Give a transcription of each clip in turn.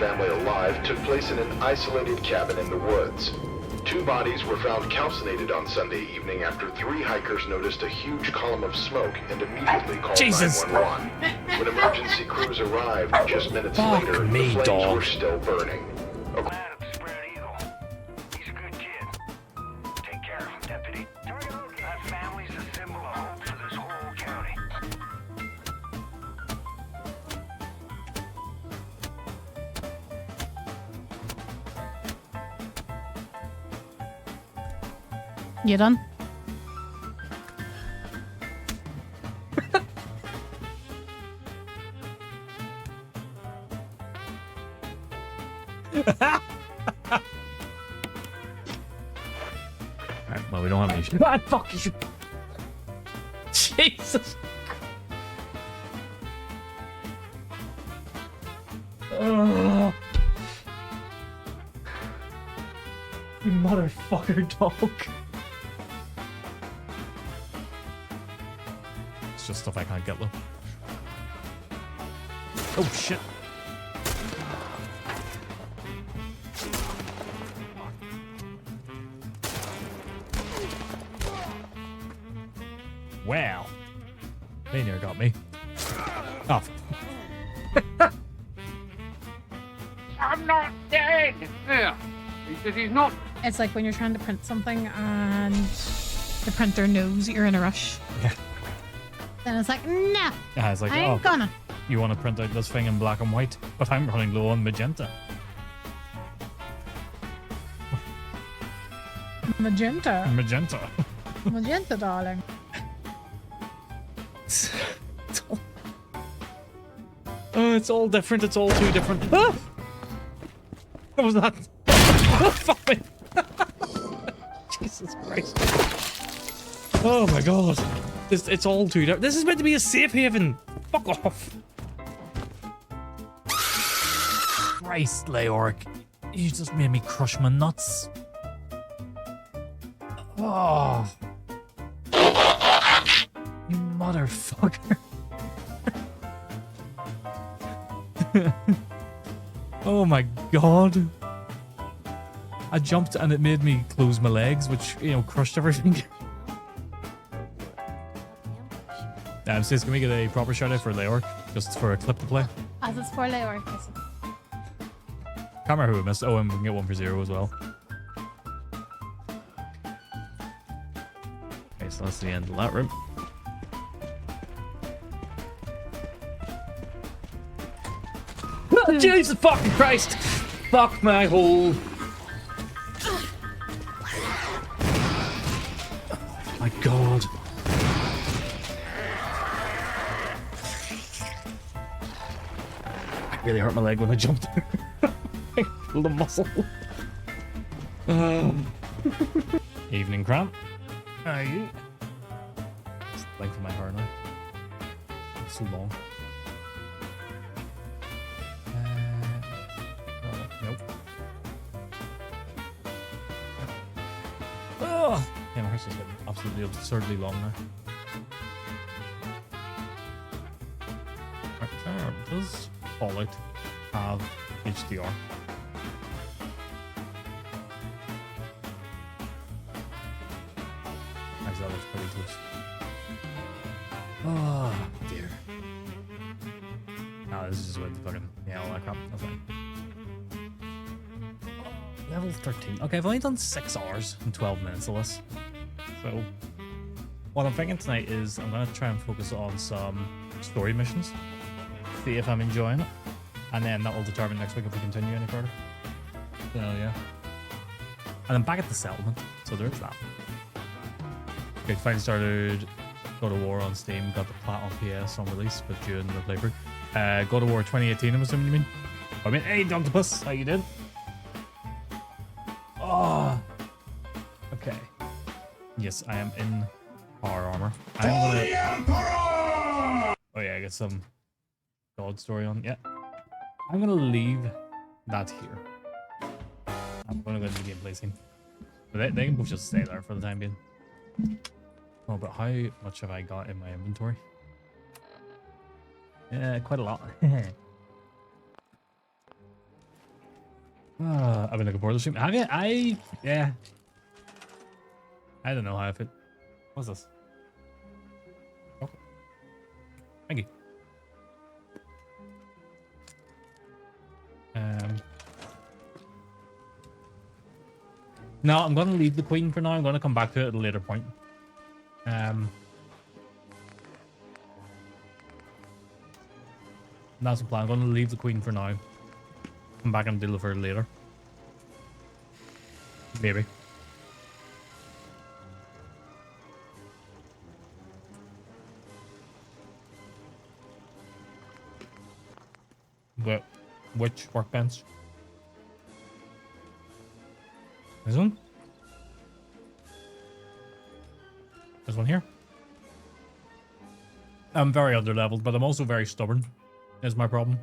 family alive took place in an isolated cabin in the woods. 2 bodies were found calcinated on Sunday evening after 3 hikers noticed a huge column of smoke and immediately called Jesus. 911. When emergency crews arrived just minutes Fuck later, me, the flames dog. were still burning. Adam, Spread Eagle. He's a good kid. Take care of him, deputy. That family's a symbol of hope for this whole county. You done? Alright, well, we don't have any shit. Ah, fuck you. Jesus. Oh. You motherfucker, dog. It's just stuff I can't get, though. Oh, shit. Wow. They near got me. Oh. I'm not dead! Yeah. He says he's not. It's like when you're trying to print something and the printer knows you're in a rush. Yeah. Then it's like, no, Yeah, it's like, I ain't gonna. you want to print out this thing in black and white, but I'm running low on magenta. Magenta. Magenta. Magenta, darling. Oh, it's all different. It's all too different. Ah! What was that? Oh, fuck me. Jesus Christ. Oh my god. It's all too different. This is meant to be a safe haven. Fuck off. Christ, Leoric. You just made me crush my nuts. Oh. You motherfucker. Oh my god. I jumped and it made me close my legs, which, you know, crushed everything. Sis, can we get a proper shout out for Leoric? Just for a clip to play? As it's for Leoric. Can't remember who we missed. Oh, and we can get 1 for 0 as well. Okay, so that's the end of that room. Oh, Jesus fucking Christ! Fuck my hole! Oh my god. I really hurt my leg when I jumped. I pulled a muscle. Evening cramp. Are you? It's the length of my hair now. It's so long. Nope. Oh! Yeah, my hair's just getting absolutely absurdly long now. Right, does Fallout have HDR? Actually, that looks pretty close. Oh, dear. No, this is just with the fucking... Yeah, all that crap. That's fine. Level 13. Okay, I've only done 6 hours and 12 minutes of this. So, what I'm thinking tonight is I'm going to try and focus on some story missions. See if I'm enjoying it. And then that will determine next week if we continue any further. So, yeah. And I'm back at the settlement. So there is that. Okay, finally started God of War on Steam. Got the plat on PS on release, but during the playthrough. God of War 2018, I'm assuming you mean? I mean, hey, Doctopus, how you doing? Oh. Okay. Yes, I am in power armor. I'm gonna... Oh yeah, I got some God story on. Yeah. I'm gonna leave that here. I'm gonna go into the gameplay scene. But they can both just stay there for the time being. Oh, but how much have I got in my inventory? Yeah, quite a lot. I've been looking forward to the stream. Yeah. I don't know how I feel. What's this? Oh. Thank you. No, I'm gonna leave the queen for now. I'm gonna come back to it at a later point. That's the plan. I'm gonna leave the queen for now. Come back and deal with her later. Maybe. But which workbench? This one? This one here? I'm very underleveled, but I'm also very stubborn, is my problem.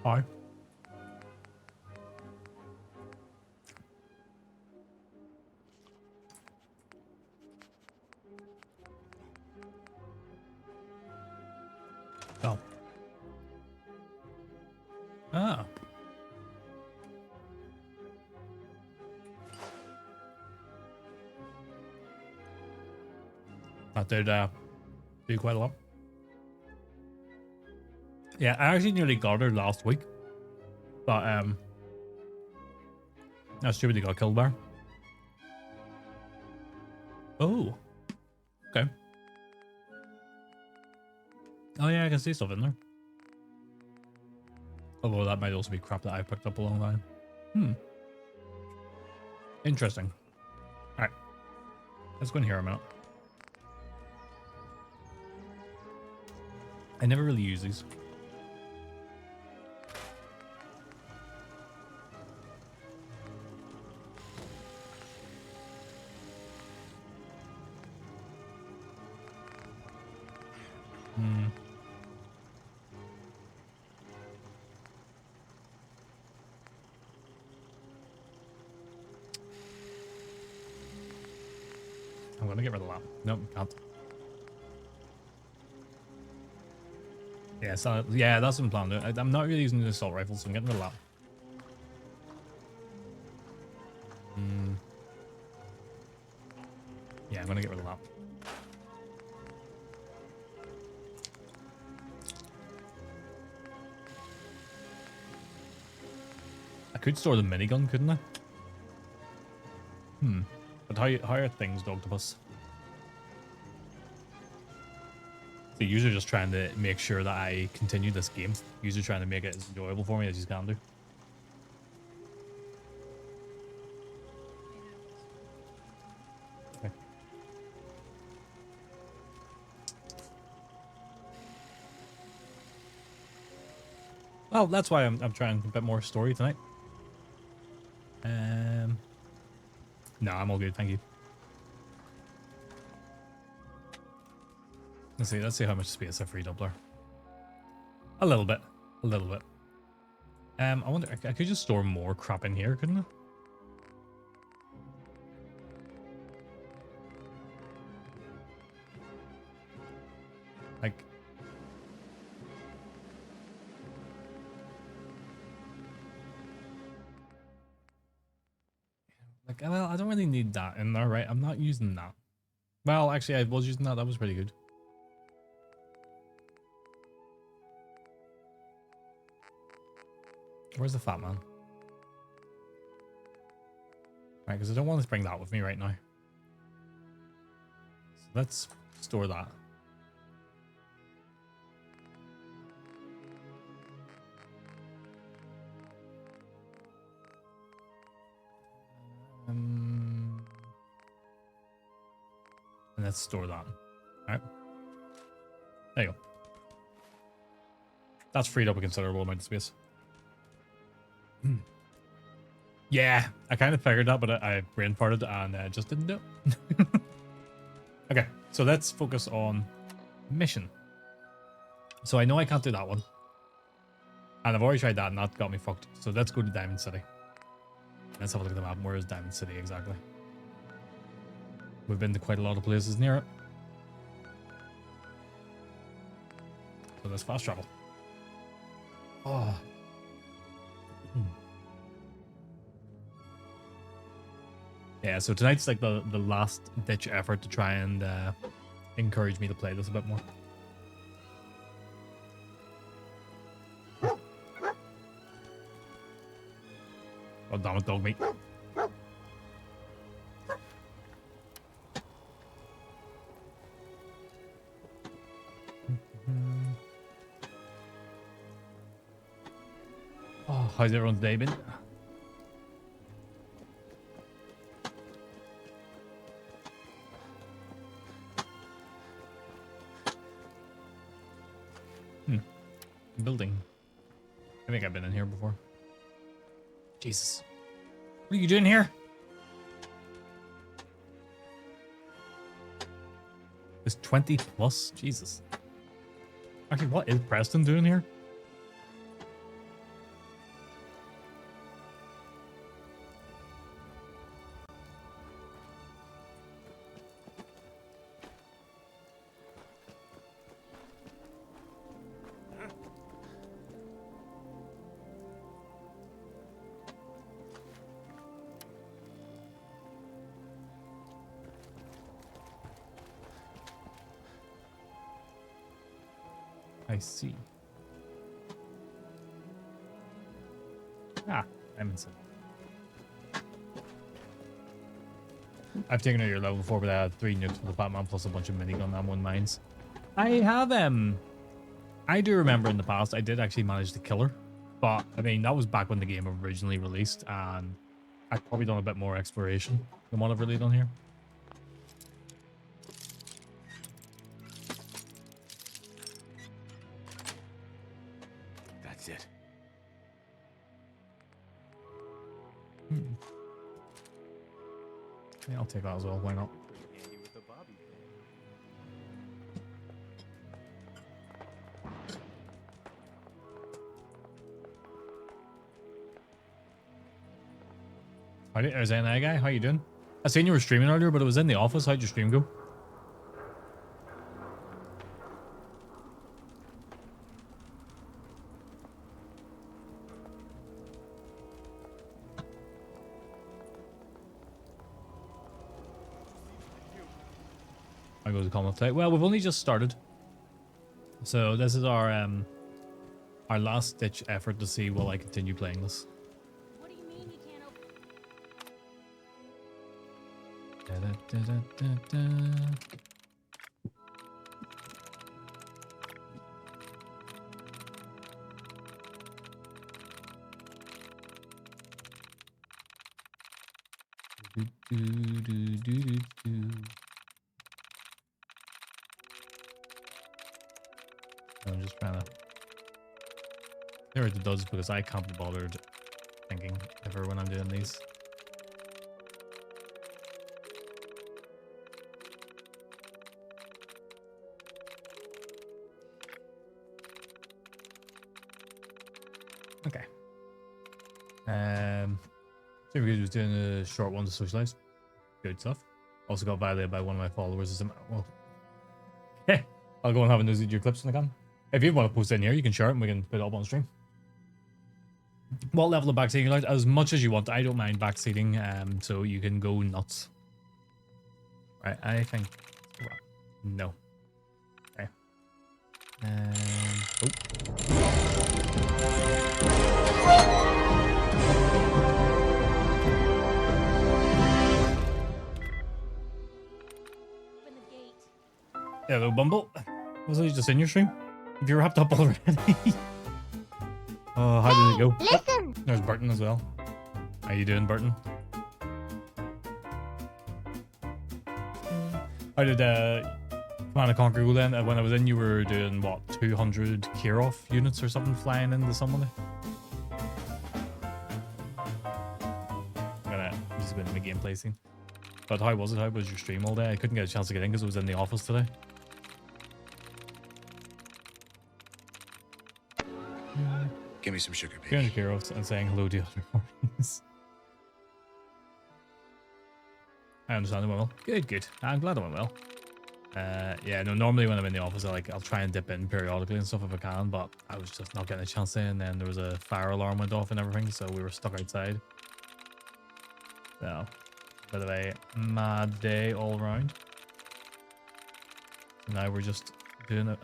Hi. Oh. Ah. That did do quite a lot. Yeah, I actually nearly got her last week. But I stupidly got killed by her. Oh. Okay. Oh yeah, I can see stuff in there. Although that might also be crap that I picked up along the line. Interesting. Alright. Let's go in here a minute. I never really use these. I'm gonna get rid of that. Nope, can't. Yeah, so yeah, that's what I'm planning. I'm not really using the assault rifle, so I'm getting rid of that. Yeah, I'm gonna get rid of that. I could store the minigun, couldn't I? But how are things, Octopus? So you're just trying to make sure that I continue this game. You're trying to make it as enjoyable for me as you can do. Okay. Well, that's why I'm trying a bit more story tonight. No, I'm all good, thank you. Let's see how much space I freed up there. A little bit. I wonder, I could just store more crap in here, couldn't I? Well, I don't really need that in there, right? I'm not using that. Well, actually, I was using that. That was pretty good. Where's the fat man? Right, because I don't want to bring that with me right now. So let's store that. And let's store that. Alright. There you go. That's freed up a considerable amount of space. Yeah, I kind of figured that, but I brain farted and just didn't do it. Okay, so let's focus on mission. So I know I can't do that one. And I've already tried that and that got me fucked. So let's go to Diamond City. Let's have a look at the map. Where is Diamond City exactly? We've been to quite a lot of places near it. this fast travel. Oh. Yeah, so tonight's like the last ditch effort to try and encourage me to play this a bit more. Oh, damn it, dog meat. Oh, how's everyone's day been? Building. I think I've been in here before. Jesus. What are you doing here? It's 20 plus? Jesus. Actually, what is Preston doing here? I see. Ah, I'm inside. I've taken out your level 4, but I had 3 nukes for the Batman plus a bunch of minigun ammo and mines. I have I do remember in the past I did actually manage to kill her, but I mean that was back when the game originally released, and I've probably done a bit more exploration than what I've really done here. That's it. Yeah, I'll take that as well. Why not? Handy with the bobby pin. Howdy, there's an guy. How you doing? I seen you were streaming earlier, but it was in the office. How'd your stream go? I go to comment today. Well, we've only just started, so this is our last ditch effort to see will I continue playing this. What do you mean you can't open? I'm just trying to clear out the duds because I can't be bothered thinking ever when I'm doing these. Okay. So we was doing a short one to socialize. Good stuff. Also got violated by one of my followers. Well, yeah, I'll go and have a nosy at your clips when I can. If you want to post it in here, you can share it and we can put it up on stream. What level of backseating you like? As much as you want. I don't mind backseating, so you can go nuts. Right, I think... No. Okay. Open the gate. Hello, Bumble. Was I just in your stream? Have you wrapped up already? Oh, how did it go? Listen! There's Burton as well. How you doing, Burton? How did Command & Conquer go then? When I was in, you were doing, what, 200 Kirov units or something flying into somebody? I'm gonna use a bit of my gameplay scene. But how was it? How was your stream all day? I couldn't get a chance to get in because I was in the office today. Give me some sugar, baby. 200 Kirovs and saying hello to other parties. I understand it went well. Good, good. I'm glad it went well. Yeah, no, normally when I'm in the office, I'll try and dip in periodically and stuff if I can, but I was just not getting a chance to, and then there was a fire alarm went off and everything, so we were stuck outside. So, bit of a mad day all around. So now we're just doing it.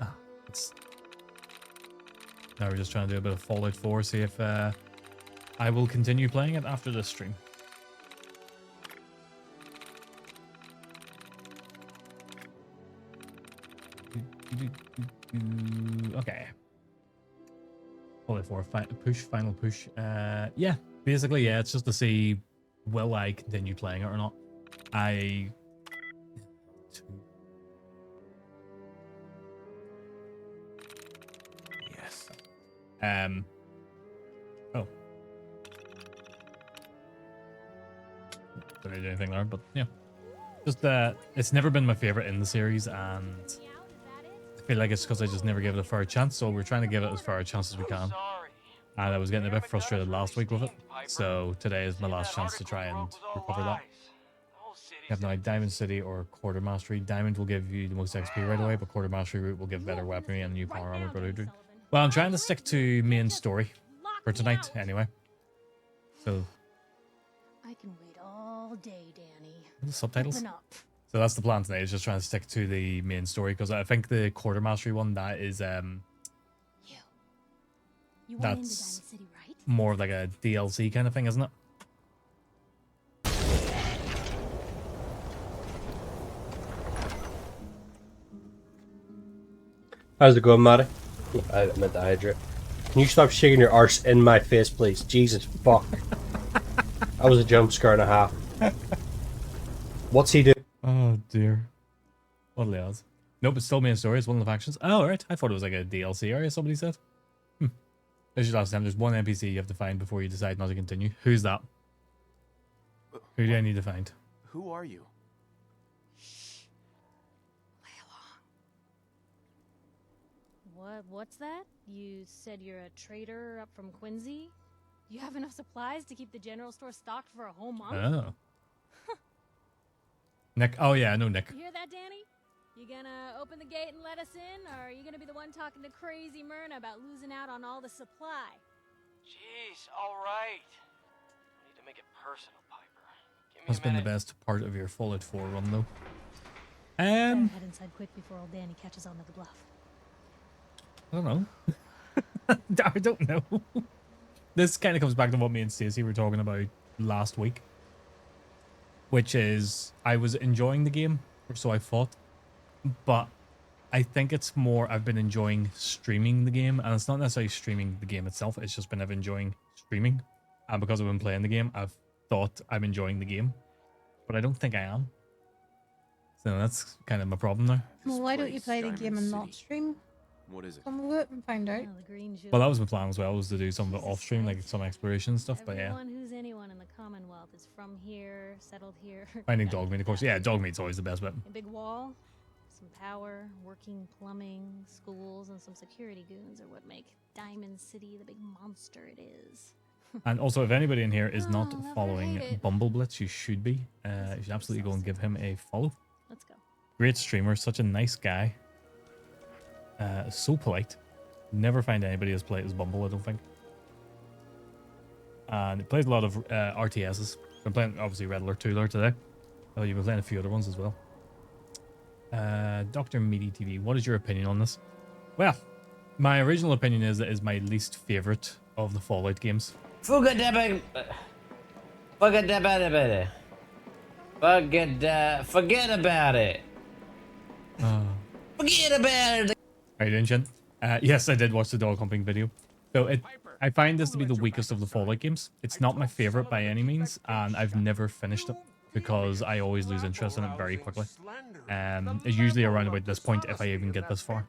Now we're just trying to do a bit of Fallout 4, see if I will continue playing it after this stream. Okay. Fallout 4 final push. Yeah, basically, yeah, it's just to see will I continue playing it or not. Yes. Oh. Don't really do anything there, but yeah. Just it's never been my favorite in the series, and I feel like it's because I just never gave it a fair chance, so we're trying to give it as fair a chance as we can. And I was getting a bit frustrated last week with it, so today is my last chance to try and recover that. You have now Diamond City or Quarter Mastery. Diamond will give you the most XP right away, but Quarter Mastery route will give better weaponry and new power armor. Well, I'm trying to stick to main story for tonight anyway. So I can wait all day, Danny. the subtitles. Open up. So that's the plan tonight, is just trying to stick to the main story, because I think the Quarter Mastery one, that is You want into that's Diamond City, right? more of like a DLC kind of thing, isn't it? How's it going, Matty? I meant to hydrate. Can you stop shaking your arse in my face, please? Jesus fuck. That was a jump scare and a half. What's he do? Oh dear. What are the odds? Nope, it's still main story. It's one of the factions. Oh, alright. I thought it was like a DLC area, somebody said. This is last time. There's one NPC you have to find before you decide not to continue. Who's that? Who do I need to find? Who are you? What's that? You said you're a trader up from Quincy? You have enough supplies to keep the general store stocked for a whole month? Oh. Nick. Oh yeah, I know Nick. You hear that, Danny? You gonna open the gate and let us in, or are you gonna be the one talking to crazy Myrna about losing out on all the supply? Jeez, all right. No need to make it personal, Piper. Give me What's a been the minute. best part of your Fallout 4 run though? Better head inside quick before old Danny catches on to the bluff. I don't know. I don't know. This kind of comes back to what me and Stacey were talking about last week, which is I was enjoying the game, or so I thought, but I think it's more I've been enjoying streaming the game, and it's not necessarily streaming the game itself, it's just been I've enjoying streaming, and because I've been playing the game, I've thought I'm enjoying the game, but I don't think I am. So that's kind of my problem there. Well, why don't you place, play the Diamond game and not City. stream What is it? some of it and find out? Oh, the green jewel. Well, that was my plan as well, was to do some of it off stream, like some exploration stuff, but yeah. Everyone who's anyone in the Commonwealth is from here, settled here. Finding Dogmeat, of course. Yeah, Dogmeat's always the best bit. A big wall, some power, working plumbing, schools, and some security goons are what make Diamond City the big monster it is. And also, if anybody in here is not Oh, love it or following hate it. Bumbleblitz, you should be. You should absolutely go and give him a follow. Let's go. Great streamer, such a nice guy. So polite. Never find anybody as polite as Bumble, I don't think. And he plays a lot of RTSs. Been playing, obviously, Red Alert 2 Alert today. Oh, you've been playing a few other ones as well. Dr. Meaty TV, what is your opinion on this? Well, my original opinion is that it is my least favorite of the Fallout games. Forget about it. Forget about it. Forget about it. Are you doing, Shin? Yes, I did watch the dog humping video. So I find this to be the weakest of the Fallout games. It's not my favorite by any means, and I've never finished it because I always lose interest in it very quickly. It's usually around about this point if I even get this far.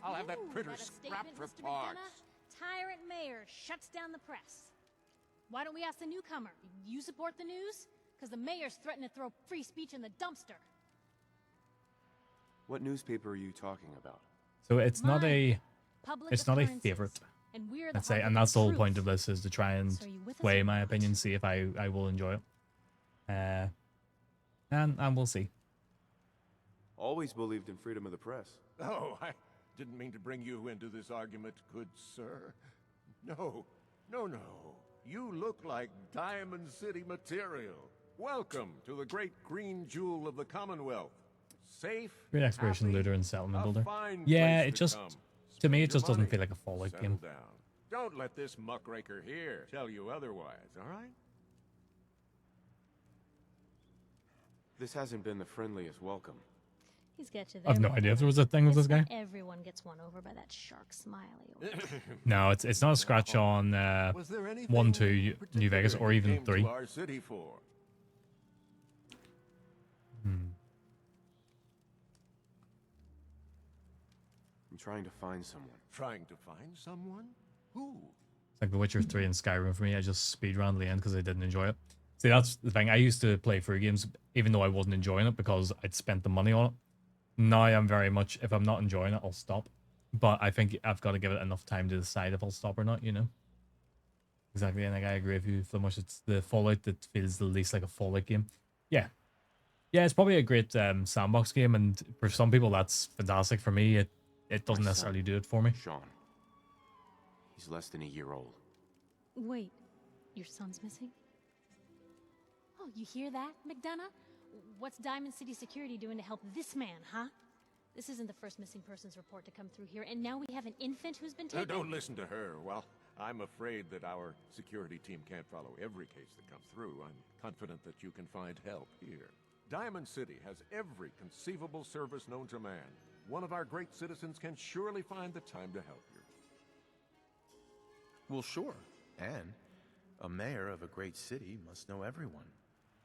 I'll have that Ooh, critter that a scrapped for statement, Mr. parts. McDonough? Tyrant mayor shuts down the press. Why don't we ask the newcomer? You support the news? Because the mayor's threatened to throw free speech in the dumpster. What newspaper are you talking about? So it's not a Public it's not a occurrences. favorite. And we're the Let's say, heart and of that's the whole truth. point of this, is to try and So are you with us weigh or my not? opinion, see if I will enjoy it. And we'll see. Always believed in freedom of the press. Oh, I didn't mean to bring you into this argument, good sir. No, no. You look like Diamond City material. Welcome to the great green jewel of the Commonwealth. Safe, Great exploration happy, looter and settlement a builder. fine Yeah, place it just come. to me Spend it just your doesn't money. feel like a Fallout Settle game. down. Don't let this muckraker here tell you otherwise, all right? This hasn't been the friendliest welcome. He's got you there. I've no idea if there was a thing with this guy. Everyone gets won over by that shark smiley. No, it's not a scratch on Was there anything 1, 2, in New Vegas, particular or you even came to 3. our city for? I'm trying to find someone. Trying to find someone? Who? It's like The Witcher 3 and Skyrim for me. I just speedran to the end because I didn't enjoy it. See, that's the thing. I used to play free games even though I wasn't enjoying it because I'd spent the money on it. Now I'm very much, if I'm not enjoying it, I'll stop. But I think I've got to give it enough time to decide if I'll stop or not, you know? Exactly, and like, I agree with you so much. It's the Fallout that feels the least like a Fallout game. Yeah. Yeah, it's probably a great sandbox game, and for some people that's fantastic. For me, it doesn't My son, necessarily do it for me. Sean. He's less than a year old. Wait, your son's missing? Oh, you hear that, McDonough? What's Diamond City Security doing to help this man, huh? This isn't the first missing persons report to come through here, and now we have an infant who's been taken. Don't listen to her. Well, I'm afraid that our security team can't follow every case that comes through. I'm confident that you can find help here. Diamond City has every conceivable service known to man. One of our great citizens can surely find the time to help you. Well, sure. And a mayor of a great city must know everyone.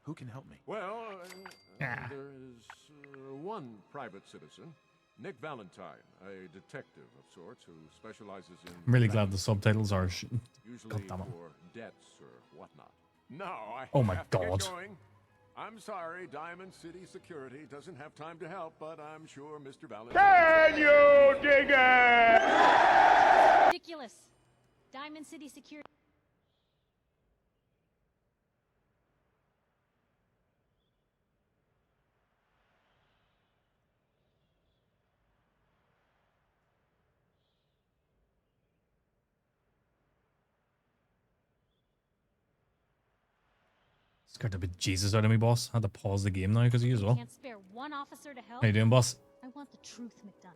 Who can help me? Well, there is one private citizen, Nick Valentine, a detective of sorts who specializes in... I'm really glad the subtitles are... Usually God damn it. for debts or whatnot. No, I Oh my have to get God. going. I'm sorry, Diamond City Security doesn't have time to help, but I'm sure Mr. Valentine... Can you dig it? Ridiculous. Diamond City Security. Scared the bejesus out of me, boss. I had to pause the game now because of you as well. Can't spare one officer to help. How you doing, boss? I want the truth, McDonough.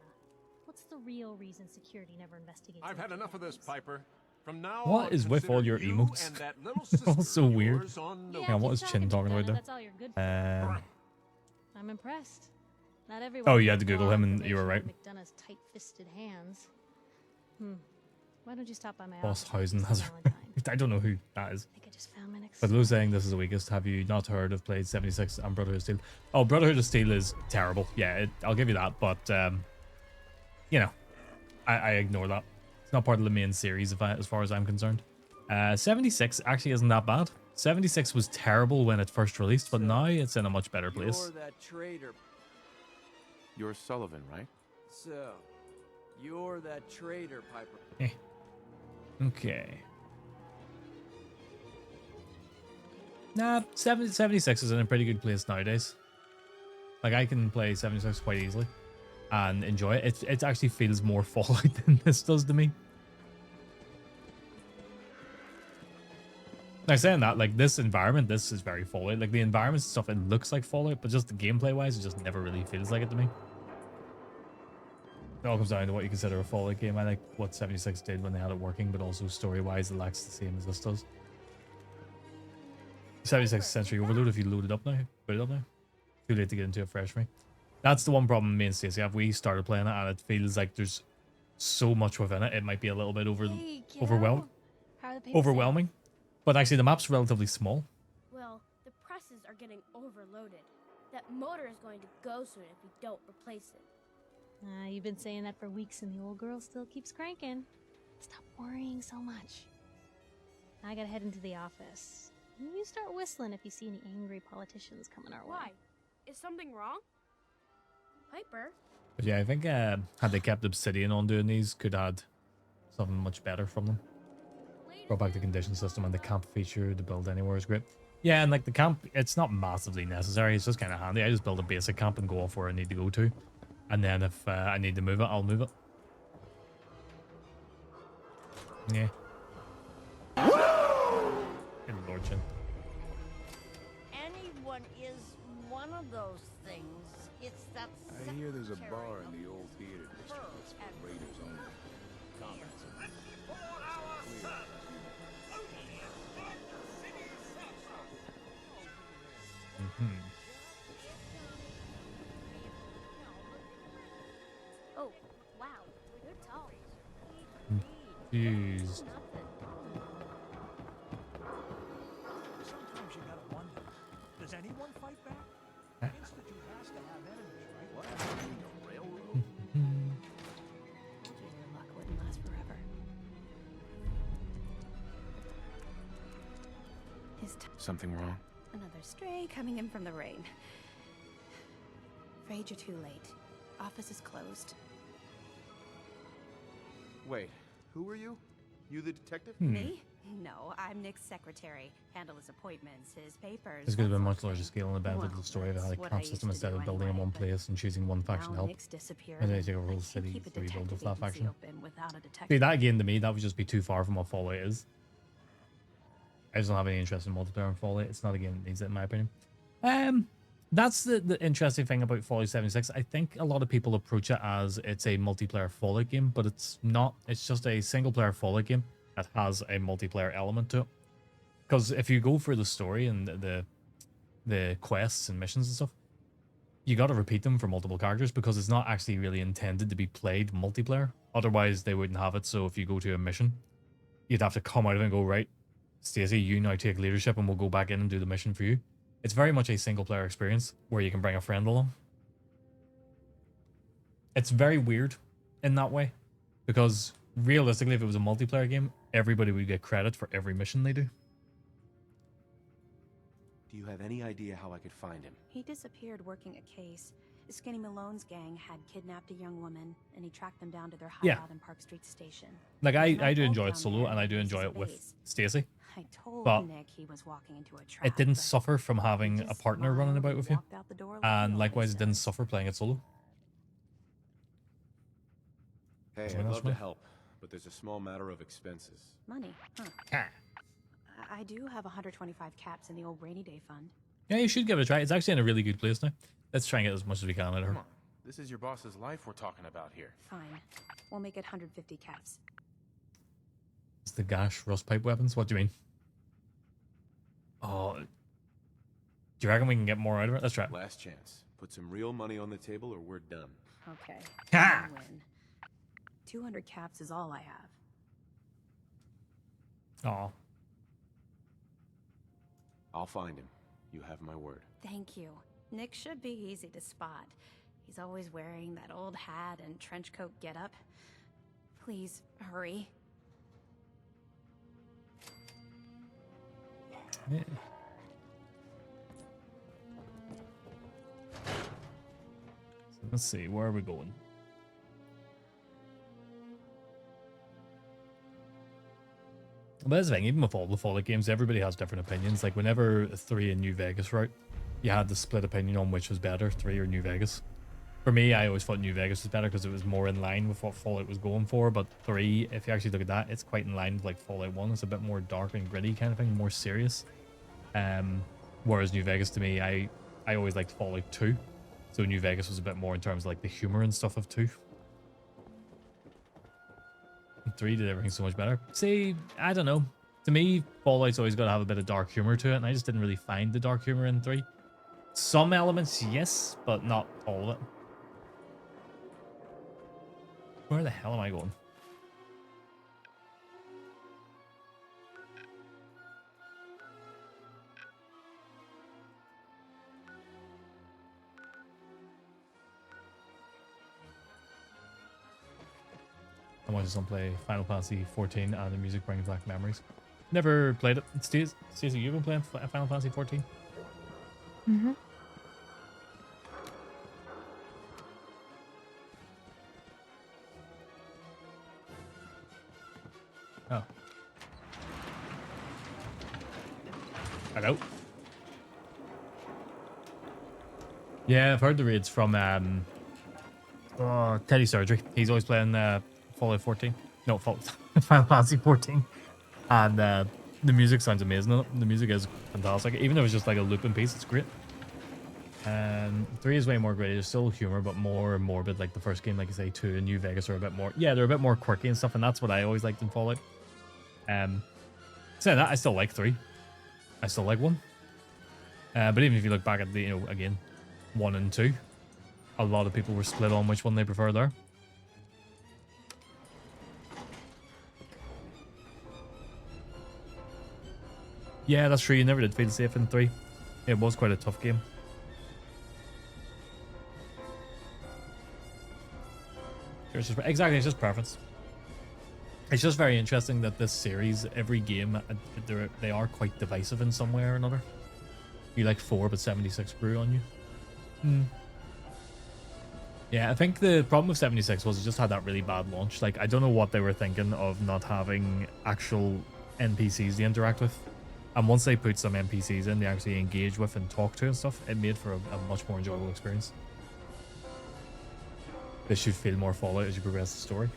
What's the real reason security never investigates? I've had enough of this, Piper. From now What on, is with all your consider you emotes? and that little They're all sister so of weird. yours on Yeah, Yeah, what keep is Chin talking about McDonough. there? That's all you're good for. I'm impressed. Not everyone. Oh, you had can to Google draw him and you were information right. from McDonough's tight-fisted hands. Why don't you stop by my Boss office? Hausen Mr. has Valentine? I don't know who that is. I think I just found my next. But Lou saying this is the weakest. Have you not heard of played 76 and Brotherhood of Steel? Oh, Brotherhood of Steel is terrible. Yeah, I'll give you that. But, you know, I ignore that. It's not part of the main series as far as I'm concerned. 76 actually isn't that bad. 76 was terrible when it first released, but now it's in a much better place. You're that traitor. You're Sullivan, right? So, you're that traitor, Piper. Okay. Nah, 76 is in a pretty good place nowadays. Like, I can play 76 quite easily and enjoy it. It actually feels more Fallout than this does to me. Now, saying that, like, this environment, this is very Fallout. Like, the environment stuff, it looks like Fallout, but just the gameplay-wise, it just never really feels like it to me. It all comes down to what you consider a Fallout game. I like what 76 did when they had it working, but also story-wise, it lacks the same as this does. 76th Century Overload, if you load it up now, put it up now. Too late to get into it fresh for me. That's the one problem me and Stacey have. We started playing it, and it feels like there's so much within it. It might be a little bit Hey, kiddo. overwhelming. How are the papers Overwhelming. But actually, the map's relatively small. Well, the presses are getting overloaded. That motor is going to go soon if we don't replace it. You've been saying that for weeks, and the old girl still keeps cranking. Stop worrying so much. I gotta head into the office. You start whistling if you see any angry politicians coming our way. Why? Is something wrong? Piper? But yeah, I think had they kept Obsidian on doing these, could have had something much better from them. Brought back the condition system and the camp feature, the build anywhere is great. Yeah, and like the camp, it's not massively necessary. It's just kind of handy. I just build a basic camp and go off where I need to go to. And then if I need to move it, I'll move it. Yeah. Good Lord, Chin. Anyone is one of those things. It's that. I hear there's a bar in the old theater district that's for raiders only. Comments on it. Clear. Oh, wow. You're tall. Confused. Sometimes you gotta wonder, does anyone fight back? Institute has to have enemies, right? What? The railroad? Your luck wouldn't last forever. Something wrong? Another stray coming in from the rain. Afraid you're too late. Office is closed. Wait, who are you? You the detective? Me? No, I'm Nick's secretary. Handle his appointments, his papers. This could have been that's much larger scale and a benefit of the story of how the what camp I system used to instead do of building in anyway, one but place and choosing one faction to now help. Nick's disappeared, And then and take a I whole can't city keep a to rebuild with detective that agency faction. open without a detective. See, that game to me, that would just be too far from what Fallout is. I just don't have any interest in multiplayer in Fallout. It's not a game that needs it, in my opinion. That's the interesting thing about Fallout 76. I think a lot of people approach it as it's a multiplayer Fallout game, but it's not. It's just a single-player Fallout game that has a multiplayer element to it. Because if you go through the story and the quests and missions and stuff, you got to repeat them for multiple characters because it's not actually really intended to be played multiplayer. Otherwise, they wouldn't have it. So if you go to a mission, you'd have to come out of it and go, right, Stacey, you now take leadership and we'll go back in and do the mission for you. It's very much a single-player experience where you can bring a friend along. It's very weird in that way because realistically, if it was a multiplayer game, everybody would get credit for every mission they do. Do you have any idea how I could find him? He disappeared working a case. Skinny Malone's gang had kidnapped a young woman, and he tracked them down to their Yeah. hideout in Park Street Station. Like, There's no I do vault enjoy it down solo, there, and I do it's enjoy just it a with base. Stacey. I told But Nick he was walking into a trap. it didn't but suffer from having he a just partner running smiled about and with you. walked out the door like he And always likewise, it didn't does. suffer playing it solo. Hey, Join I'd us, love to man. help, but there's a small matter of expenses. Money, huh? Ah. I do have 125 caps in the old rainy day fund. Yeah, you should give it a try. It's actually in a really good place now. Let's try and get as much as we can out of her. Come on. This is your boss's life we're talking about here. Fine. We'll make it 150 caps. It's the gash rust pipe weapons. What do you mean? Oh, do you reckon we can get more out of it? Let's try it. Last chance. Put some real money on the table or we're done. Okay. Ha! I win. 200 caps is all I have. Oh, I'll find him. You have my word. Thank you. Nick should be easy to spot. He's always wearing that old hat and trench coat getup. Please, hurry. yeah. So let's see, where are we going? But that's the thing, even with all the Fallout games, everybody has different opinions. Like whenever 3 in New Vegas were out, you had the split opinion on which was better, 3 or New Vegas. For me, I always thought New Vegas was better because it was more in line with what Fallout was going for. But 3, if you actually look at that, it's quite in line with like Fallout 1. It's a bit more dark and gritty kind of thing, more serious. Whereas New Vegas, to me, I always liked Fallout 2. So New Vegas was a bit more in terms of like the humor and stuff of 2. 3 did everything so much better. See, I don't know. To me, Fallout's always got to have a bit of dark humor to it, and I just didn't really find the dark humor in 3. Some elements, yes, but not all of it. Where the hell am I going? I watched someone play Final Fantasy 14 and the music brings back memories. Never played it. Stacey, you've been playing Final Fantasy 14? Mm-hmm. Oh. Hello? Yeah, I've heard the raids from Teddy Surgery. He's always playing Fallout 14. No, Final Fantasy 14. And the music sounds amazing in it. The music is fantastic. Even though it's just like a looping piece, it's great. 3 is way more great. There's still humor, but more morbid. Like the first game, like I say, 2 and New Vegas are a bit more. Yeah, they're a bit more quirky and stuff, and that's what I always liked in Fallout. Saying that, I still like 3. I still like 1. But even if you look back at the, again, 1 and 2, a lot of people were split on which one they prefer there. Yeah, that's true. You never did feel safe in 3. It was quite a tough game. Exactly, it's just preference. It's just very interesting that this series, every game, they are quite divisive in some way or another. You like 4, but 76 grew on you. Yeah, I think the problem with 76 was it just had that really bad launch. Like, I don't know what they were thinking of not having actual NPCs to interact with. And once they put some NPCs in, they actually engage with and talk to and stuff, it made for a much more enjoyable experience. This should feel more Fallout as you progress the story.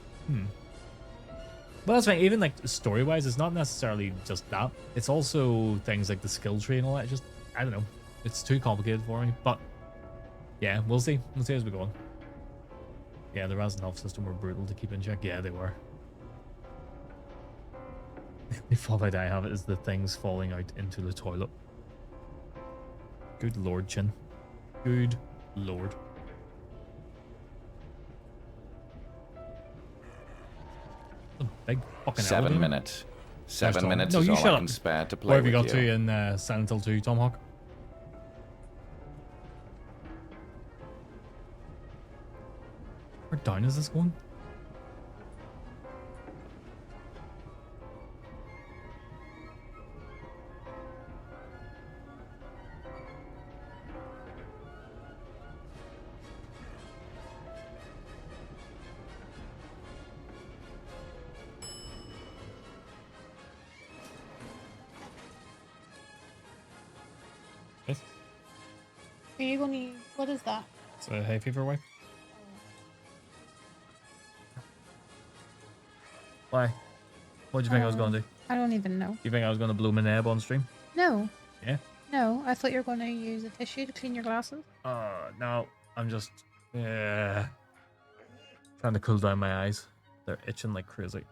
But that's fine. Even like story-wise, it's not necessarily just that. It's also things like the skill tree and all that. Just, I don't know. It's too complicated for me. But yeah, we'll see. We'll see as we go on. Yeah, the Raz and Health system were brutal to keep in check. Yeah, they were. The Fallout I have is the things falling out into the toilet. Good lord, Chin. Good lord. A big fucking 7 elevator. minutes. 7 minutes No, is you all shut I up. can spare to play Where have you with got to in Silent Hill 2, Tomahawk? Where down is this going? Yes. Are you going to... What is that? It's a hay fever wipe. Why? What do you think I was going to do? I don't even know. You think I was going to blow my nab on stream? No. Yeah? No, I thought you were going to use a tissue to clean your glasses. No. I'm just... trying to cool down my eyes. They're itching like crazy.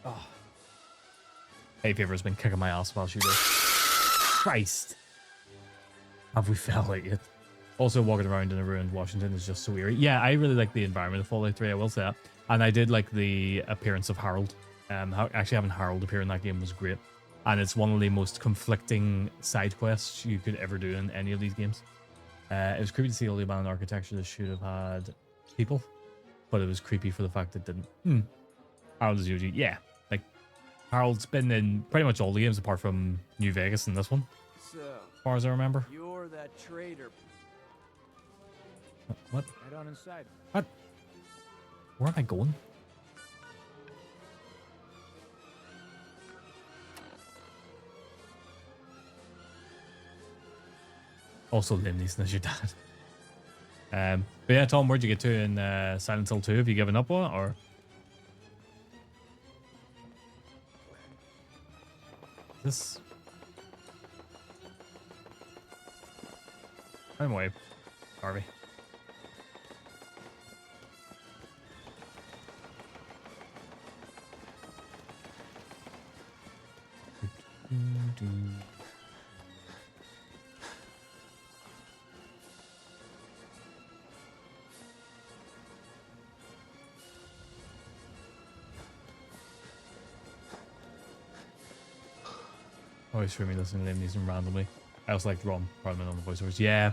Oh. Hay fever's been kicking my ass while she does. Christ. Have we fell out yet? Also, walking around in a ruined Washington is just so eerie. Yeah, I really like the environment of Fallout 3, I will say that. And I did like the appearance of Harold. Actually having Harold appear in that game was great. And it's one of the most conflicting side quests you could ever do in any of these games. It was creepy to see all the abandoned architecture that should have had people. But it was creepy for the fact that it didn't. Harold is usually, yeah. Like, Harold's been in pretty much all the games apart from New Vegas and this one. So, As far as I remember. you're that traitor. What? Head on inside. What? Where am I going? Also, Liam Neeson as your dad. But yeah, Tom, where'd you get to in Silent Hill 2? Have you given up on it, or? This... I'm away, Harvey. Always hear me listening to Liam Neeson randomly. I also like Ron Perlman on the voiceovers. Yeah,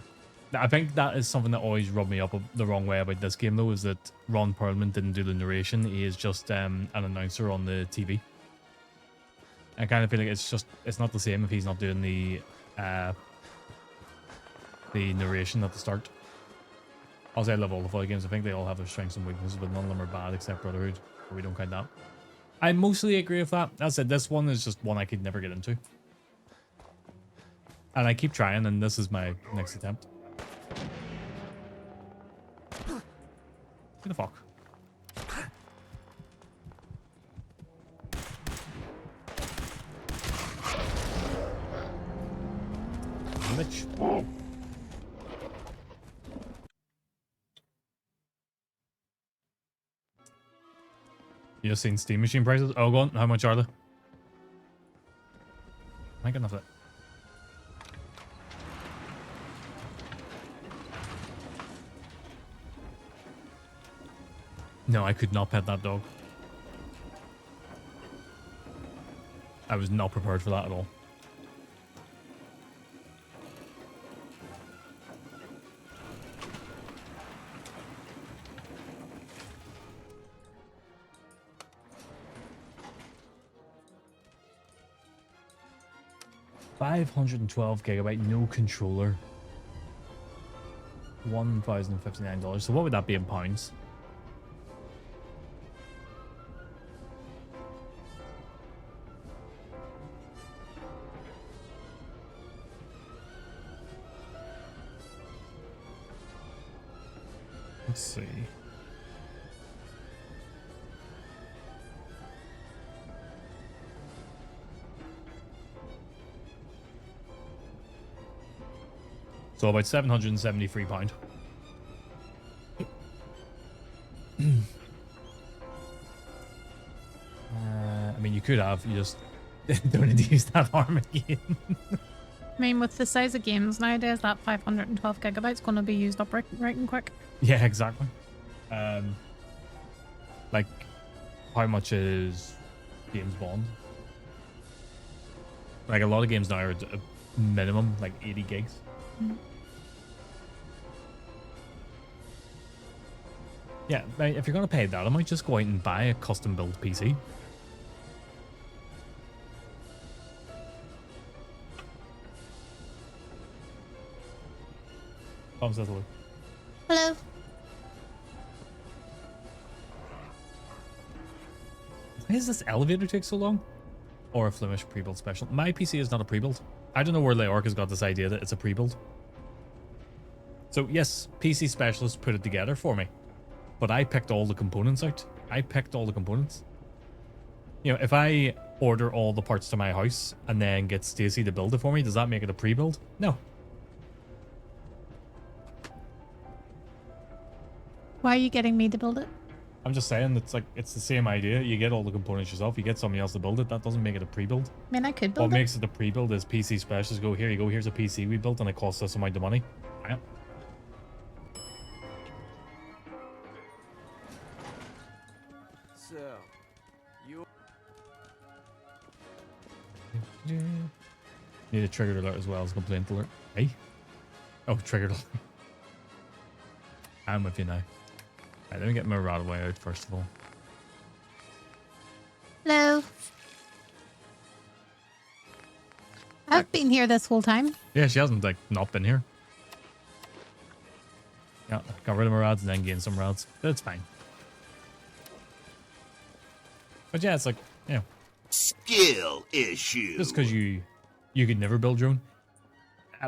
I think that is something that always rubbed me up the wrong way about this game, though, is that Ron Perlman didn't do the narration. He is just an announcer on the TV. I kind of feel like it's not the same if he's not doing the narration at the start. Also, I love all the Fallout games. I think they all have their strengths and weaknesses, but none of them are bad except Brotherhood, but we don't count that. I mostly agree with that. As I said, this one is just one I could never get into. And I keep trying, and this is my next attempt. Who the fuck? Bitch. You just seen Steam Machine prices? Oh, go on. How much are they? Am I getting enough of that? No, I could not pet that dog. I was not prepared for that at all. $512 GB, no controller. $1,059. So what would that be in pounds? Let's see. So about £773. I mean, you could have, you just don't need to use that arm again. I mean, with the size of games nowadays, that 512 gigabytes going to be used up right and quick. Yeah, exactly. Like, how much is James Bond? Like, a lot of games now are at a minimum, like 80 gigs. Mm. Yeah, if you're going to pay that, I might just go out and buy a custom built PC. Tom says hello. Hello. Why does this elevator take so long? Or a Flemish pre-built special. My PC is not a pre-built. I don't know where Leorc has got this idea that it's a pre-built. So yes, PC specialist put it together for me. But I picked all the components out. I picked all the components. You know, if I order all the parts to my house and then get Stacy to build it for me, does that make it a pre-build? No. Why are you getting me to build it? I'm just saying, it's like, it's the same idea. You get all the components yourself, you get somebody else to build it. That doesn't make it a pre-build. I mean, I could build What it. makes it a pre-build is PC specialists go, here you go, here's a PC we built and it costs us amount of money. Yeah. So, you... Need a triggered alert as well as a complaint alert. Hey? Oh, triggered alert. I'm with you now. Right, let me get my Radaway out first of all. Hello. I've been here this whole time. Yeah, she hasn't, like, not been here. Yeah, got rid of my rads and then gained some rads. That's fine. But yeah, it's like, you know. Skill issue. Just because you could never build your own.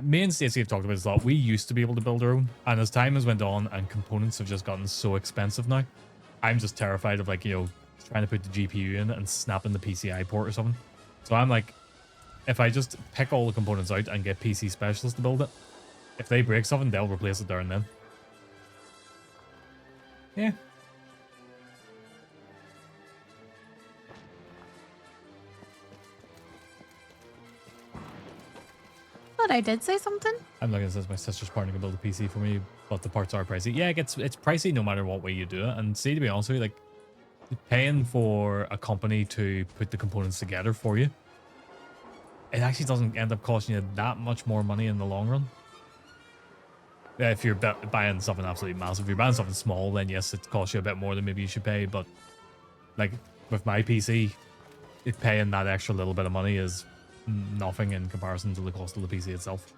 Me and Stacey have talked about this a lot. We used to be able to build our own. And as time has went on and components have just gotten so expensive now, I'm just terrified of, like, you know, trying to put the GPU in and snapping the PCI port or something. So I'm like, if I just pick all the components out and get PC specialists to build it, if they break something, they'll replace it there and then. Yeah. But I did say something. I'm looking at this. My sister's partner can build a PC for me, but the parts are pricey. Yeah, it's pricey no matter what way you do it. And see, to be honest with you, like, paying for a company to put the components together for you, it actually doesn't end up costing you that much more money in the long run. Yeah, if you're buying something absolutely massive. If you're buying something small, then yes, it costs you a bit more than maybe you should pay. But like with my PC, paying that extra little bit of money is nothing in comparison to the cost of the PC itself.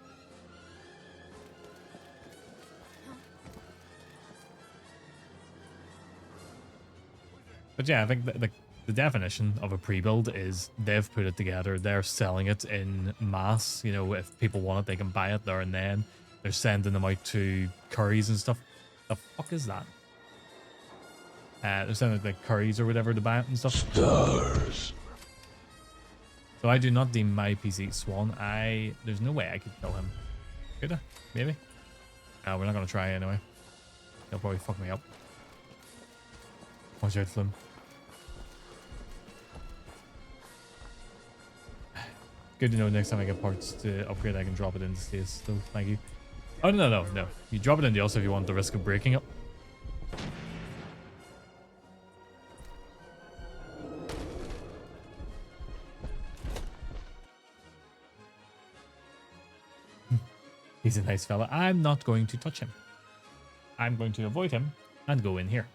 But yeah, I think the the definition of a pre-build is they've put it together, they're selling it in mass. You know, if people want it, they can buy it there and then. They're sending them out to curries and stuff. The fuck is that? They're sending it like curries or whatever to buy it and stuff. Stars. So I do not deem my PC Swan. There's no way I could kill him. Could I? Maybe? No, we're not gonna try anyway. He'll probably fuck me up. Watch out, Flim. Good to know next time I get parts to upgrade, I can drop it into space. So thank you. Oh, no. You drop it into also if you want the risk of breaking it. He's a nice fella. I'm not going to touch him. I'm going to avoid him and go in here.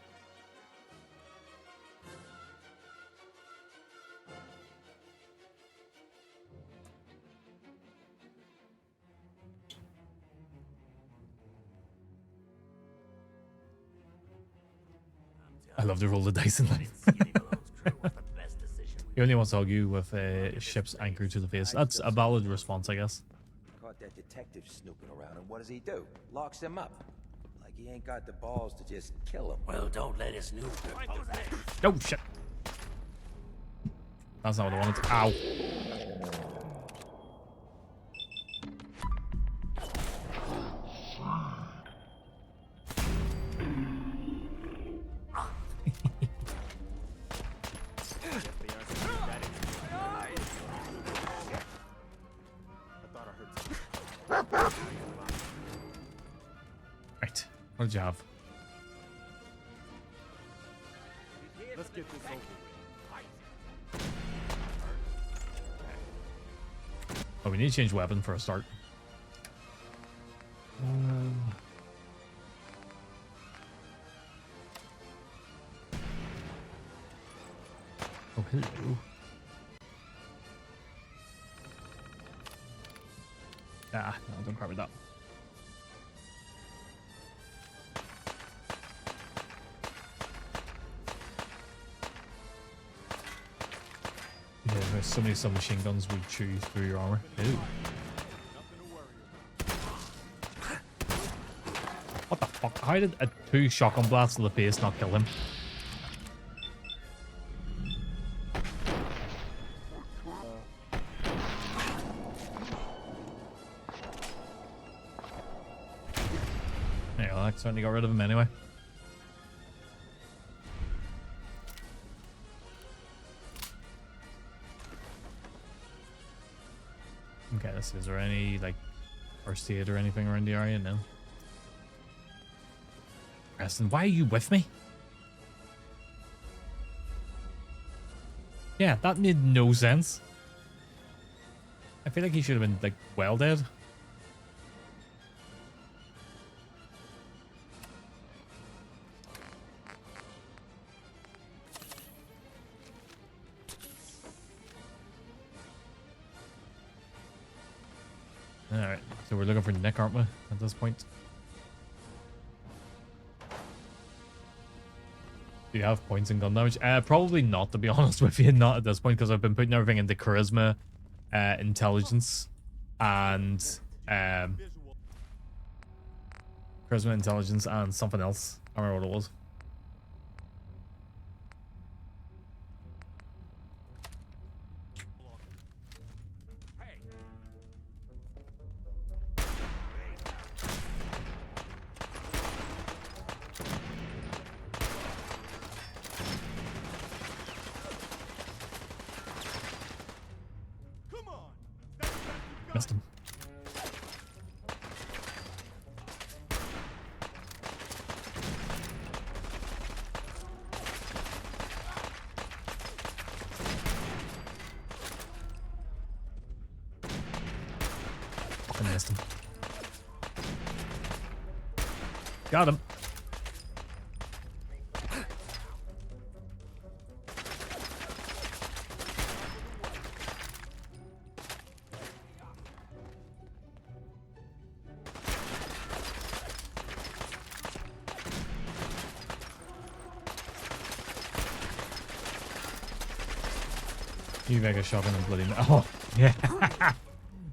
I love to roll the dice in life. He only wants to hug you with a ship's anchor to the face. That's a valid response, I guess. Caught that detective snooping around, and what does he do? Locks him up. Like he ain't got the balls to just kill him. Well, don't let us know. Oh, shit. That's not what I wanted. Ow. Right. What did you have? Let's get this over with. Oh, we need to change weapon for a start. Oh, hello. Ah, no, don't cover that. Yeah, there's so many submachine guns would chew through your armor. Ew. What the fuck? How did a 2 shotgun blasts to the face not kill him? Yeah, well, I certainly got rid of him anyway. Okay, is there any, like, first aid or anything around the area? No. Preston, why are you with me? Yeah, that made no sense. I feel like he should have been, like, well dead. Alright, so we're looking for Nick, aren't we, at this point? Do you have points in gun damage? Probably not, to be honest with you. Not at this point, because I've been putting everything into charisma, intelligence, and charisma, intelligence, and something else. I don't remember what it was. Missed him. Fucking missed him. Got him. New Vegas shotgun and bloody mess. Oh, yeah.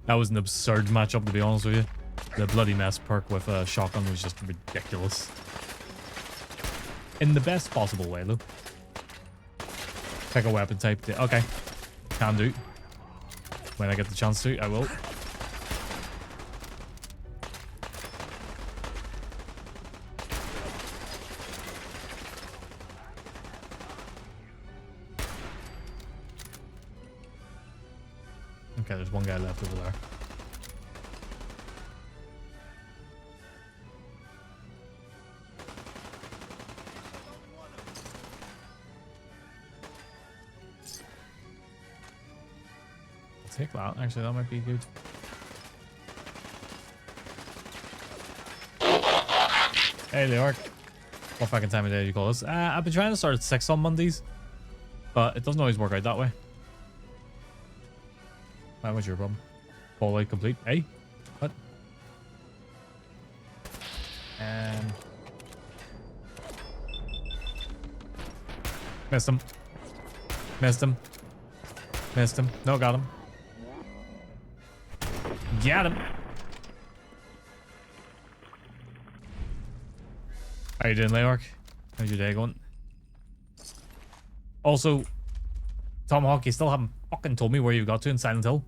That was an absurd matchup, to be honest with you. The bloody mess perk with a shotgun was just ridiculous. In the best possible way, though. Pick a weapon type. Okay. Can do. When I get the chance to, I will. Okay, there's one guy left over there. I'll take that. Actually, that might be good. Hey, Leork. What fucking time of day do you call this? I've been trying to start at 6 on Mondays, but it doesn't always work out that way. That was your problem. Fallout complete. Hey, what? And missed him. Missed him. Missed him. No, got him. Got him. How you doing, Leork? How's your day going? Also, Tomahawk, you still haven't fucking told me where you got to in Silent Hill.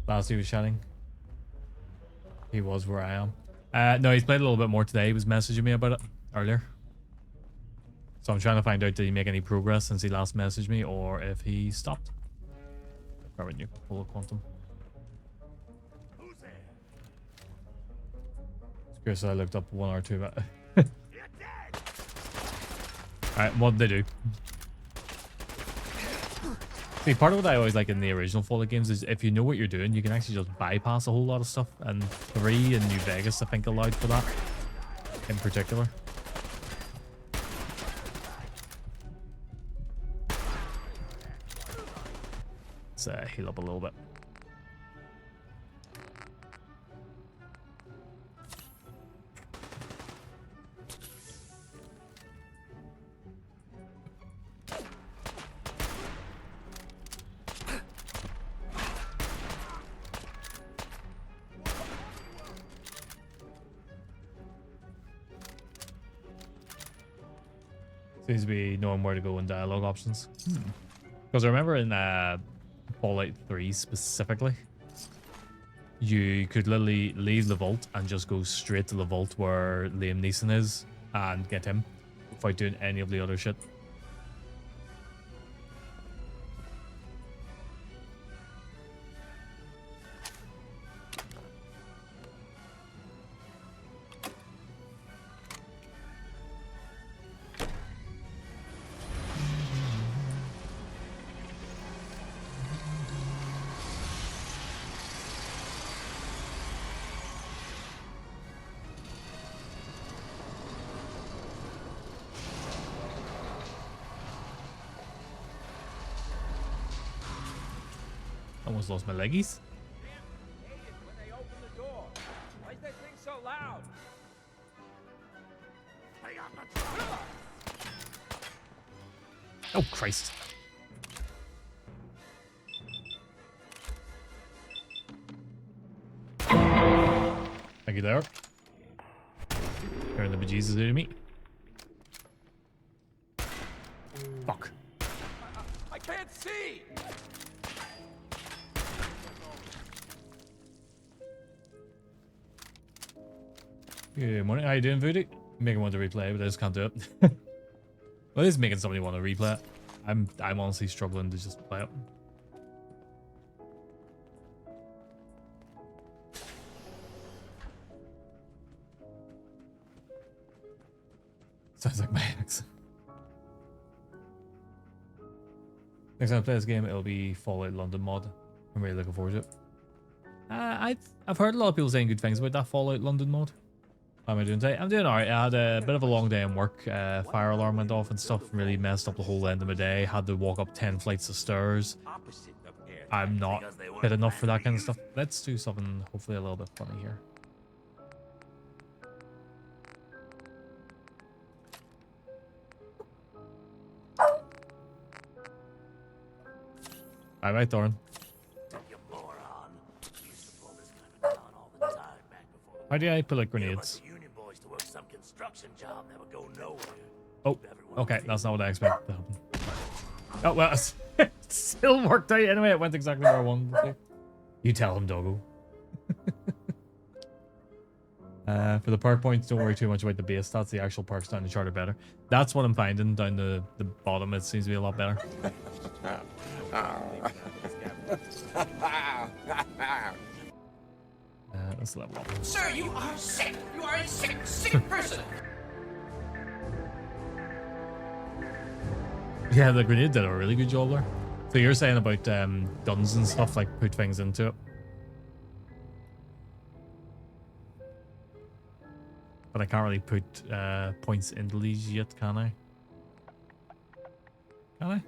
Last he was chatting. He was where I am. No, he's played a little bit more today. He was messaging me about it earlier. So I'm trying to find out, did he make any progress since he last messaged me, or if he stopped. Where would you pull a quantum? It's curious, I looked up 1 or 2 about Alright, what did they do? See, part of what I always like in the original Fallout games is if you know what you're doing, you can actually just bypass a whole lot of stuff. And 3 in New Vegas, I think, allowed for that in particular. Let's heal up a little bit. Seems to be knowing where to go in dialogue options. Because I remember in Fallout 3 specifically, you could literally leave the vault and just go straight to the vault where Liam Neeson is and get him without doing any of the other shit. Almost lost my leggies. When they open the door, why is that thing so loud? Oh, Christ. Thank you, there. Turn the bejesus out of me. Fuck. I can't see. Good morning. How you doing, Voodoo? Making one to replay, but I just can't do it. Well, it is making somebody want to replay it. I'm honestly struggling to just play it. Sounds like my ex. Next time I play this game, it'll be Fallout London mod. I'm really looking forward to it. I've heard a lot of people saying good things about that Fallout London mod. How am I doing today? I'm doing alright. I had a bit of a long day in work. Fire alarm went off and stuff. Really messed up the whole end of my day. Had to walk up 10 flights of stairs. Opposite of air I'm not fit enough for that kind of stuff. Let's do something hopefully a little bit funny here. Bye bye, Thorin. How do I put like grenades? Oh, okay, that's not what I expected to happen. Oh, well, it still worked out anyway. It went exactly where I wanted it to. You tell him, doggo. For the perk points, don't worry too much about the base stats. The actual perks down the chart are better. That's what I'm finding down the bottom. It seems to be a lot better. Let's level up. Sir, you are sick. You are a sick person. Yeah, the grenade did a really good job there. So you're saying about guns and stuff, like put things into it. But I can't really put points into these yet, can I? Can I?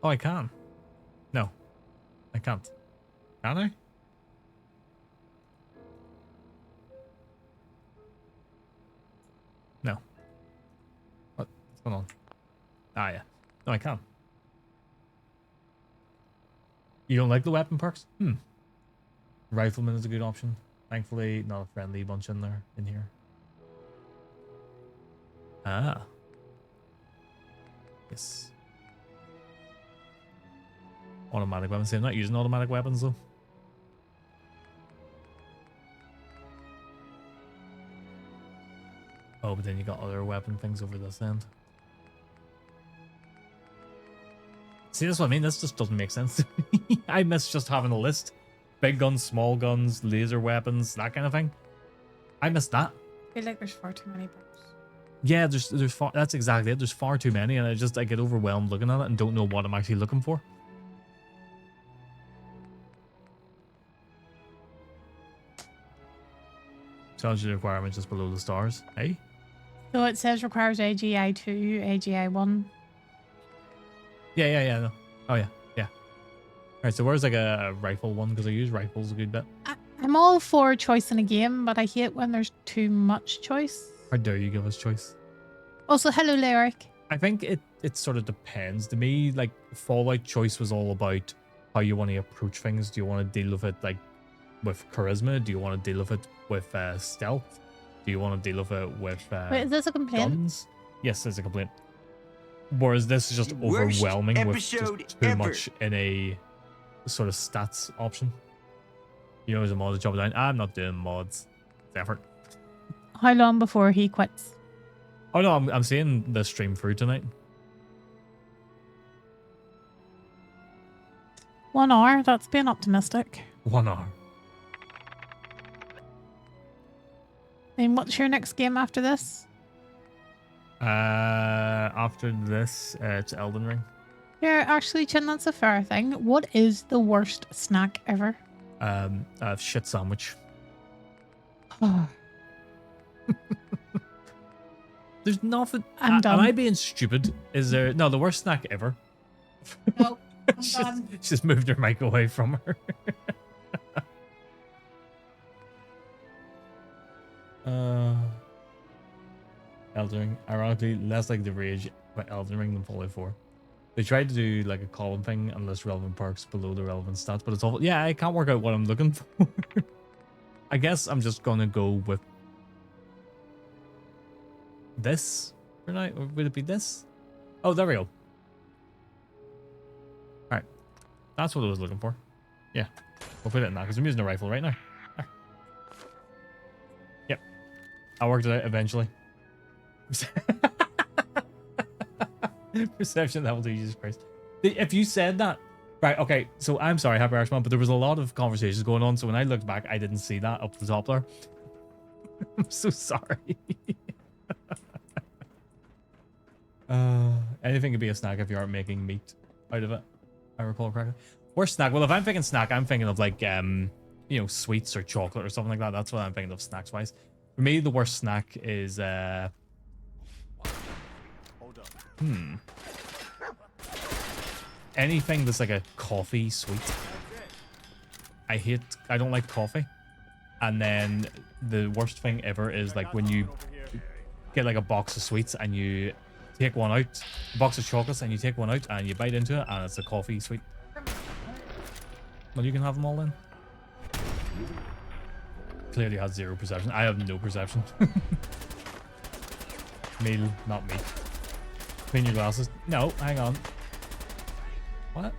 Oh, I can. No, I can't. Can I? No. What's going on? Ah, yeah. No, I can't. You don't like the weapon perks? Rifleman is a good option. Thankfully, not a friendly bunch in here. Ah. Yes. Automatic weapons. I'm not using automatic weapons though. Oh, but then you got other weapon things over this end. See, that's what I mean. This just doesn't make sense to me. I miss just having a list. Big guns, small guns, laser weapons, that kind of thing. I miss that. I feel like there's far too many books. Yeah, there's far, that's exactly it. There's far too many, and I get overwhelmed looking at it and don't know what I'm actually looking for. Challenge the requirement just below the stars. Hey? So it says requires AGI 2, AGI 1. Yeah. No. Oh, yeah. Alright, so where's like a rifle one? Because I use rifles a good bit. I'm all for choice in a game, but I hate when there's too much choice. How dare you give us choice? Also, hello, Lyric. I think it sort of depends. To me, like, Fallout choice was all about how you want to approach things. Do you want to deal with it, like, with charisma? Do you want to deal with it with stealth? Do you want to deal with it with Wait, is this a complaint? guns? Yes, it's a complaint. Whereas this is just overwhelming with just too much in a sort of stats option. You know, there's a mod to chop it down. I'm not doing mods. It's effort. How long before he quits? Oh no, I'm seeing the stream through tonight. 1 hour? That's being optimistic. 1 hour. Then what's your next game after this? After this, it's Elden Ring. Yeah, actually, Chin, that's a fair thing. What is the worst snack ever? Shit sandwich. There's nothing. I'm done. Am I being stupid? Is there no the worst snack ever? No, I'm She's done. just moved her mic away from her. Elden Ring. Ironically, less like the rage by Elden Ring than Fallout 4. They tried to do like a column thing and list relevant perks below the relevant stats, but it's awful. Yeah, I can't work out what I'm looking for. I guess I'm just gonna go with this for now. Or would it be this? Oh, there we go. Alright. That's what I was looking for. Yeah. We'll put it in that because I'm using a rifle right now. There. Yep. I worked it out eventually. Perception level, Jesus Christ. If you said that, right? Okay, so I'm sorry, Happy Irishman, but there was a lot of conversations going on. So when I looked back, I didn't see that up the top there. I'm so sorry. Anything could be a snack if you aren't making meat out of it. I recall correctly. Worst snack. Well, if I'm thinking snack, I'm thinking of like you know, sweets or chocolate or something like that. That's what I'm thinking of snacks wise. For me, the worst snack is anything that's like a coffee sweet. I don't like coffee. And then the worst thing ever is like when you get like a box of sweets and you take one out, a box of chocolates, and you take one out and you bite into it and it's a coffee sweet. Well, you can have them all then. Clearly has zero perception. I have no perception. Meal, not me. Clean your glasses. No, hang on. What?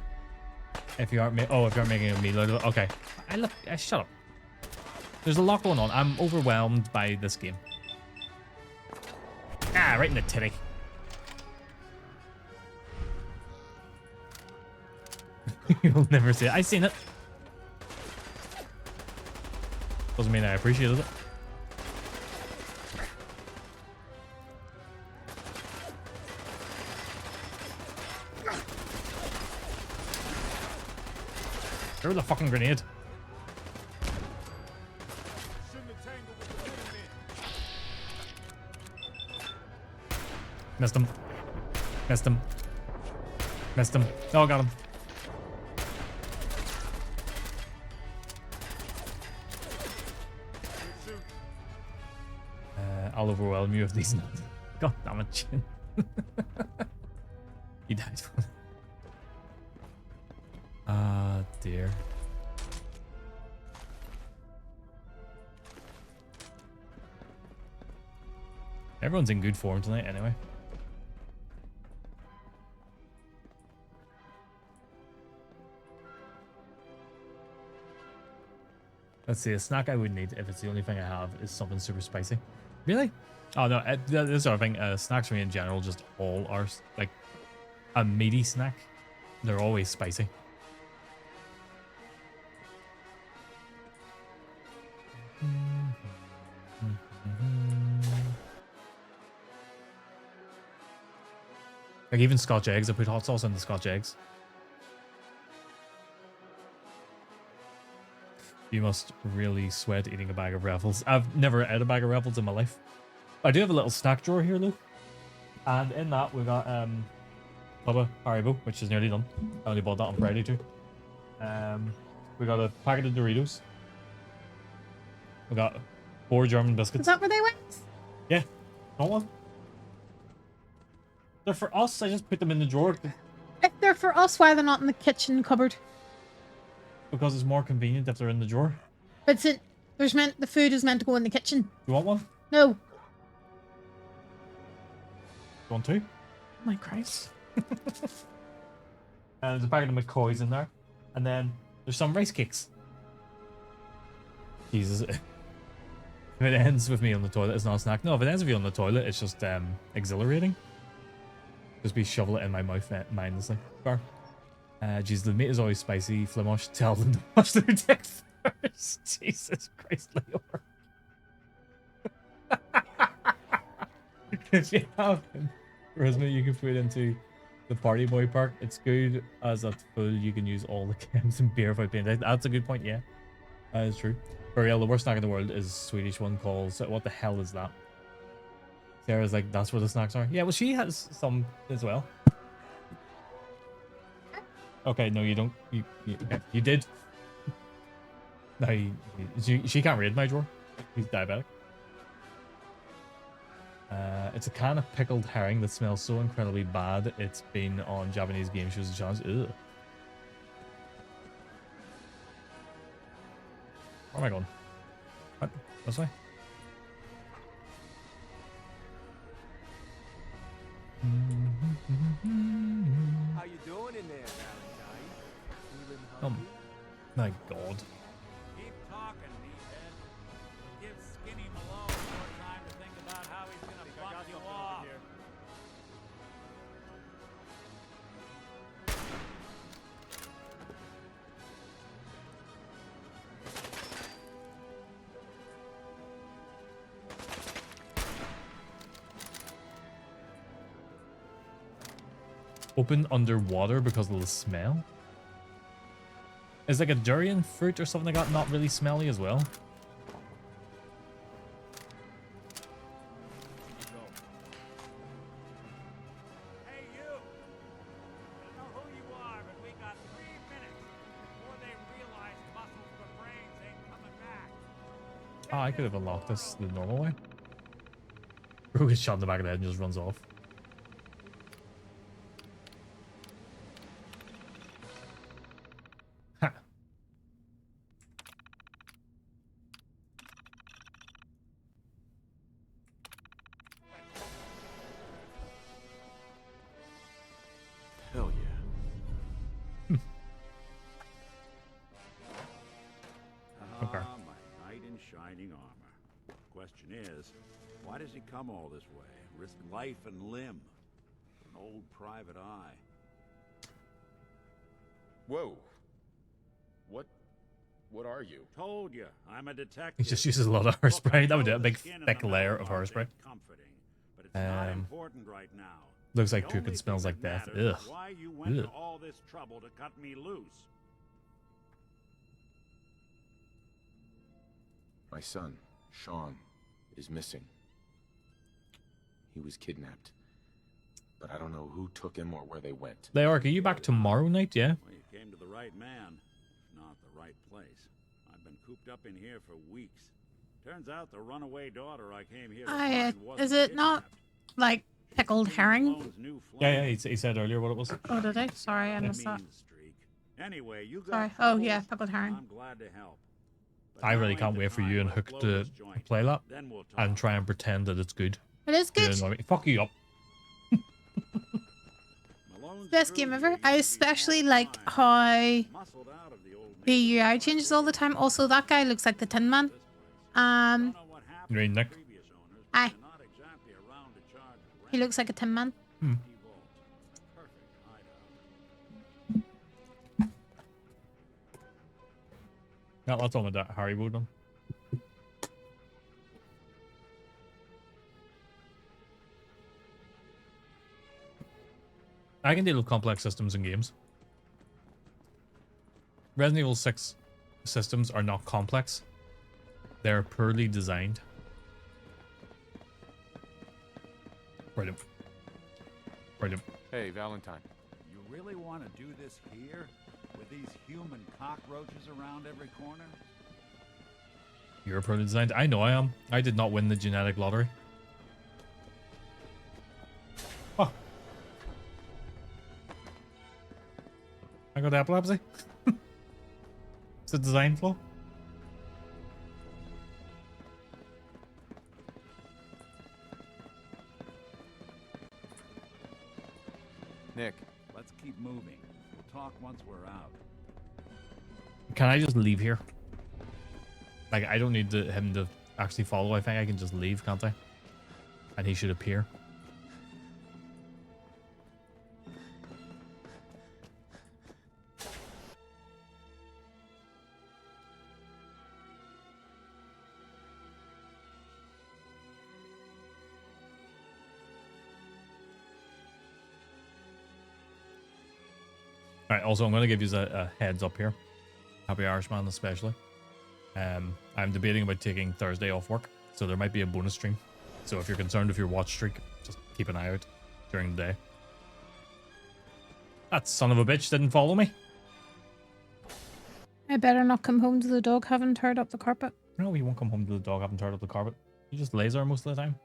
If you aren't making a meal out of it. Okay. Shut up. There's a lot going on. I'm overwhelmed by this game. Ah, right in the titty. You'll never see it. I seen it. Doesn't mean I appreciated it. Throw the fucking grenade. Missed him. Missed him. Missed him. Oh, got him. I'll overwhelm you if these not. God damn it, Chin. He died. Ah, dear. Everyone's in good form tonight, anyway. Let's see, a snack I would need if it's the only thing I have is something super spicy. Really? Oh no, this sort of thing, snacks for me in general just all are like a meaty snack. They're always spicy. Like even Scotch eggs, I put hot sauce in the Scotch eggs. You must really sweat eating a bag of Ruffles. I've never ate a bag of Ruffles in my life. I do have a little snack drawer here, though. And in that, we got Bubba Haribo, which is nearly done. I only bought that on Friday, too. We got a packet of Doritos. We got 4 German biscuits. Is that where they went? Yeah. Want one? They're for us. I just put them in the drawer. If they're for us, why are they not in the kitchen cupboard? Because it's more convenient if they're in the drawer. But the food is meant to go in the kitchen. You want one? No. You want 2? Oh my Christ. And there's a packet of McCoys in there. And then there's some rice cakes. Jesus. If it ends with me on the toilet, it's not a snack. No, if it ends with you on the toilet, it's just exhilarating. Just be shovel it in my mouth mindlessly. Bar. Jeez, the meat is always spicy. Flimosh, tell them to wash their dicks first. Jesus Christ, Leor. If you have Charisma, you can put it into the Party Boy Park. It's good as it's full. You can use all the chems and beer without paying. That's a good point, yeah. That is true. For real, the worst snack in the world is a Swedish one called... What the hell is that? Sarah's like, that's where the snacks are. Yeah, well, she has some as well. Okay, no, you don't. You did. No, she can't read my drawer. He's diabetic. It's a can of pickled herring that smells so incredibly bad. It's been on Japanese game shows and channels. Ugh. Where am I going? What? This way? How you doing in there, Valentine? Feeling Oh hungry? my god. Keep talking, meathead. Give Skinny Malone more time to think about how he's gonna bump you off. Open underwater because of the smell? Is like a durian fruit or something like that not really smelly as well? Hey, you! I don't know who you are, but Oh, I could have unlocked this the normal way. Bro gets shot in the back of the head and just runs off. Ha. Hell yeah. Okay. Ah, my knight in shining armor. Question is, why does he come all this way? Risk life and limb for an old private eye. Whoa. What are you? Told you, I'm a detective. He just uses a lot of hairspray. That would do a big Skin and thick the layer metal of aren't hairspray. that comforting, but it's not Um, important right now. Looks like The poop only and smells thing like that death. matters Ugh. is why you went to Ugh. all this trouble to cut me loose. My son, Sean, is missing. He was kidnapped. But I don't know who took him or where they went. Leoric, are you back tomorrow night? Yeah. Well, you came to the right man, if not the right place. I've been cooped up in here for weeks. Turns out the runaway daughter I came here to find wasn't Is it not like pickled herring? Malone's new Yeah, he said earlier what it was. Oh, did I? Sorry, I missed that. mean streak. Anyway, you got Sorry. Oh, troubles, yeah, pickled herring. I'm glad to help. I really can't wait for you and Hook to play that Then we'll talk. and try and pretend that it's good. It is You good. know what I mean? Fuck you up. Best game ever. I especially like how the UI changes all the time. Also, that guy looks like the Tin Man. You mean Nick? Aye. He looks like a Tin Man. Hmm. Yeah, that's all with that Harry Wood on. I can deal with complex systems in games. Resident Evil 6 systems are not complex. They're poorly designed. Brilliant. Brilliant. Hey, Valentine. You really want to do this here? With these human cockroaches around every corner? You're poorly designed. I know I am. I did not win the genetic lottery. Oh. I got epilepsy. It's a design flaw. Nick. Let's keep moving. We'll talk once we're out. Can I just leave here? Like, I don't need him to actually follow. I think I can just leave, can't I? And he should appear. Alright, also I'm going to give you a heads up here. Happy Irishman especially. I'm debating about taking Thursday off work, so there might be a bonus stream. So if you're concerned with your watch streak, just keep an eye out during the day. That son of a bitch didn't follow me. I better not come home to the dog having turned up the carpet. No, he won't come home to the dog having turned up the carpet. He just lays there most of the time.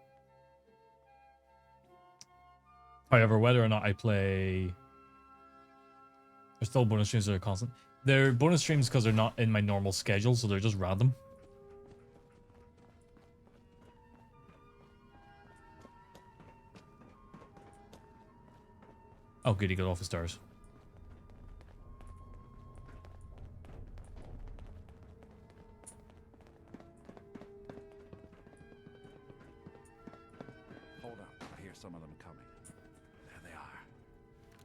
However, whether or not I play... There's still bonus streams that are constant. They're bonus streams because they're not in my normal schedule, so they're just random. Oh, good, he got off the stairs. Hold up. I hear some of them coming. There they are.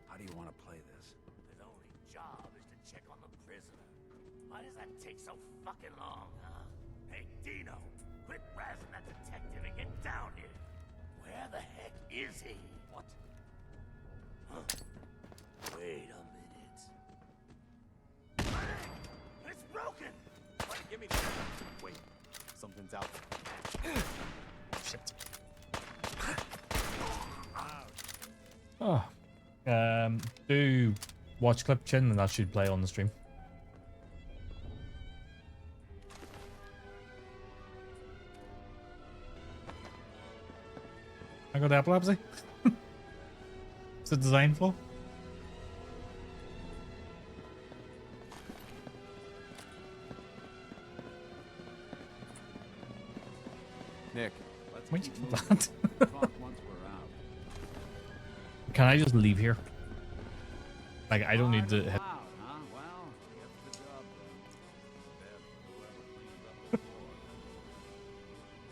How do you want to play this? His only job is to check on the prisoner. Why does that take so fucking long, huh? Hey, Dino, quit razzing that detective and get down here. Where the heck is he? What? Huh? Wait a minute. It's broken! What? Give me that. Wait, something's out there. Shit. Oh. Do watch clip chin and that should play on the stream. I got epilepsy. It's a design flaw. Nick, Why'd you do that? Can I just leave here? Like, I don't need to hit.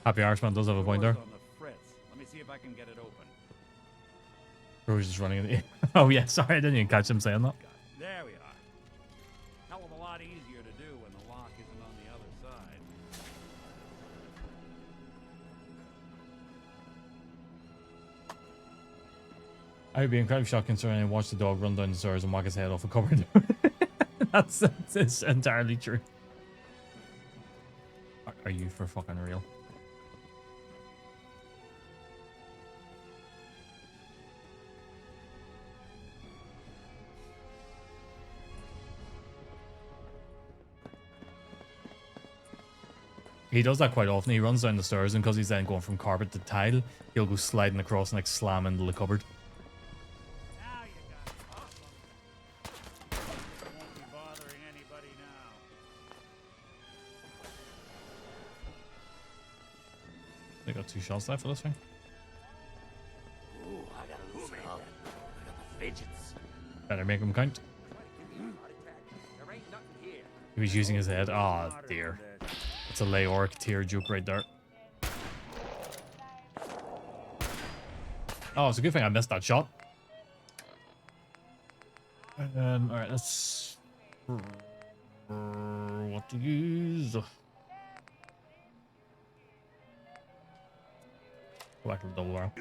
Happy Irishman does have a point there. Let me see if I can get it open. Or was just running in the Oh yeah, sorry, I didn't even catch him saying that. There we are. Hell of a lot easier to do when the lock isn't on the other side. I would be incredibly shocked considering I watched the dog run down the stairs and whack his head off a cupboard. That's entirely true. Are you for fucking real? He does that quite often. He runs down the stairs, and because he's then going from carpet to tile, he'll go sliding across and like slam into the cupboard. They got 2 shots left for this thing. Ooh, I gotta loosen up. I got the fidgets. Better make him count. He was using his head. Oh dear. It's a Leoric tier joke right there. Oh, it's a good thing I missed that shot. Alright, let's... What to use? Go back to the double barrel.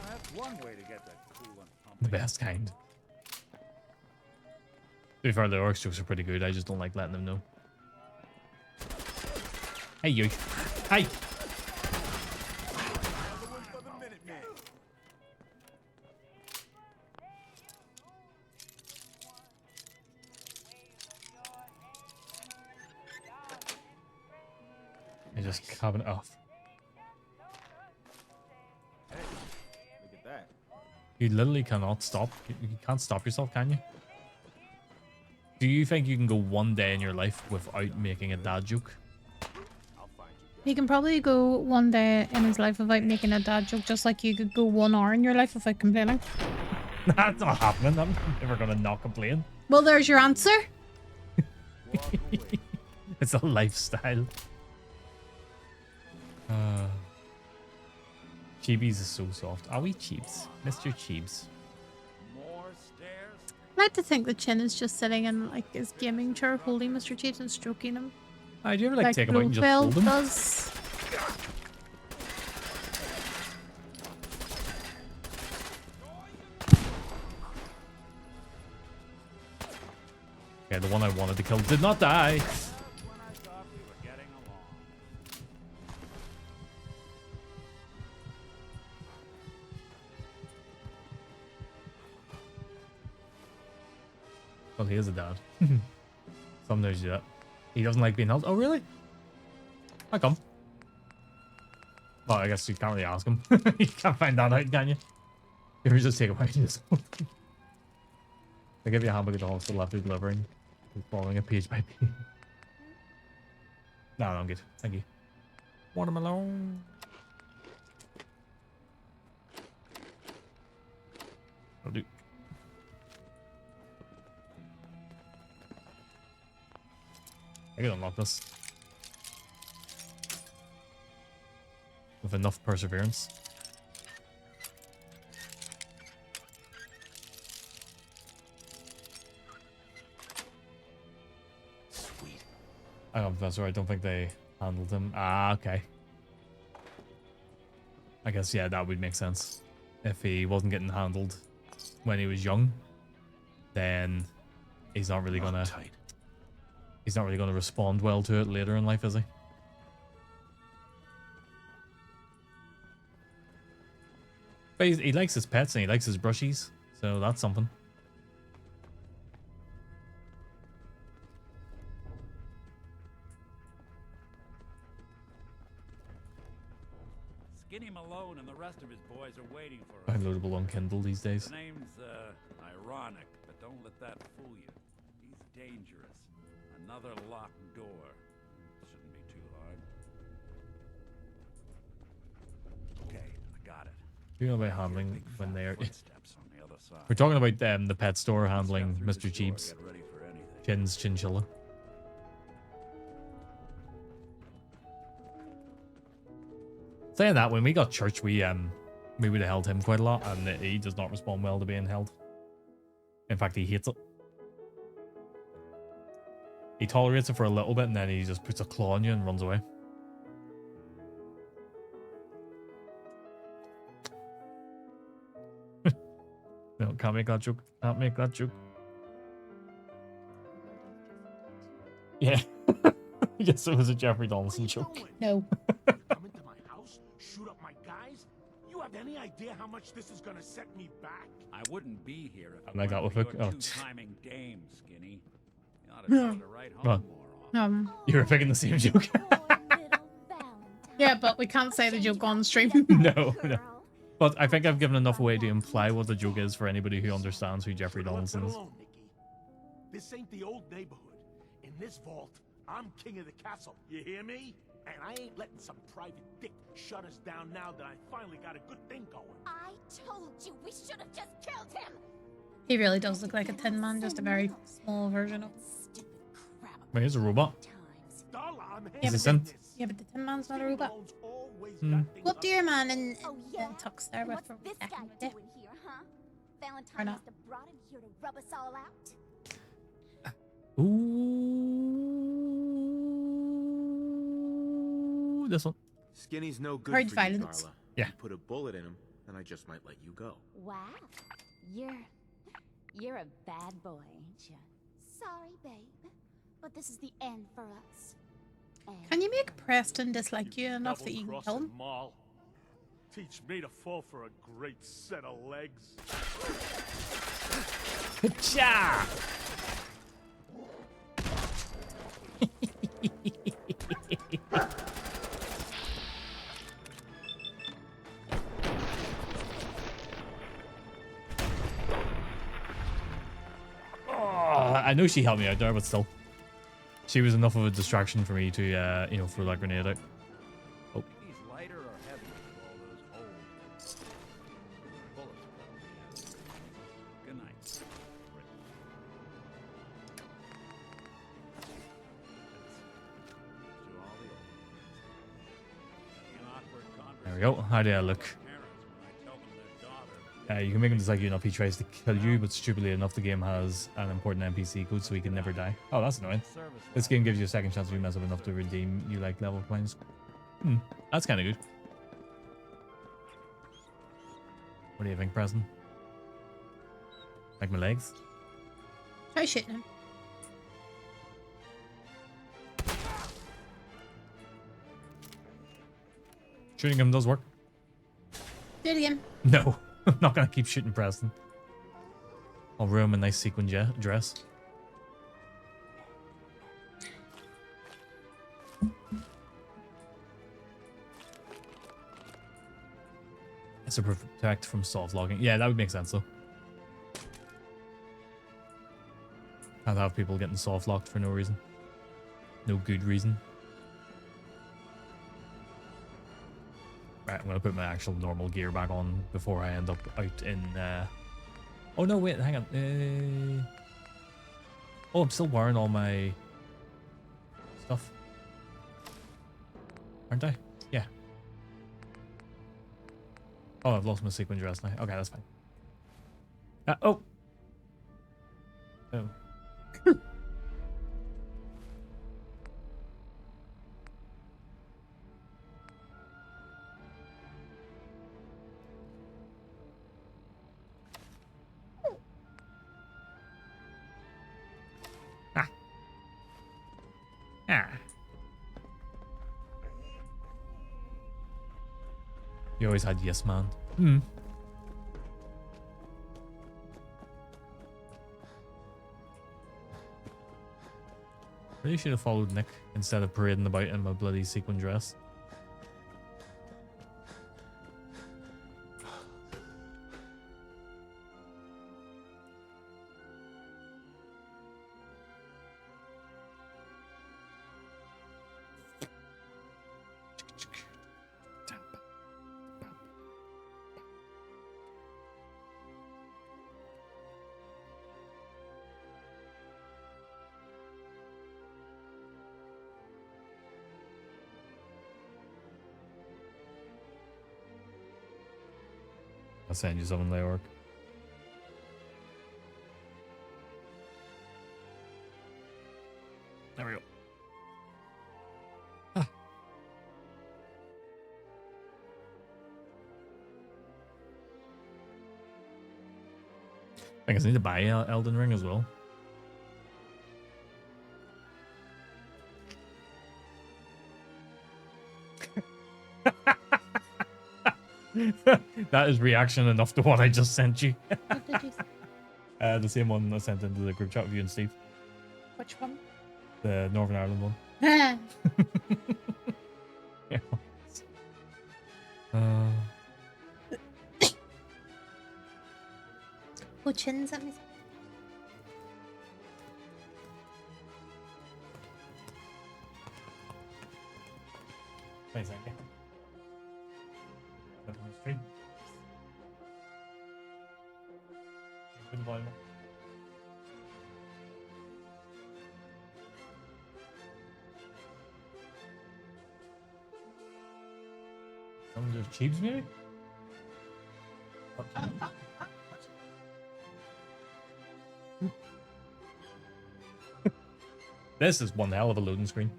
That's one way to get that coolant pumping. The best kind. To be fair, the Leoric jokes are pretty good. I just don't like letting them know. Hey, you. Hey! I just cabinet off. Hey, look at that. You literally cannot stop. You can't stop yourself, can you? Do you think you can go one day in your life without making a dad joke? He can probably go one day in his life without making a dad joke, just like you could go 1 hour in your life without complaining. That's not happening. I'm never gonna not complain. Well, there's your answer. It's a lifestyle. Chibi's is so soft. Are we Cheeps? Mr. Cheeps. I like to think that Chin is just sitting in like his gaming chair holding Mr. Cheeps and stroking him. Do you ever like take him out and just hold him? Does. Okay, the one I wanted to kill did not die. Well, he is a dad. Sometimes you do that. He doesn't like being held. Oh, really? How come? Well, I guess you can't really ask him. You can't find that out, can you? You ever just take him out and just hold him. They give you a hamburger to also left you delivering. He's following it page by page. No, I'm good. Thank you. Watermelon. I'll do. I can unlock this. With enough perseverance. Sweet. Hang on, Professor. I don't think they handled him. Ah, okay. I guess, yeah, that would make sense. If he wasn't getting handled when he was young, then he's not really gonna... He's not really gonna respond well to it later in life, is he? But he likes his pets and he likes his brushies, so that's something. Skinny Malone and the rest of his boys are waiting for us. Downloadable on Kindle these days. The name's ironic, but don't let that fool you. He's dangerous. Another locked door. Shouldn't be too hard. Okay, I got it. You know about handling when they're. Footsteps on the other side. We're talking about the pet store handling Mr. Jeeps. Get ready for anything. Chin's chinchilla. Saying that, when we got church, we would have held him quite a lot, and he does not respond well to being held. In fact, he hates it. He tolerates it for a little bit, and then he just puts a claw on you and runs away. No, can't make that joke. Can't make that joke. Yeah. Yes, it was a Jeffrey Donaldson joke. No. Come into my house, shoot up my guys? You have any idea how much this is gonna set me back? I wouldn't be here if And I got with your hook. Oh, two-timing dame, Skinny. You ought to tell her to write home more. You were picking the same joke. Yeah, but we can't say the joke on stream. No. But I think I've given enough away to imply what the joke is for anybody who understands who Jeffrey Donaldson is. This ain't the old neighborhood. In this vault, I'm king of the castle. You hear me? And I ain't letting some private dick shut us down now that I finally got a good thing going. I told you we should have just killed him. He really does look like a Tin Man, just a very small version of. Wait, he's a robot. Yeah, Is he synth? Yeah, but the Tin Man's not a robot. Hmm. What do your man in tux there with What's from this back guy in the day? doing here, huh? Or Valentine not. must have brought him here to rub us all out. Ooh, this one. Skinny's no good Hard for violence. you, Darla. Yeah. You put a bullet in him, and I just might let you go. Wow. You're a bad boy, ain't you? Sorry, babe. But this is the end for us. Can you make Preston dislike you enough that you can kill him? Maul. Teach me to fall for a great set of legs. Cha! I know she helped me out there, but still. She was enough of a distraction for me to, you know, throw that grenade out. Oh. He's lighter or heavier with all those holes. Bullets. Good night. There we go. How do I look? You can make him dislike you enough. He tries to kill you, but stupidly enough, the game has an important NPC code, so he can never die. Oh, that's annoying. This game gives you a second chance if you mess up enough to redeem you like level points. That's kind of good. What do you think, Preston? Like my legs? Try shooting him. Shooting him does work. Do it again. No, I'm not gonna keep shooting Preston. I'll ruin him a nice sequin dress. It's a protect from soft logging. Yeah, that would make sense though. Can't have people getting soft locked for no reason. No good reason. Right, I'm gonna put my actual normal gear back on before I end up out in oh no, wait, hang on. Oh, I'm still wearing all my stuff. Aren't I? Yeah. Oh, I've lost my sequin dress now. Okay, that's fine. Oh. Oh. You always had yes man. Really should have followed Nick instead of parading about in my bloody sequin dress. I'll send you something later. There we go. I guess I need to buy Elden Ring as well. That is reaction enough to what I just sent you. What did you say? The same one I sent into the group chat with you and Steve. Which one? The Northern Ireland one. Yeah. Oh, chins at me. Wait a second. That one's stream. Put the volume up. Some of those cheaps, maybe? This is one hell of a loading screen.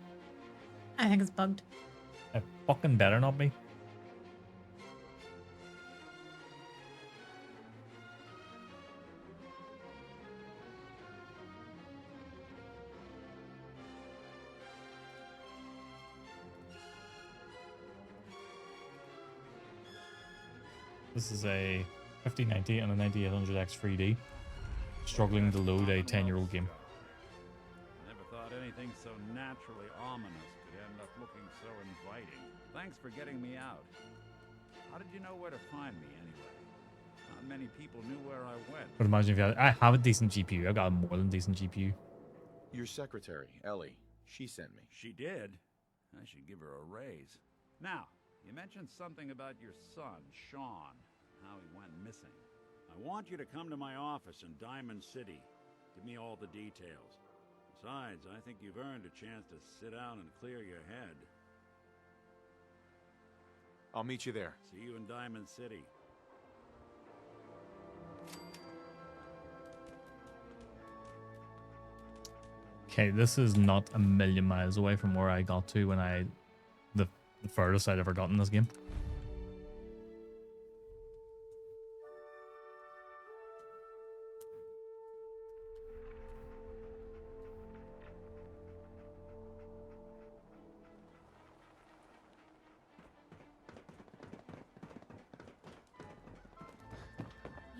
I think it's bugged. It fucking better not be. This is a 5090 and a 9800X 3D. Struggling to load a 10-year-old game. Never thought anything so naturally ominous could end up looking so inviting. Thanks for getting me out. How did you know where to find me anyway? Not many people knew where I went. But imagine if you had, I have a decent GPU. I got a more than decent GPU. Your secretary, Ellie, she sent me. She did? I should give her a raise. Now, you mentioned something about your son, Sean, how he went missing. I want you to come to my office in Diamond City. Give me all the details. Besides, I think you've earned a chance to sit down and clear your head. I'll meet you there. See you in Diamond City. Okay, this is not a million miles away from where I got to when the furthest I'd ever gotten this game.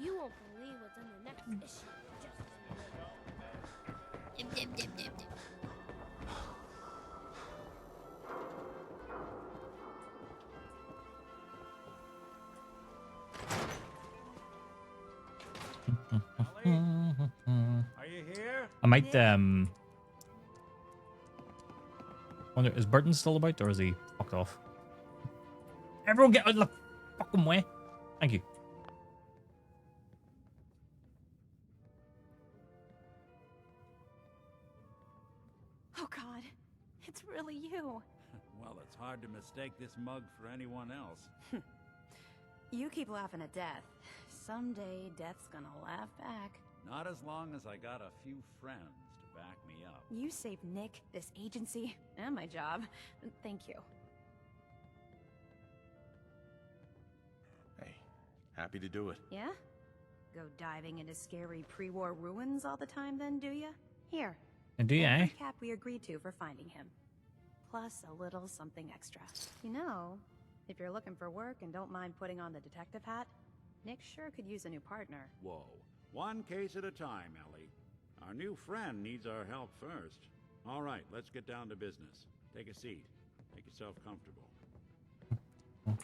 You won't believe what's in the next issue. Dip, dip, dip, dip, dip. Are you here? I might wonder, is Burton still about or is he fucked off? Everyone get out of the fucking way. Thank you. Oh God, it's really you. Well, it's hard to mistake this mug for anyone else. You keep laughing at death. Someday death's gonna laugh back. Not as long as I got a few friends to back me up. You saved Nick, this agency, and my job. Thank you. Hey, happy to do it. Yeah? Go diving into scary pre-war ruins all the time then, do ya? Here. And do ya, eh? Cap we agreed to for finding him. Plus a little something extra. You know, if you're looking for work and don't mind putting on the detective hat, Nick sure could use a new partner. Whoa. One case at a time, Ellie. Our new friend needs our help first. All right, let's get down to business. Take a seat. Make yourself comfortable. When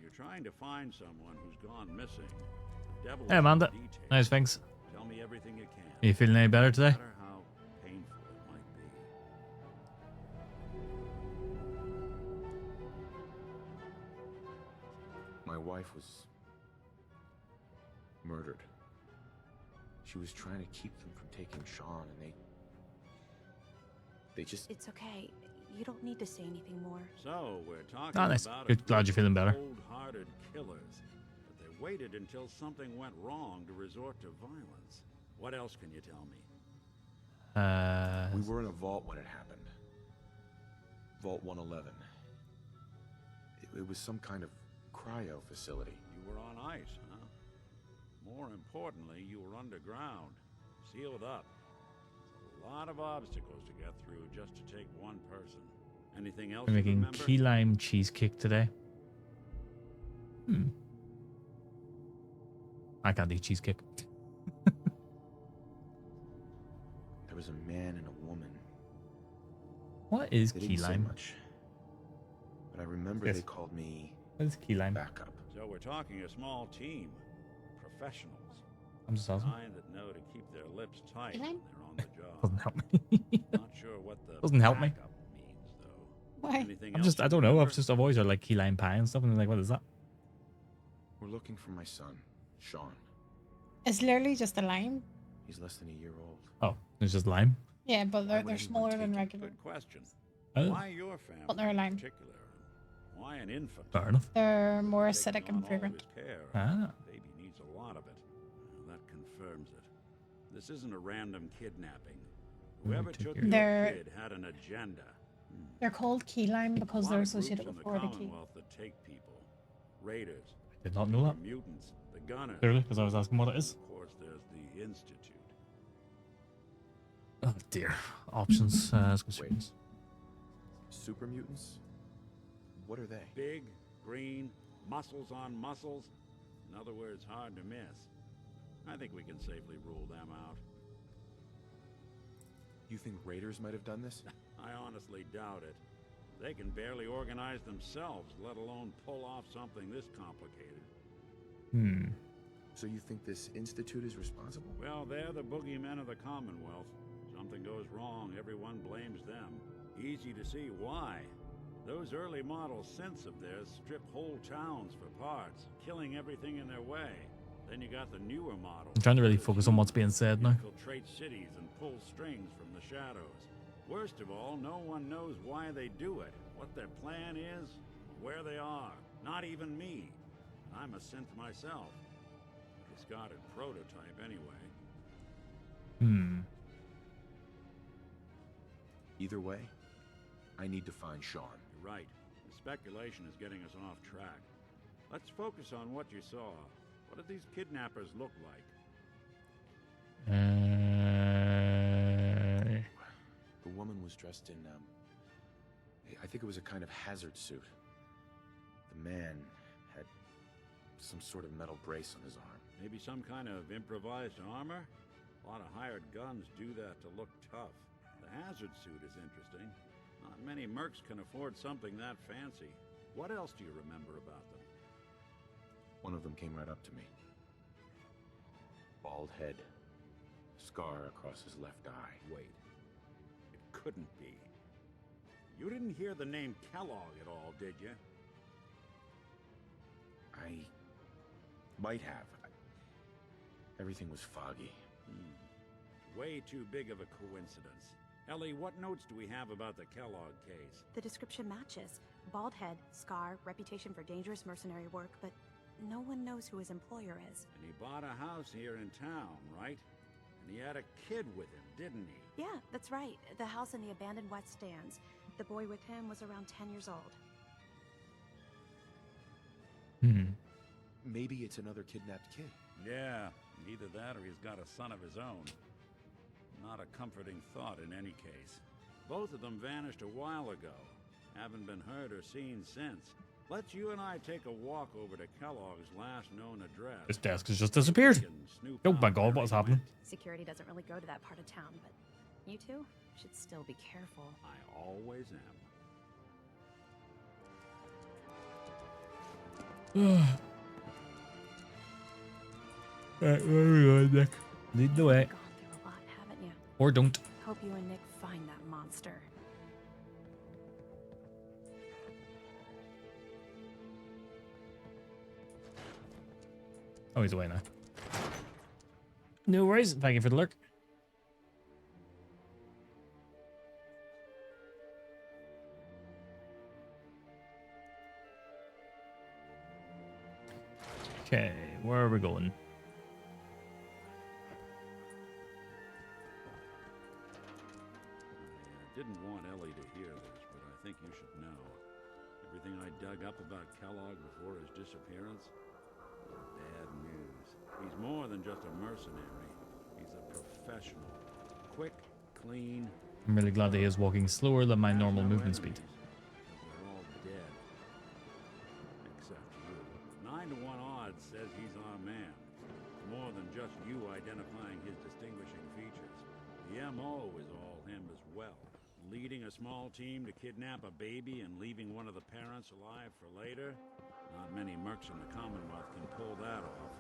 you're trying to find someone who's gone missing, the devil Hey, Amanda. Nice, thanks. Tell me everything you can. Are you feeling any better today? No matter how painful it might be. My wife was murdered. She was trying to keep them from taking Sean, and they just... It's okay. You don't need to say anything more. So, we're talking Ah, nice. about Good. Glad you're feeling better. cold-hearted killers. But they waited until something went wrong to resort to violence. What else can you tell me? We were in a vault when it happened. Vault 111. It was some kind of cryo facility. You were on ice, huh? More importantly, you were underground, sealed up. It's a lot of obstacles to get through just to take one person. Anything else I'm you making remember? key lime cheesecake today. I can't eat cheesecake. There was a man and a woman. What is They key didn't say lime? much, but I remember Yes. they called me What is key lime? backup. So we're talking a small team. Professionals. I'm just asking. Kind that know to keep their lips tight Key when lime? they're on the job. Doesn't help me. Not sure what the Doesn't help me. backup means, though. Why? Anything I'm else just, you I don't know. remember? I've always heard like key lime pie and stuff, and I'm like, what is that? We're looking for my son, Sean. It's literally just a lime. He's less than a year old. Oh, it's just lime. Yeah, but Why they're would anyone smaller take than it? regular. Good question. Oh. Why your family But they're in lime. particular? Why an infant? Fair enough. They're more Taking acidic on and all fragrant. his care. Ah. Baby needs a lot of it. Well, that confirms it. This isn't a random kidnapping. Whoever took your They're- kid had an agenda. They're called key lime because A lot they're of groups associated in with the Florida key. Commonwealth that take people. Raiders, Did not know that. mutants, the gunners. Clearly, because I was asking what it is. Of course, there's the Institute. Oh dear. Options. Let's go students. Super mutants? What are they? Big, green, muscles on muscles. In other words, hard to miss. I think we can safely rule them out. You think raiders might have done this? I honestly doubt it. They can barely organize themselves, let alone pull off something this complicated. So you think this institute is responsible? Well, they're the boogeymen of the Commonwealth. Something goes wrong, everyone blames them. Easy to see why. Those early model synths of theirs strip whole towns for parts, killing everything in their way. Then you got the newer models. I'm trying to really focus on what's being said now. Infiltrate cities and pull strings from the shadows. Worst of all, no one knows why they do it, what their plan is, where they are. Not even me. I'm a synth myself. A discarded prototype anyway. Either way, I need to find Sean. You're right. The speculation is getting us off track. Let's focus on what you saw. What did these kidnappers look like? The woman was dressed in, I think it was a kind of hazard suit. The man had some sort of metal brace on his arm. Maybe some kind of improvised armor? A lot of hired guns do that to look tough. The hazard suit is interesting. Not many mercs can afford something that fancy. What else do you remember about them? One of them came right up to me. Bald head. Scar across his left eye. Wait. It couldn't be. You didn't hear the name Kellogg at all, did you? I might have. Everything was foggy. Way too big of a coincidence. Ellie, what notes do we have about the Kellogg case? The description matches. Bald head, scar, reputation for dangerous mercenary work, but no one knows who his employer is. And he bought a house here in town, right? And he had a kid with him, didn't he? Yeah, that's right. The house in the abandoned West Stands. The boy with him was around 10 years old. Maybe it's another kidnapped kid. Yeah, either that or he's got a son of his own. Not a comforting thought in any case. Both of them vanished a while ago. Haven't been heard or seen since. Let's you and I take a walk over to Kellogg's last known address. This desk has just disappeared. We can snoop Oh out my god, where what's he happening? Security doesn't really go to that part of town, but you two should still be careful. I always am. Right, where are we going, Nick? Lead the way. Gone through a lot, haven't you? Or don't. Hope you and Nick find that monster. Oh, he's away now. No worries. Thank you for the lurk. Okay, where are we going? I didn't want Ellie to hear this, but I think you should know. Everything I dug up about Kellogg before his disappearance was bad news. He's more than just a mercenary. He's a professional. Quick, clean. I'm really glad that he is walking slower than my normal movement speed. They're all dead. Except you. 9 to 1 odds says he's our man. It's more than just you identifying his distinguishing features. The MO is all him as well. Leading a small team to kidnap a baby and leaving one of the parents alive for later? Not many mercs in the Commonwealth can pull that off.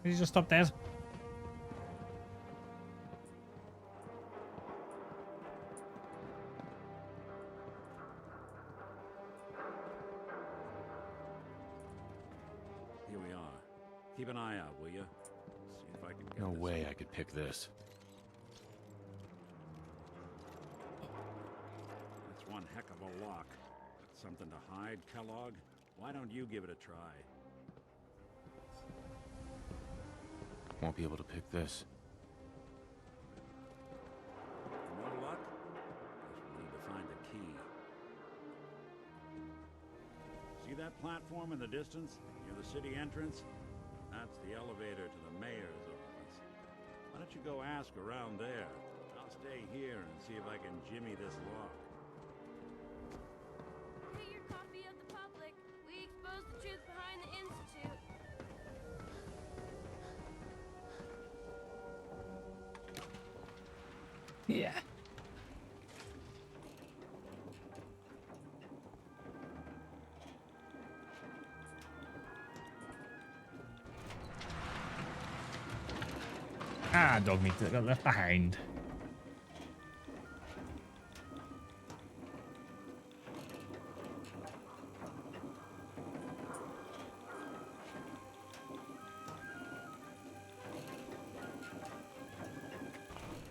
Did he just stop dead? Here we are. Keep an eye out, will you? See if I can get No this. way I could pick this. That's one heck of a lock. Got something to hide, Kellogg? Why don't you give it a try? Won't be able to pick this. No luck? Guess we'll need to find the key. See that platform in the distance, near the city entrance? That's the elevator to the mayor's office. Why don't you go ask around there? I'll stay here and see if I can jimmy this lock. Get your copy of the public. We expose the truth behind the Institute. Yeah. Ah, dog meat that got left behind.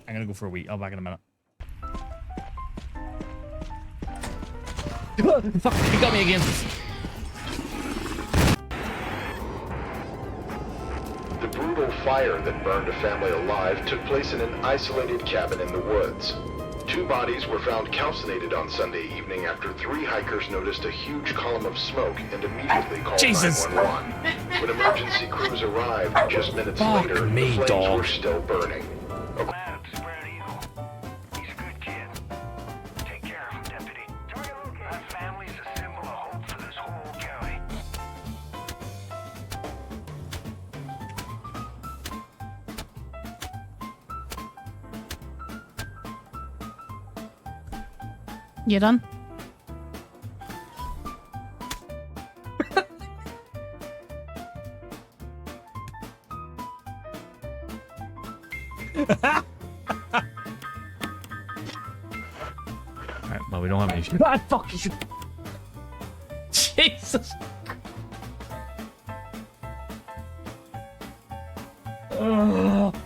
I'm gonna go for a wee. I'll be back in a minute. Fuck, he got me again. The brutal fire that burned a family alive took place in an isolated cabin in the woods. 2 bodies were found calcinated on Sunday evening after 3 hikers noticed a huge column of smoke and immediately called Jesus. 911. When emergency crews arrived just minutes Fuck later, me, the flames dog. were still burning. Lad, Spread Eagle. He's a good kid. Take care of him, deputy. Target located. That family's a symbol of hope for this whole county. You done? Alright, well, we don't have any shit. Ah, fuck you. Jesus. Ugh.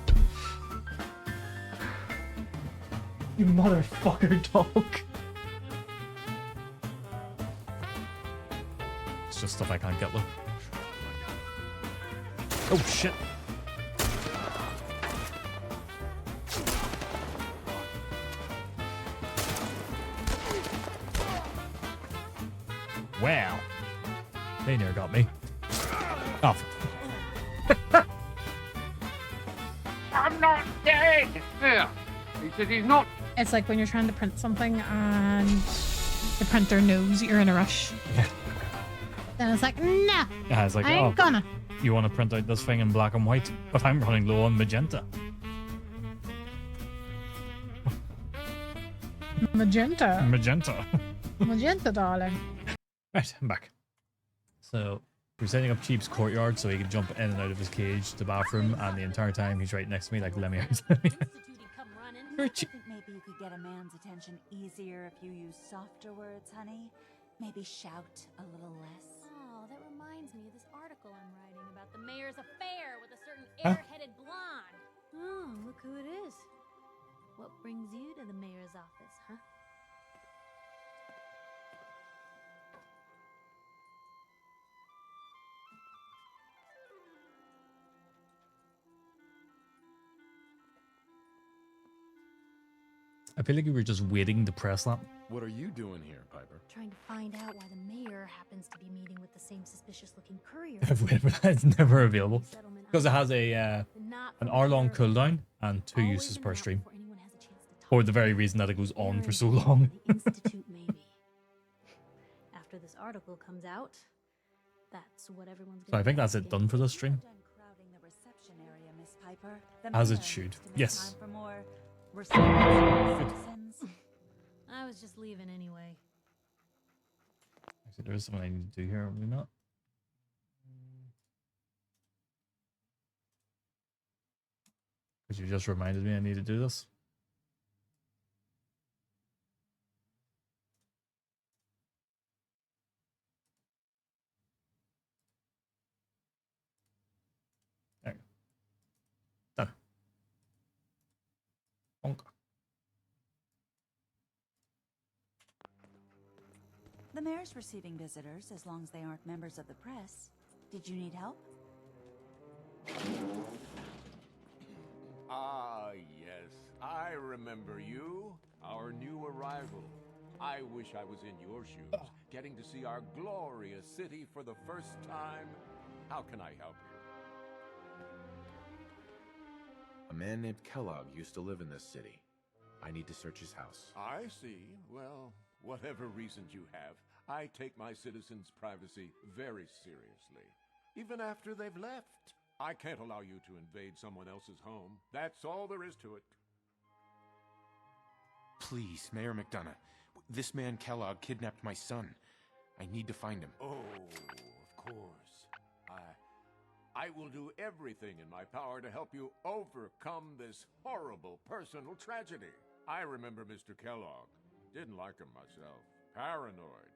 You motherfucker, dog. It's just stuff I can't get, though. Oh, shit. Wow. They near got me. Oh. I'm not dead! Yeah. He said he's not. It's like when you're trying to print something and the printer knows you're in a rush. Yeah. Then it's like, nah, Yeah, it's like, I ain't gonna. You want to print out this thing in black and white, but I'm running low on magenta. Magenta. Magenta. Magenta, darling. Right, I'm back. So, we're setting up Cheap's courtyard so he can jump in and out of his cage to the bathroom, and the entire time he's right next to me, like, let me out. Let me out. I think maybe you could get a man's attention easier if you use softer words, honey. Maybe shout a little less. Oh, that reminds me of this article I'm writing about the mayor's affair with a certain Huh? airheaded blonde. Oh, look who it is. What brings you to the mayor's office, huh? I feel like we were just waiting to press that. What are you doing here, Piper? Trying to find out why the mayor happens to be meeting with the same suspicious-looking courier. It's never available because it has a an hour-long cooldown and 2 uses per stream, for the very reason that it goes on for so long. Institute, maybe. After this article comes out, that's what everyone's So I think that's it done for this stream. As it should. Yes. I was just leaving anyway. Actually, there is something I need to do here, are we not? Because you just reminded me I need to do this. There. Done. Bonk. The mayor's receiving visitors as long as they aren't members of the press. Did you need help? Ah, yes. I remember you, our new arrival. I wish I was in your shoes, getting to see our glorious city for the first time. How can I help you? A man named Kellogg used to live in this city. I need to search his house. I see. Well, whatever reasons you have, I take my citizens' privacy very seriously. Even after they've left. I can't allow you to invade someone else's home. That's all there is to it. Please, Mayor McDonough. This man Kellogg kidnapped my son. I need to find him. Oh, of course. I will do everything in my power to help you overcome this horrible personal tragedy. I remember Mr. Kellogg. Didn't like him myself. Paranoid.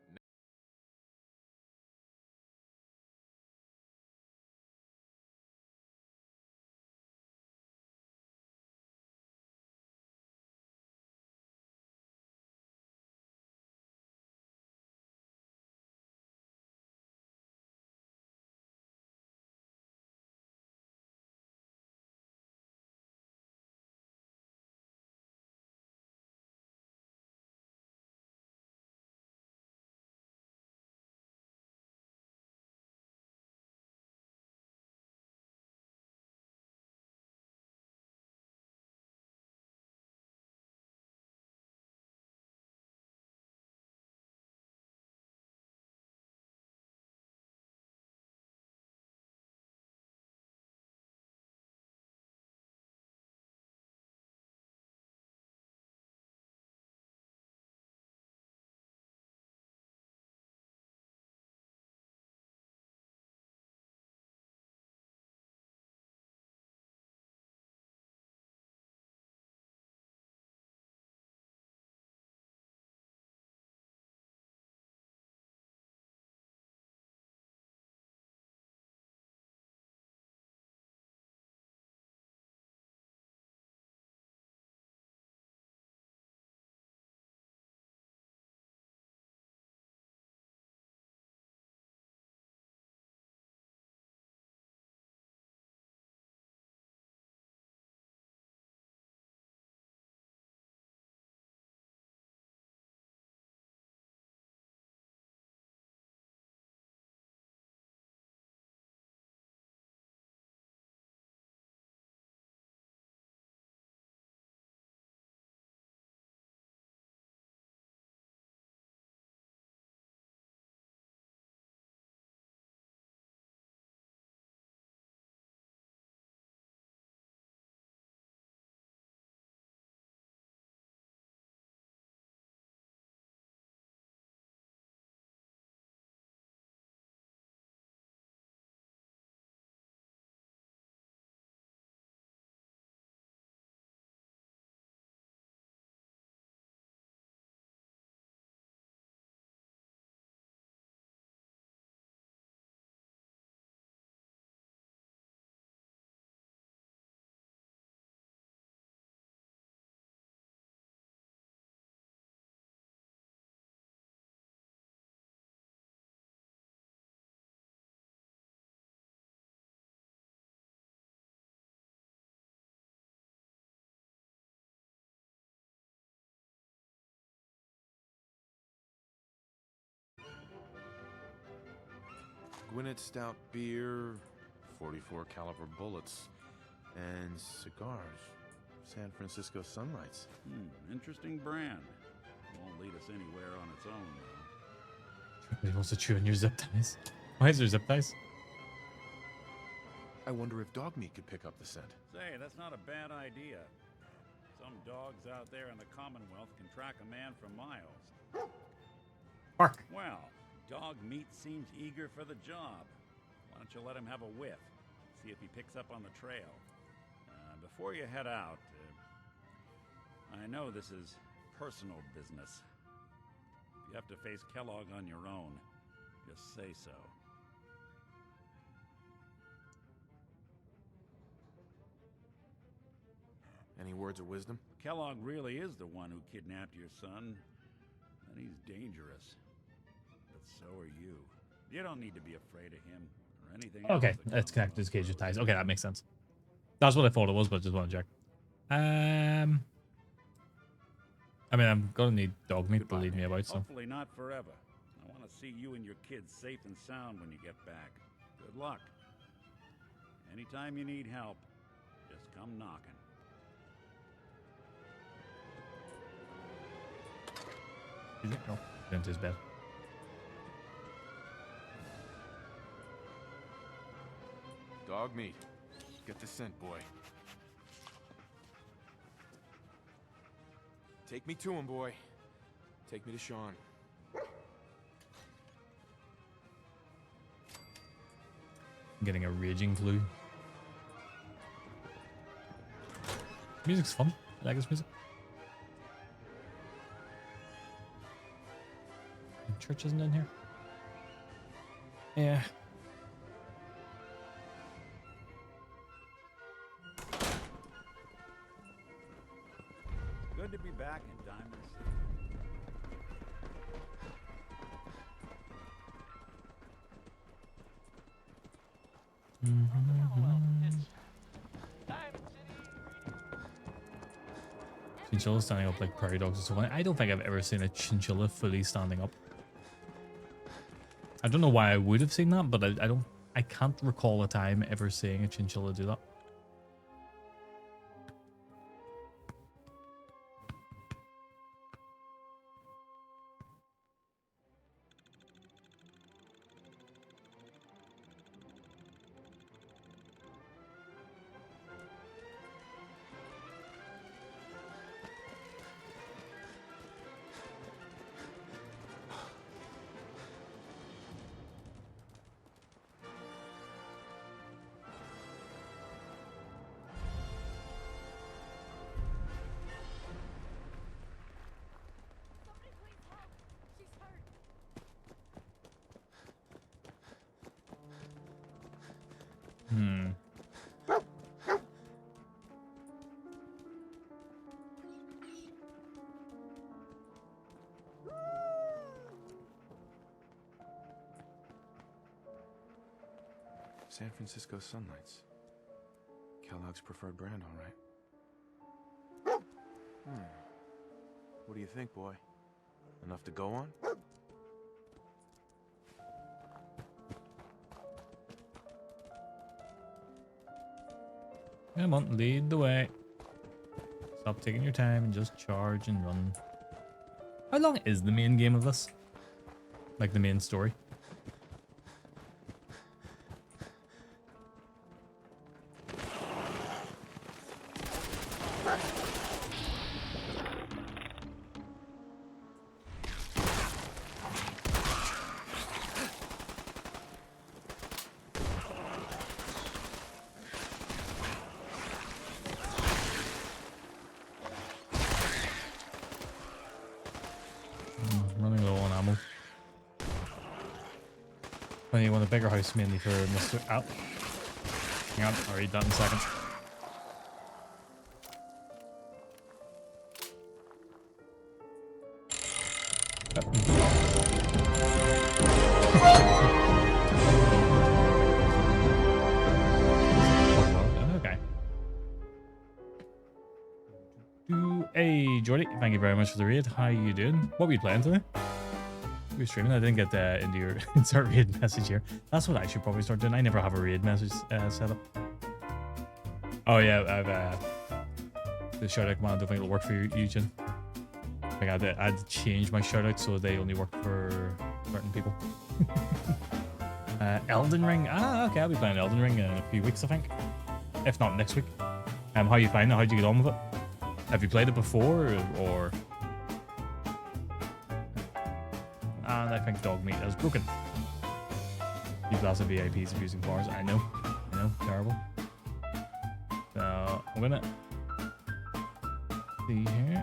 Gwinnett Stout beer, 44 caliber bullets, and cigars. San Francisco Sunlights. Interesting brand. Won't lead us anywhere on its own, though. He wants to chew on your zip ties. Why is there zip ties? I wonder if dog meat could pick up the scent. Say, that's not a bad idea. Some dogs out there in the Commonwealth can track a man for miles. Bark. Well, dog meat seems eager for the job. Why don't you let him have a whiff? See if he picks up on the trail. Before you head out, I know this is personal business. If you have to face Kellogg on your own, just say so. Any words of wisdom? Kellogg really is the one who kidnapped your son, and he's dangerous. But so are you. You don't need to be afraid of him or anything else. Okay, it's connected to his cage of ties. Okay, that makes sense. That's what I thought it was, but I just want to check. I mean, I'm gonna need dog meat to lead me about, so. Hopefully not forever. I want to see you and your kids safe and sound when you get back. Good luck. Anytime you need help, just come knocking. Is it? No, into his bed. Dog meat. Get the scent, boy. Take me to him, boy. Take me to Sean. I'm getting a raging flu. Music's fun. I like this music. Church isn't in here. Yeah. Good to be back in Diamond City. Chinchilla standing up like prairie dogs or something. I don't think I've ever seen a chinchilla fully standing up. I don't know why I would have seen that, but I can't recall a time ever seeing a chinchilla do that. San Francisco Sunlights. Kellogg's preferred brand, all right. What do you think, boy? Enough to go on? Come on, lead the way. Stop taking your time and just charge and run. How long is the main game of this? Like the main story? You want a bigger house mainly for Mr. Oh. Hang on, I'll read that in a second. Okay. Hey, Jordy, thank you very much for the raid. How you doing? What were you playing today? You're streaming. I didn't get into your insert raid message here. That's what I should probably start doing. I never have a raid message set up. Oh yeah, I've the shout out command. I don't think it'll work for you, Jin. I think I had to change my shout out so they only work for certain people. Elden Ring. Ah, okay. I'll be playing Elden Ring in a few weeks, I think. If not next week. How you find it? How'd you get on with it? Have you played it before, or? And I think dog meat is broken. You lots of VIPs abusing bars. I know, terrible. So I'm gonna see here.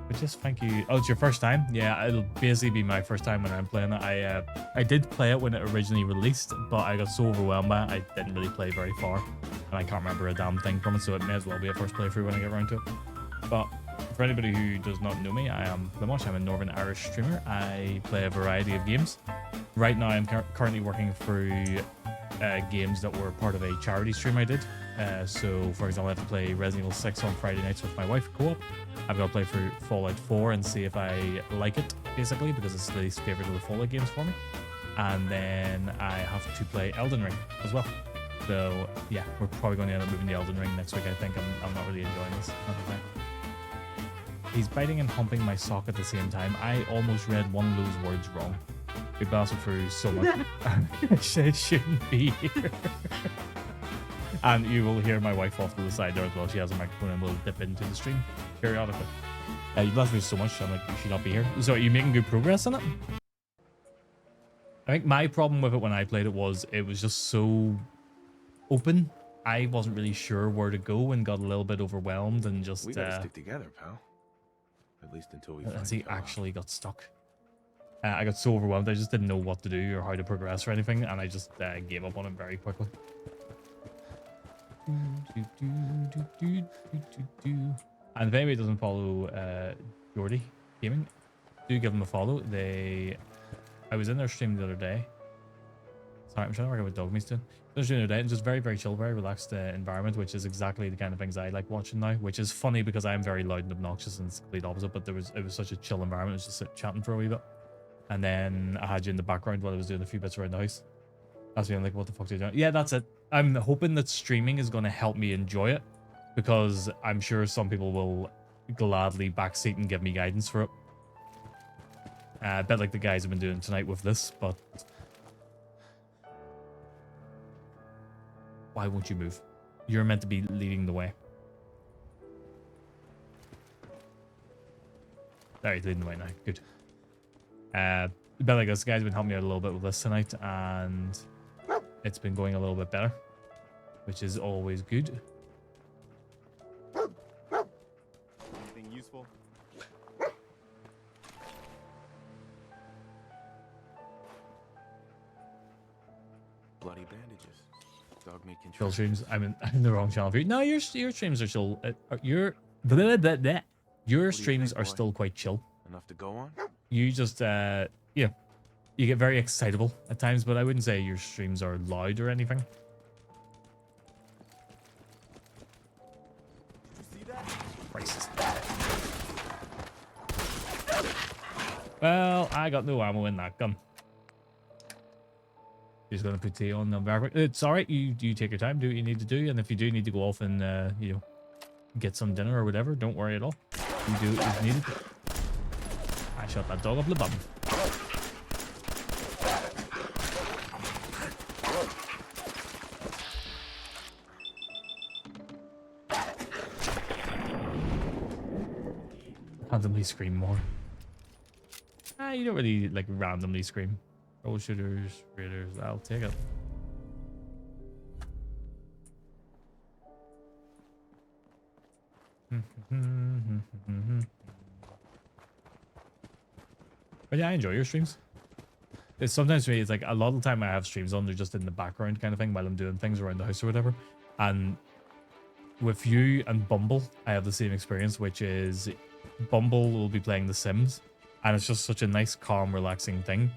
But just thank you. Oh, it's your first time? Yeah, it'll basically be my first time when I'm playing it. I did play it when it originally released, but I got so overwhelmed by it, I didn't really play very far, and I can't remember a damn thing from it. So it may as well be a first playthrough when I get around to it. But for anybody who does not know me, I am Flimosh. I'm a Northern Irish streamer. I play a variety of games. Right now, I'm currently working through games that were part of a charity stream I did. So, for example, I have to play Resident Evil 6 on Friday nights with my wife, co-op. I've got to play through Fallout 4 and see if I like it, basically, because it's the least favorite of the Fallout games for me. And then I have to play Elden Ring as well. So, yeah, we're probably going to end up moving to Elden Ring next week, I think. I'm not really enjoying this. He's biting and humping my sock at the same time. I almost read one of those words wrong. We blasted through so much. It shouldn't be here. And you will hear my wife off to the side there as well. She has a microphone and will dip into the stream periodically. You blasted through so much, I'm like, you should not be here. So are you making good progress on it? I think my problem with it when I played it was just so open. I wasn't really sure where to go and got a little bit overwhelmed and just... We gotta stick together, pal. At least until we find he actually got stuck. I got so overwhelmed, I just didn't know what to do or how to progress or anything, and I just gave up on it very quickly. And if anybody doesn't follow Jordy Gaming, do give them a follow. I was in their stream the other day. Sorry, I'm trying to work out what dog meat's doing. The other day, and just very, very chill, very relaxed environment, which is exactly the kind of things I like watching now. Which is funny because I'm very loud and obnoxious, and it's the complete opposite. But it was such a chill environment. I was just chatting for a wee bit, and then I had you in the background while I was doing a few bits around the house. That's me. I'm like, what the fuck are you doing? Yeah, that's it. I'm hoping that streaming is going to help me enjoy it, because I'm sure some people will gladly backseat and give me guidance for it. I bet like the guys have been doing tonight with this, but. Why won't you move? You're meant to be leading the way. There, he's leading the way now. Good. But like this guy's been helping me out a little bit with this tonight, and it's been going a little bit better, which is always good. Anything useful? Bloody bandages. Dog meat can Chill streams. I'm in the wrong channel for you. No, your streams are chill. Your streams are still quite chill. Enough to go on? You just you get very excitable at times, but I wouldn't say your streams are loud or anything. Christ. Well, I got no ammo in that gun. Just gonna put tea on the back. It's all right. You take your time, do what you need to do, and if you do need to go off and get some dinner or whatever, don't worry at all. You do what is needed. I shot that dog up the bum. Randomly scream more. You don't really like randomly scream. Roll shooters, raiders, I'll take it. But yeah, I enjoy your streams. It's sometimes for me, it's like a lot of the time I have streams on, they're just in the background kind of thing while I'm doing things around the house or whatever. And with you and Bumble, I have the same experience, which is Bumble will be playing The Sims, and it's just such a nice, calm, relaxing thing.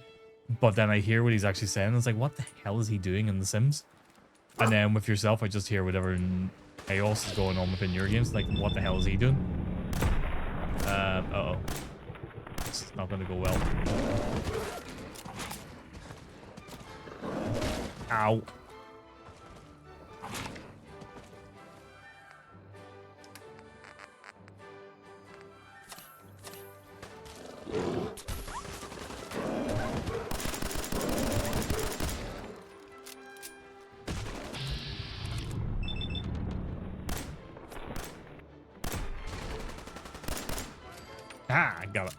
But then I hear what he's actually saying, and it's like, what the hell is he doing in The Sims? And then with yourself, I just hear whatever chaos is going on within your games. Like, what the hell is he doing? Uh-oh. It's not going to go well. Ow. Ah, I got it.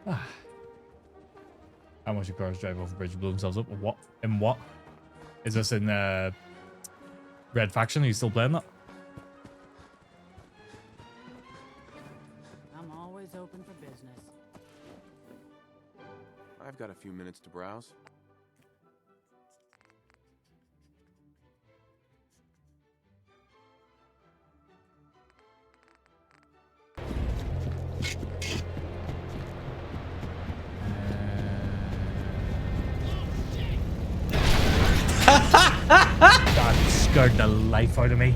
Ah. How much do cars drive off the bridge and blow themselves up? What? In what? Is this in Red Faction? Are you still playing that? I'm always open for business. I've got a few minutes to browse. That scared the life out of me.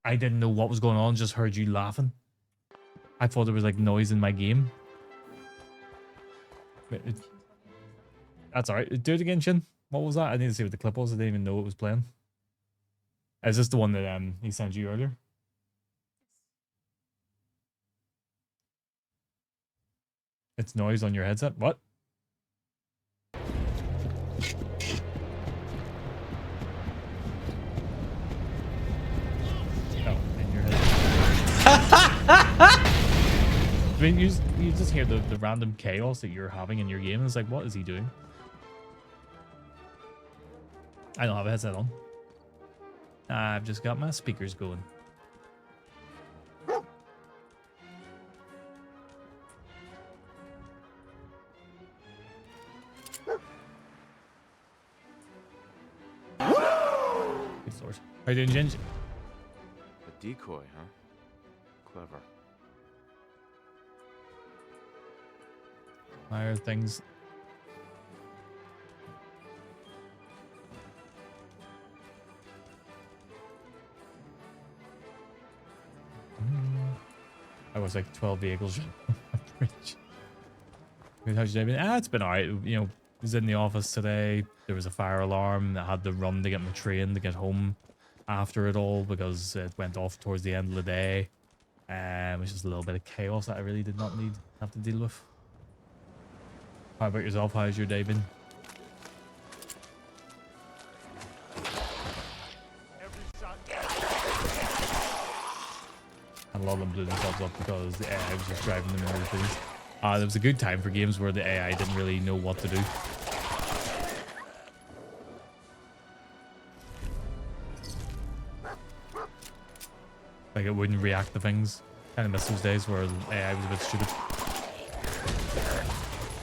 I didn't know what was going on, just heard you laughing. I thought there was like noise in my game. That's alright. Do it again, Shin. What was that? I need to see what the clip was. I didn't even know it was playing. Is this the one that he sent you earlier? It's noise on your headset? What? I mean, you just hear the random chaos that you're having in your game, and it's like, what is he doing? I don't have a headset on. I've just got my speakers going. Good source. How you doing, Gingy? A decoy, huh? Clever. Higher things. I was like 12 vehicles. How's your day been? It's been alright. You know, I was in the office today. There was a fire alarm. I had to run to get my train to get home after it all because it went off towards the end of the day. It was just a little bit of chaos that I really did not need to have to deal with. How about yourself? How's your day been? And a lot of them blew themselves up because the AI was just driving them into things. There was a good time for games where the AI didn't really know what to do. Like it wouldn't react to things. Kind of miss those days where the AI was a bit stupid.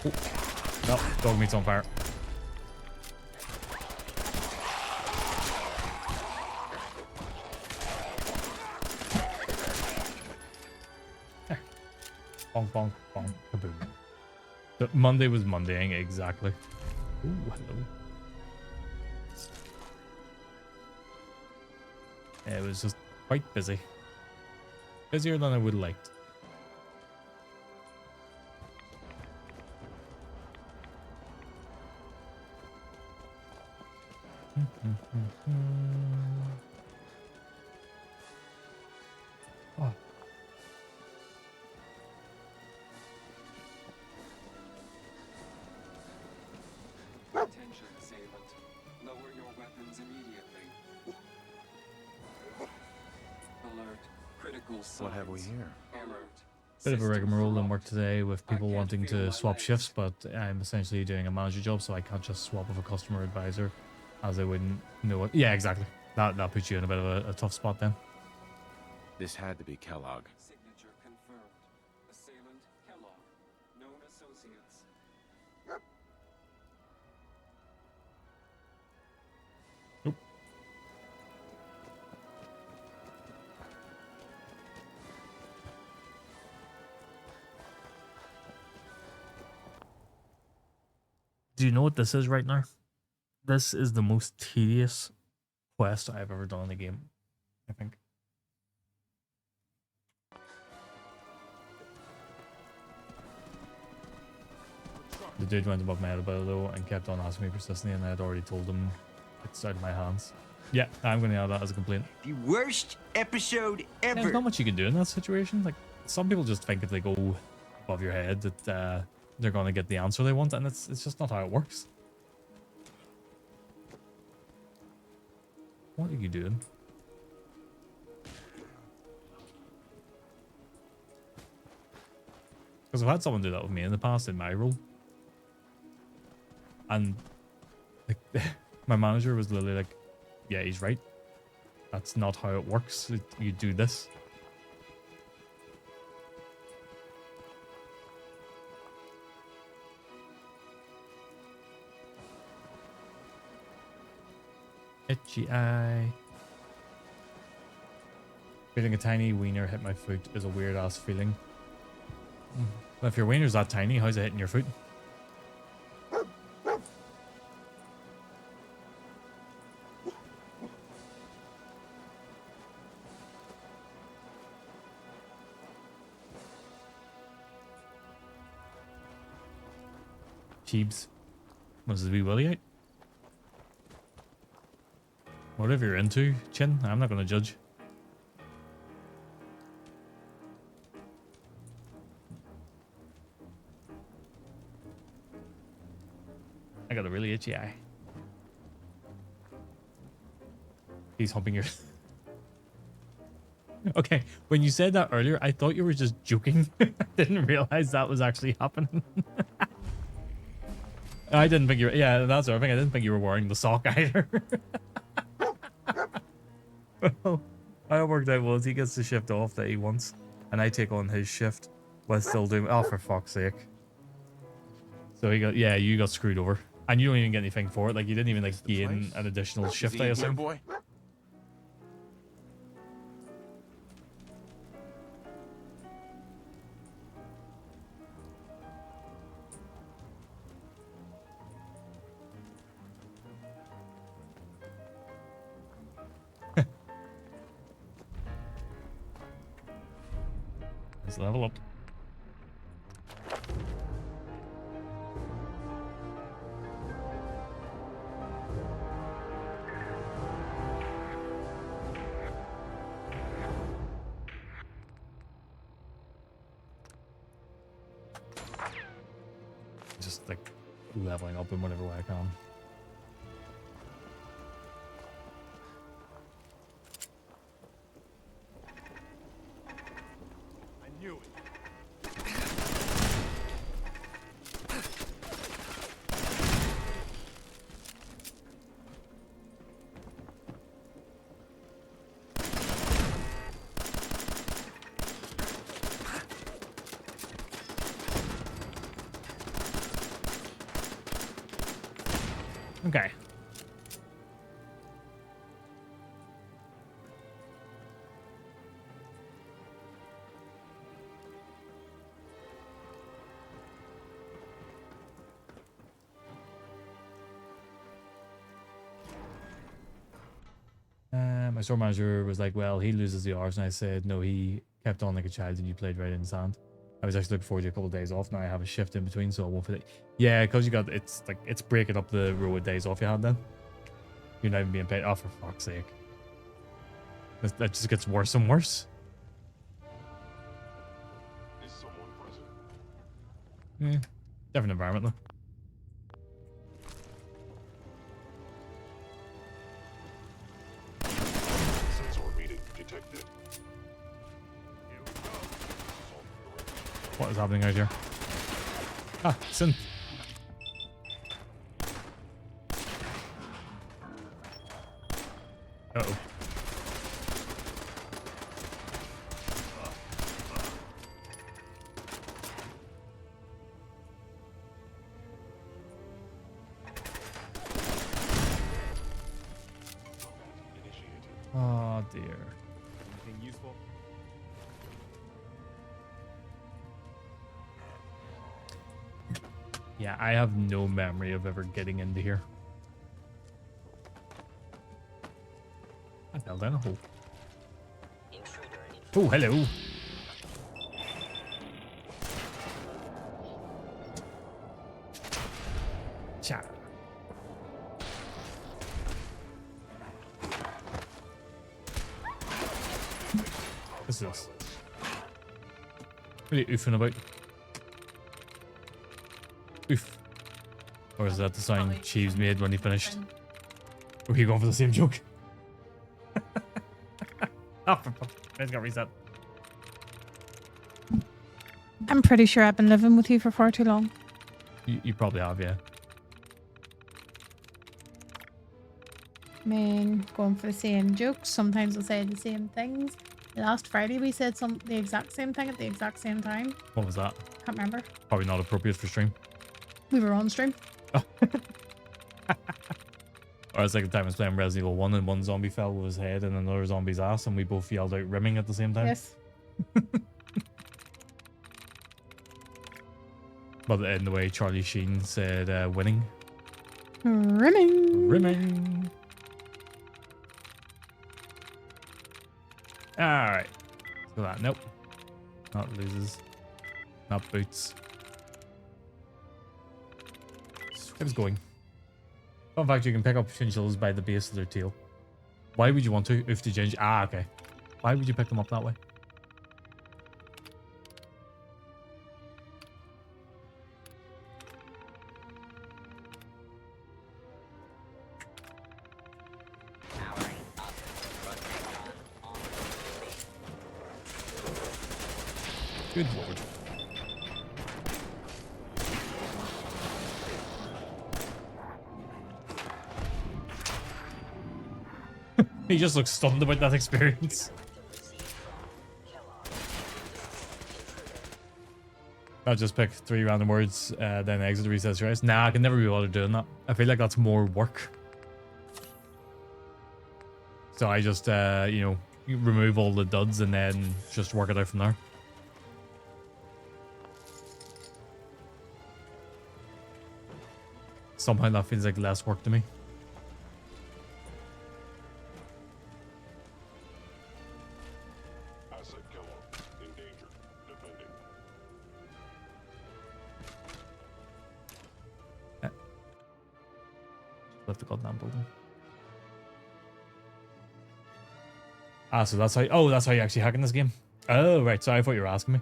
Oh. No, dog meat's on fire. There. Bonk, bonk, bonk, kaboom. The Monday was Mondaying, exactly. Ooh, hello. Yeah, it was just quite busy. Busier than I would have liked. Oh. Attention, assailant. Lower your weapons immediately. Alert. Critical signs. What have we here? Alert. Bit of a rigmarole in work today with people wanting to swap shifts, but I'm essentially doing a manager job, so I can't just swap with a customer advisor, as I wouldn't know what. Yeah, exactly. That puts you in a bit of a tough spot then. This had to be Kellogg. Signature confirmed. Assailant Kellogg. Known associates. Nope. Do you know what this is right now? This is the most tedious quest I've ever done in a game, I think. The dude went above my head about it though and kept on asking me persistently, and I had already told him it's out of my hands. Yeah, I'm going to add that as a complaint. The worst episode ever. Yeah, there's not much you can do in that situation. Like, some people just think if they go above your head that they're going to get the answer they want, and it's just not how it works. What are you doing? Because I've had someone do that with me in the past in my role. And like, my manager was literally like, yeah, he's right. That's not how it works. You do this. Itchy eye. Feeling a tiny wiener hit my foot is a weird ass feeling. Well, if your wiener's that tiny, how's it hitting your foot? Cheebs. Was his wee willy out? Whatever you're into, Chin, I'm not going to judge. I got a really itchy eye. He's humping your... Okay, when you said that earlier, I thought you were just joking. I didn't realize that was actually happening. I didn't think you were... Yeah, that's the other thing. I didn't think you were wearing the sock either. Well, how it worked out was he gets the shift off that he wants, and I take on his shift while still doing... Oh, for fuck's sake. So he got... Yeah, you got screwed over. And you don't even get anything for it. Like, you didn't even, like, gain an additional shift, I assume. Boy? Let's level up. Just like leveling up in whatever way I can. Knew it. Okay. My store manager was like, well, he loses the hours, and I said, no, he kept on like a child and you played right in the sand. I was actually looking forward to a couple of days off. Now I have a shift in between, so I won't fit it. Yeah, because you got, it's like, it's breaking up the row of days off you had then. You're not even being paid. Oh, for fuck's sake. That just gets worse and worse. Is someone present? Yeah, different environment though. Sensor reading detected. What is happening out here? Ah, Sin. Uh-oh. Oh dear. Anything useful? Yeah, I have no memory of ever getting into here. I fell down a hole. Oh, hello. Chat. What's this? What are you oofing about? Oof. Or is that the sound Cheeves made when he finished? Were you going for the same joke? Oh, for fuck. I just got reset. I'm pretty sure I've been living with you for far too long. You probably have, yeah. I mean, going for the same jokes. Sometimes we'll say the same things. Last Friday we said the exact same thing at the exact same time. What was that? Can't remember. Probably not appropriate for stream. We were on stream. Or it's like the time I was playing Resident Evil 1 and one zombie fell with his head and another zombie's ass and we both yelled out rimming at the same time. Yes. But in the way Charlie Sheen said winning. Rimming. Rimming. Alright. So that. Nope. Not loses. Not boots. Get us going. Fun fact, you can pick up chinchillas by the base of their tail. Why would you want to? If the ginger. Ah, okay. Why would you pick them up that way? Good lord. He just looks stunned about that experience. I'll just pick 3 random words, then exit recess race. Nah, I can never be bothered doing that. I feel like that's more work. So I just, you know, remove all the duds and then just work it out from there. Somehow that feels like less work to me. Left the goddamn building. Ah, so that's how. Oh, that's how you actually hack in this game. Oh, right. So I thought you were asking me.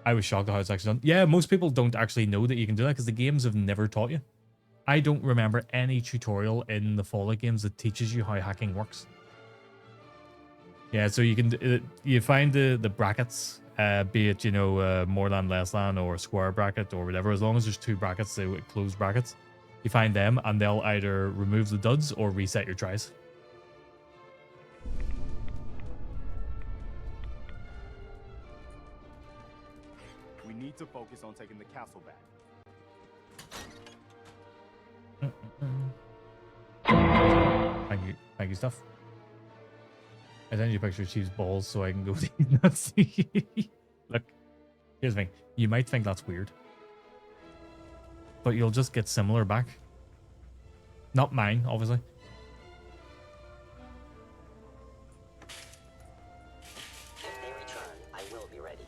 I was shocked at how it's actually done. Yeah, most people don't actually know that you can do that because the games have never taught you. I don't remember any tutorial in the Fallout games that teaches you how hacking works. Yeah, so you can you find the brackets, be it, you know, more than, less than, or square bracket or whatever. As long as there's 2 brackets, they closed brackets. You find them and they'll either remove the duds or reset your tries. We need to focus on taking the castle back. Thank you, stuff. I send you a picture of Chief's balls so I can go see nuts. Look, here's the thing. You might think that's weird, but you'll just get similar back. Not mine, obviously. If they return, I will be ready.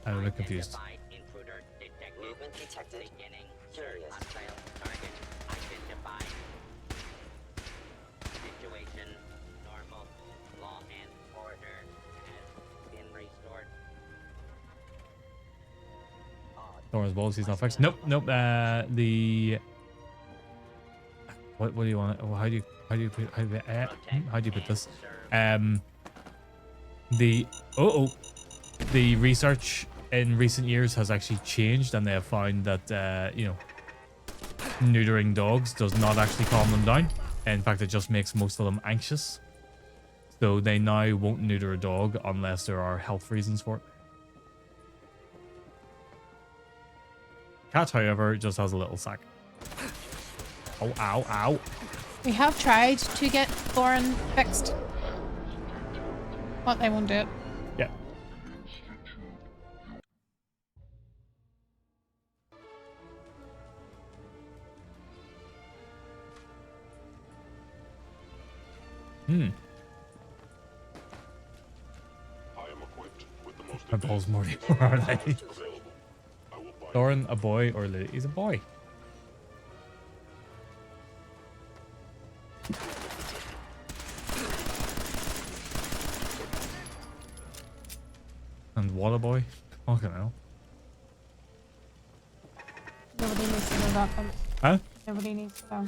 I'm a bit confused. Intruder detected. Movement detected. Beginning. Curious. Hostile target identified. Situation normal. Law and order has been restored. Thorin's balls, he's not fixed. Nope. The what do you want? Oh, how do you put this? The research in recent years has actually changed, and they have found that you know, neutering dogs does not actually calm them down. In fact, it just makes most of them anxious. So they now won't neuter a dog unless there are health reasons for it. Cat, however, just has a little sack. Oh, ow, ow. We have tried to get Thorin fixed, but they won't do it. Yeah. My balls, Morty. Where are they? Doran, a boy, or Lily? He's a boy. And what a boy. Fucking hell. Nobody needs to know that. Huh? Nobody needs to know.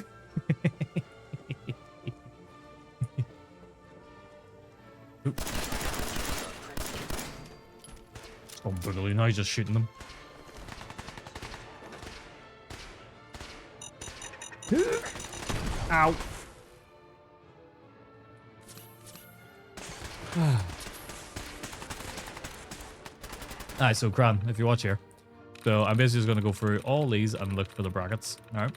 Oh, brutally, now he's just shooting them. Ow. Alright, so Cran, if you watch here. So I'm basically just going to go through all these and look for the brackets. Alright.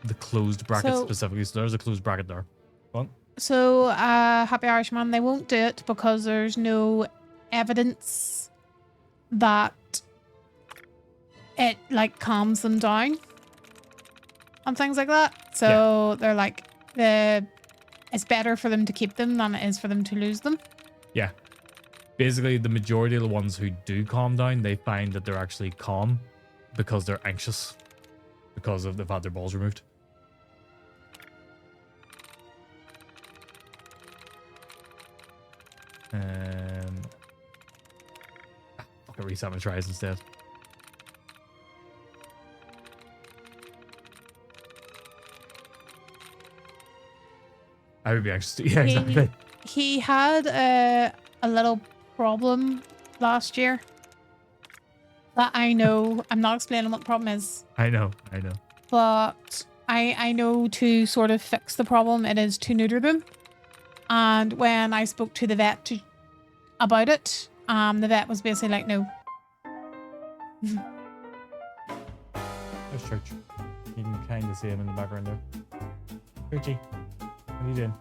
The closed bracket specifically. So there's a closed bracket there. What? So, Happy Irishman, they won't do it because there's no evidence that it, like, calms them down and things like that. So they're like, it's better for them to keep them than it is for them to lose them. Yeah. Basically, the majority of the ones who do calm down, they find that they're actually calm because they're anxious because they've had their balls removed. Fuck it, reset my tries instead. I would be anxious to, yeah, exactly. He had a little problem last year that I know. I'm not explaining what the problem is. I know. But I know to sort of fix the problem, it is to neuter them. And when I spoke to the vet about it, the vet was basically like, no. There's Church. You can kind of see him in the background there. Churchy, what are you doing?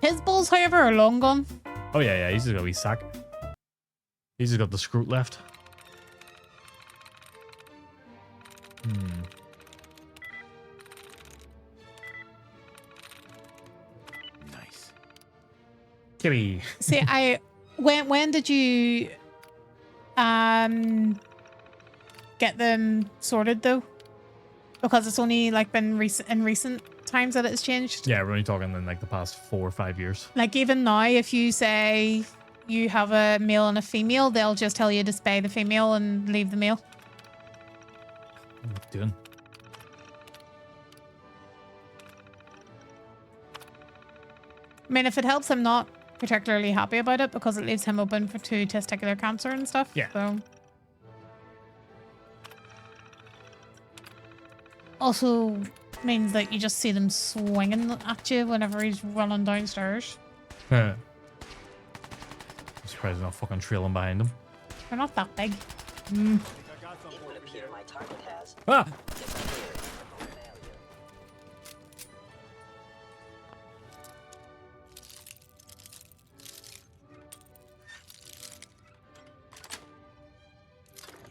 His balls, however, are long gone. Oh yeah, he's just got a wee sack. He's just got the scroot left. Nice. Kitty. See, when did you get them sorted though? Because it's only like been recent times that it's changed. Yeah, we're only talking in like the past 4 or 5 years. Like even now, if you say you have a male and a female, they'll just tell you to spay the female and leave the male. What am I doing? I mean, if it helps, I'm not particularly happy about it because it leaves him open to testicular cancer and stuff. Yeah. So. Also means that you just see them swinging at you whenever he's running downstairs. I'm surprised they're not fucking trailing behind him. They're not that big. It would appear my target has Ah!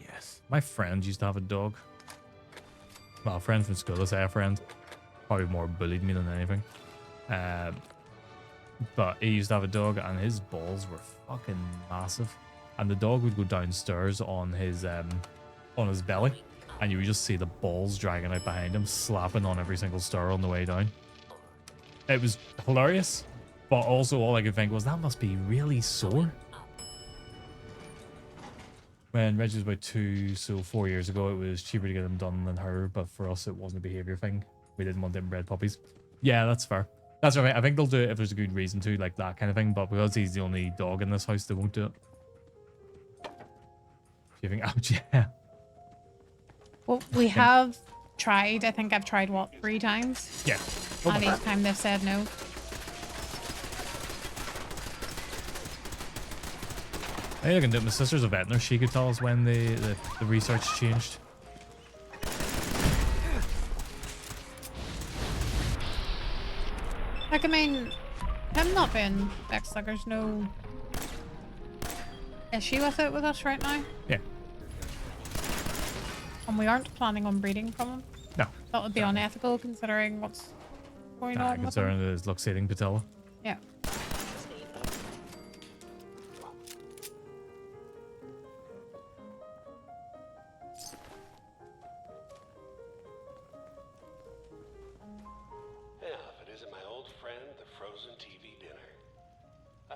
Yes. My friend used to have a dog. Well, a friend from school, let's say a friend. Probably more bullied me than anything. But he used to have a dog and his balls were fucking massive. And the dog would go downstairs on his belly. And you would just see the balls dragging out behind him, slapping on every single stair on the way down. It was hilarious. But also all I could think was, that must be really sore. When Reggie was about 2, so 4 years ago, it was cheaper to get them done than her, but for us, it wasn't a behavior thing. We didn't want them bred puppies. Yeah, that's fair. That's right. I think they'll do it if there's a good reason to, like that kind of thing, but because he's the only dog in this house, they won't do it. Do you think, ouch, yeah. Well, we have tried. I think I've tried, what, 3 times? Yeah. And each time they've said no. Hey, I can do it. My sister's a vet nurse. She could tell us when the research changed. Like, I mean, him not being vexed, like, there's no issue with it with us right now. Yeah. And we aren't planning on breeding from him. No. That would be unethical considering what's going on with him. Considering his luxating patella. Yeah.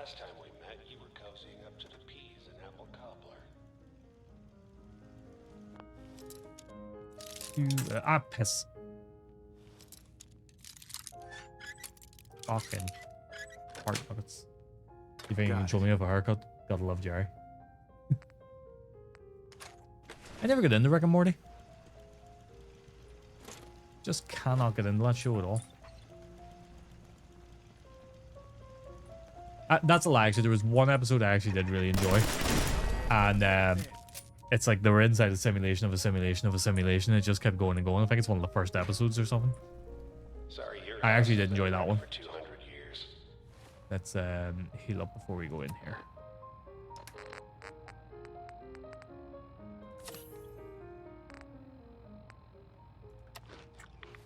Last time we met, you were cozying up to the peas and apple cobbler. Piss. Fucking heart buckets. You think you can show me off a haircut? Gotta love Jerry. I never get into Rick and Morty. Just cannot get into that show at all. That's a lie, actually. There was one episode I actually did really enjoy. And it's like they were inside a simulation of a simulation of a simulation. It just kept going and going. I think it's one of the first episodes or something. Sorry, I actually did enjoy that one. for 200 years. Let's heal up before we go in here.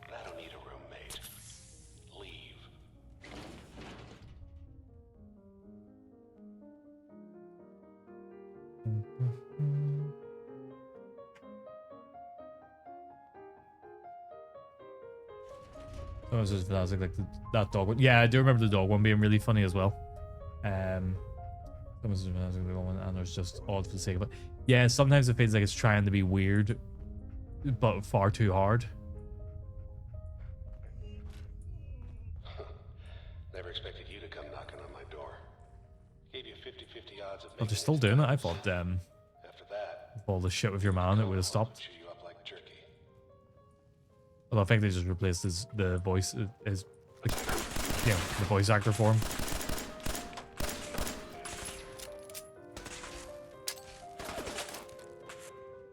I don't need a roommate. Leave. That was just fantastic, like that dog one. Yeah, I do remember the dog one being really funny as well. That was just fantastic, the one, and there's just odd for the sake of it. Yeah, sometimes it feels like it's trying to be weird, but far too hard. Never expected you to come knocking on my door. Gave you 50-50 odds of Oh, they're still doing it. I thought, after that, with all the shit with your man, it would have stopped. chew you up like jerky. Well, I think they just replaced the voice, his, like, you know, the voice actor for him.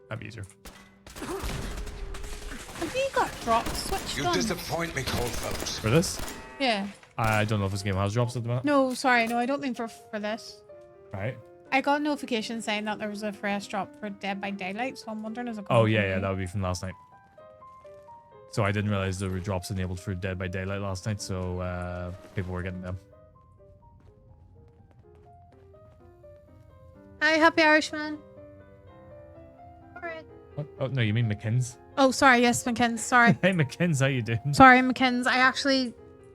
That'd be easier. Have you got drops switched You on? disappoint me, cold folks. For this? Yeah. I don't know if this game has drops at the minute. No, sorry. No, I don't mean for this. Right. I got a notification saying that there was a fresh drop for Dead by Daylight, so I'm wondering is it Oh, coming yeah, from yeah, you? that would be from last night. So I didn't realize there were drops enabled for Dead by Daylight last night, so people were getting them. Hi, Happy Irishman. Alright. What? Oh, no, you mean McKins? Oh, sorry. Yes, McKins. Sorry. Hey, McKins, how you doing? Sorry, McKins. I actually...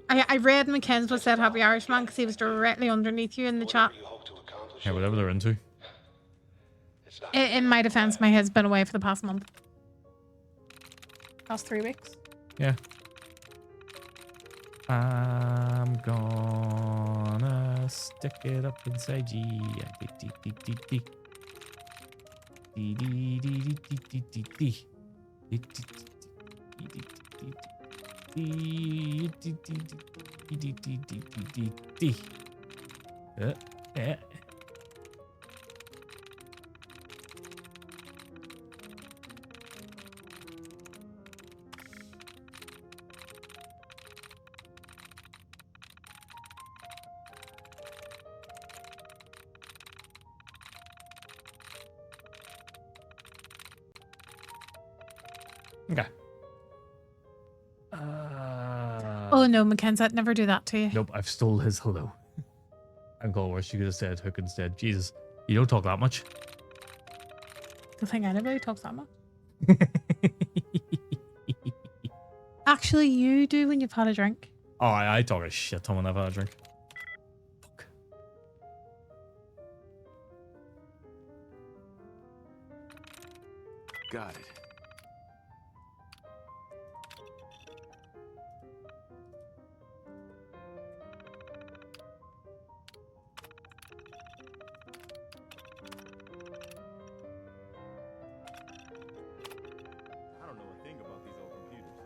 I read McKins but said Happy Irishman because he was directly underneath you in the chat. Yeah, whatever they're into. In my defense, my head's been away for the past month. Past 3 weeks. Yeah. I'm gonna stick it up inside G. Okay. Oh no, McKenzie, I'd never do that to you. Nope, I've stole his hello. And call worse, you could have said hook instead. Jesus, you don't talk that much. The thing anybody talks that much. Actually, you do when you've had a drink. Oh, I talk a shit ton when I've had a drink. Fuck. Got it. I don't know a thing about these old computers.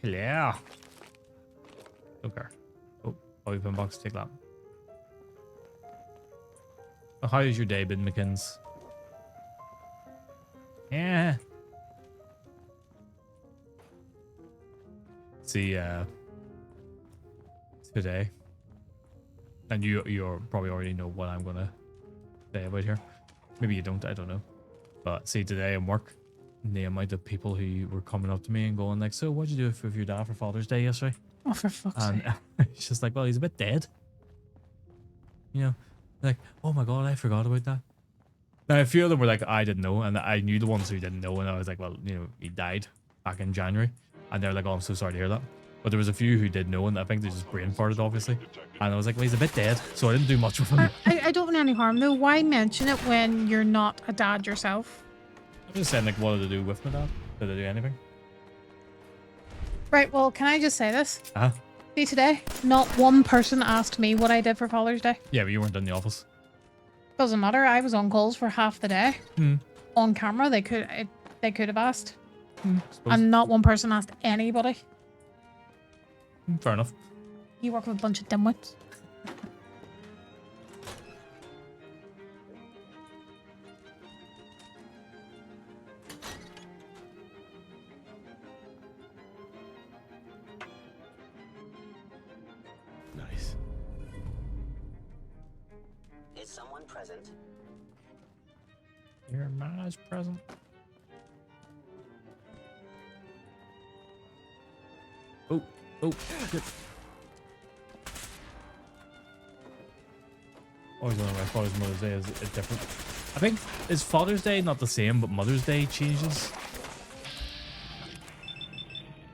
Hello. Okay. Oh, open box, take that. Oh, how has your day been, McKins? Yeah. See, today, and you probably already know what I'm gonna say about here. Maybe you don't, I don't know. But see, today in work, the amount of people who were coming up to me and going like, "So, what'd you do with your dad for Father's Day yesterday?" Oh, for fuck's sake. And it's just like, well, he's a bit dead. You know, like, oh my god, I forgot about that. Now, a few of them were like, I didn't know, and I knew the ones who didn't know, and I was like, well, you know, he died back in January, and they're like, oh, I'm so sorry to hear that. But there was a few who did know, and I think they just brain farted, obviously. And I was like, well, he's a bit dead, so I didn't do much with him. I don't want any harm though. Why mention it when you're not a dad yourself? I'm just saying, like, what did I do with my dad? Did I do anything? Right, well, can I just say this? Uh-huh. See, today, not one person asked me what I did for Father's Day. Yeah, but you weren't in the office. Doesn't matter. I was on calls for half the day. On camera, they could have asked. And not one person asked anybody. Fair enough. You work with a bunch of dimwits. Nice. Is someone present? Your ma's present. Oh, good. Always wonder why Father's Mother's Day is different. I think, is Father's Day not the same, but Mother's Day changes?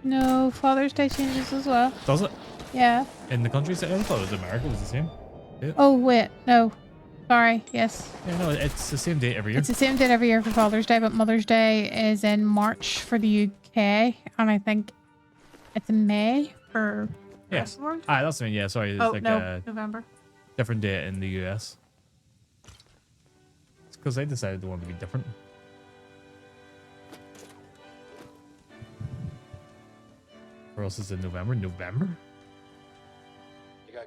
No, Father's Day changes as well. Does it? Yeah. In the countries, I thought it was America was the same. Yeah. Oh, wait. No. Sorry. Yes. Yeah, no, it's the same date every year. It's the same date every year for Father's Day, but Mother's Day is in March for the UK, and I think it's in May for the rest of the world. That's what I mean. Yeah, sorry. It's like a November. different date in the US. It's because they decided they wanted to be different. For us, it's in November. November?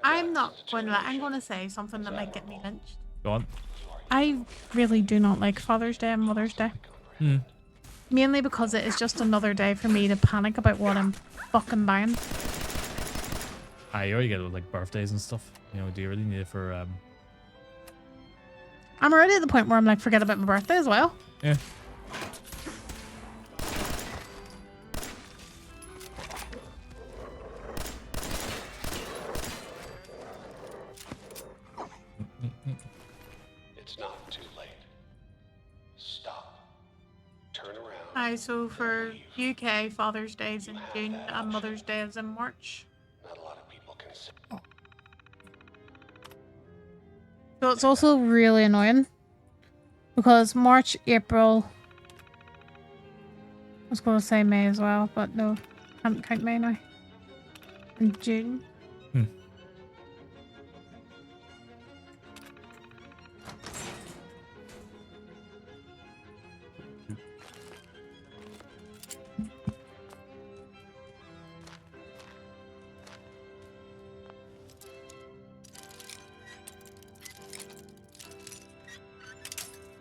I'm not going to. I'm going to say something that might get me lynched. Go on. I really do not like Father's Day and Mother's Day. Mainly because it is just another day for me to panic about what I'm fucking buying. You already get it with like birthdays and stuff. You know, do you really need it for I'm already at the point where I'm like, forget about my birthday as well. Yeah. It's not too late. Stop. Turn around. Aye, so for UK, Father's Day is in June and Mother's Day is in March. Not a lot of people can see. So it's also really annoying because March, April, I was going to say May as well, but no, can't count May now. And June.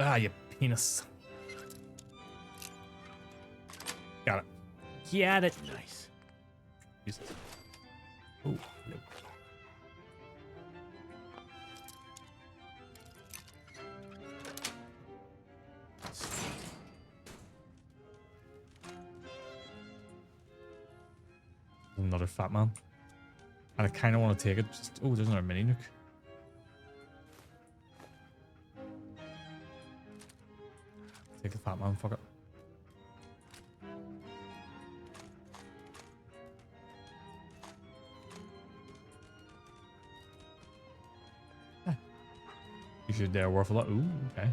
Ah, you penis. Got it. Get it. Nice. Use it. Oh, no. Another fat man. And I kind of want to take it. Just, oh, there's another mini nuke. Take the fat man, fuck it. You should worth a lot. Ooh, okay.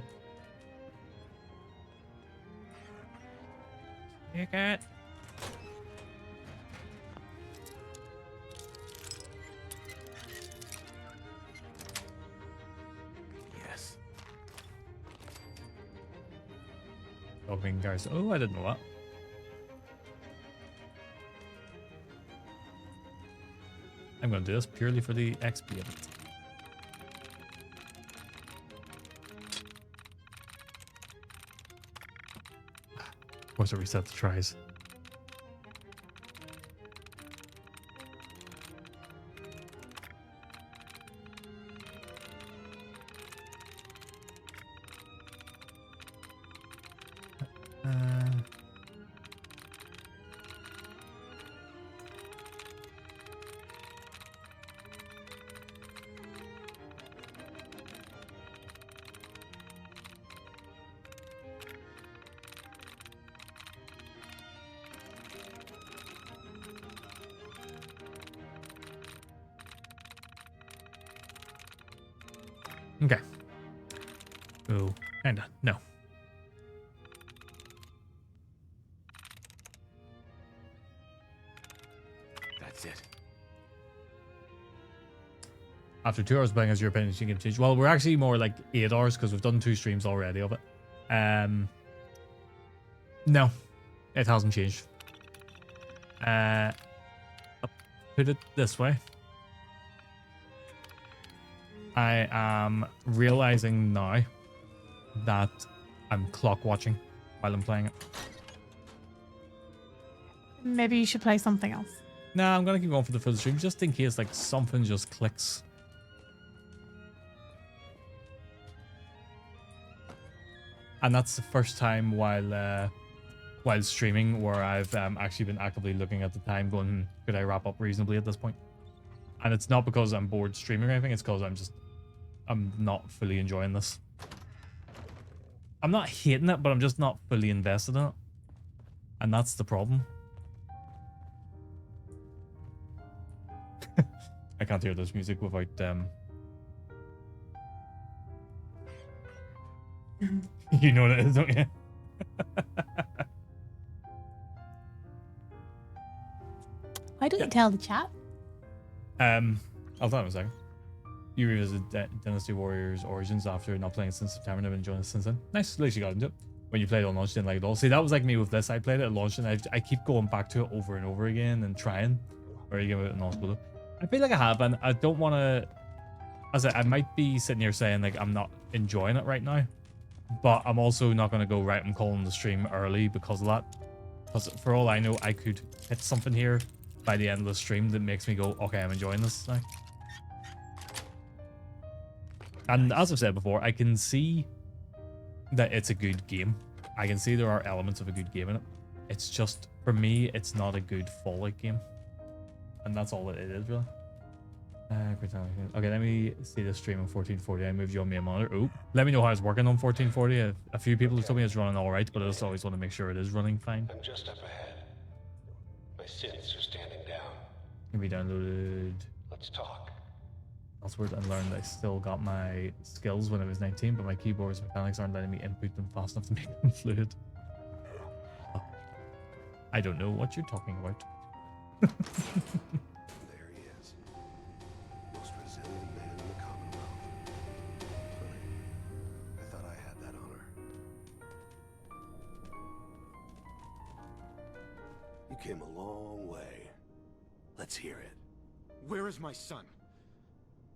Take it. Yes. Opening guys. Oh, I didn't know that. I'm gonna do this purely for the XP of it. Of course, it resets the tries. Okay. Oh, kinda. No. That's it. After 2 hours playing as your opinion, you can change. Well, we're actually more like 8 hours because we've done 2 streams already of it. No, it hasn't changed. I'll put it this way. I am realizing now that I'm clock watching while I'm playing it. Maybe you should play something else. Nah, I'm gonna keep going for the full stream just in case like something just clicks. And that's the first time while streaming where I've actually been actively looking at the time going, could I wrap up reasonably at this point? And it's not because I'm bored streaming or anything, it's because I'm not fully enjoying this. I'm not hating it, but I'm just not fully invested in it. And that's the problem. I can't hear this music without you know what it is, don't you? Why don't you tell the chat? I'll tell him in a second. You revisit Dynasty Warriors Origins after not playing since September and I've been enjoying it since then. Nice, at least you got into it. When you played it on launch, you didn't like it all. See, that was like me with this. I played it at launch and I keep going back to it over and over again and trying. Or you give it an all I feel like I have, and I don't want to. As I might be sitting here saying like I'm not enjoying it right now, but I'm also not going to go right. I'm calling the stream early because of that. Because for all I know, I could hit something here by the end of the stream that makes me go, okay, I'm enjoying this now. And as I've said before, I can see that it's a good game. I can see there are elements of a good game in it. It's just, for me, it's not a good Fallout game. And that's all it is, really. Okay, let me see the stream on 1440. I moved you on my monitor. Oh, let me know how it's working on 1440. A few people have told me it's running all right, but I just always want to make sure it is running fine. I'm just up ahead. My synths are standing down. Maybe downloaded. Let's talk. Password and learned I still got my skills when I was 19, but my keyboard's mechanics aren't letting me input them fast enough to make them fluid. Oh. I don't know what you're talking about. There he is. Most resilient man in the Commonwealth. I thought I had that honor. You came a long way. Let's hear it. Where is my son?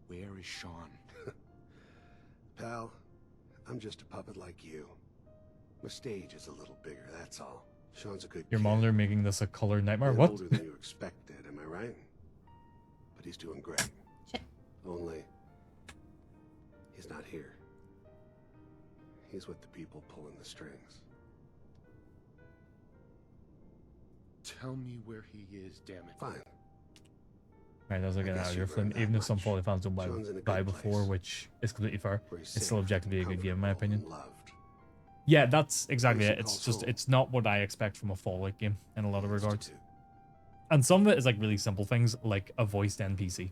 Where is Sean? Pal, I'm just a puppet like you. My stage is a little bigger, that's all. Sean's a good Your kid. monitor making this a color nightmare? And What? older than you expected, am I right? But he's doing great. Only, he's not here. He's with the people pulling the strings. Tell me where he is, damn it. Fine. Right, that's like an out of your film. Even if some Fallout fans don't buy before, which is completely fair, it's still objectively a good game in my opinion. Yeah, that's exactly it. It's just, it's not what I expect from a Fallout game in a lot of regards. And some of it is like really simple things, like a voiced NPC.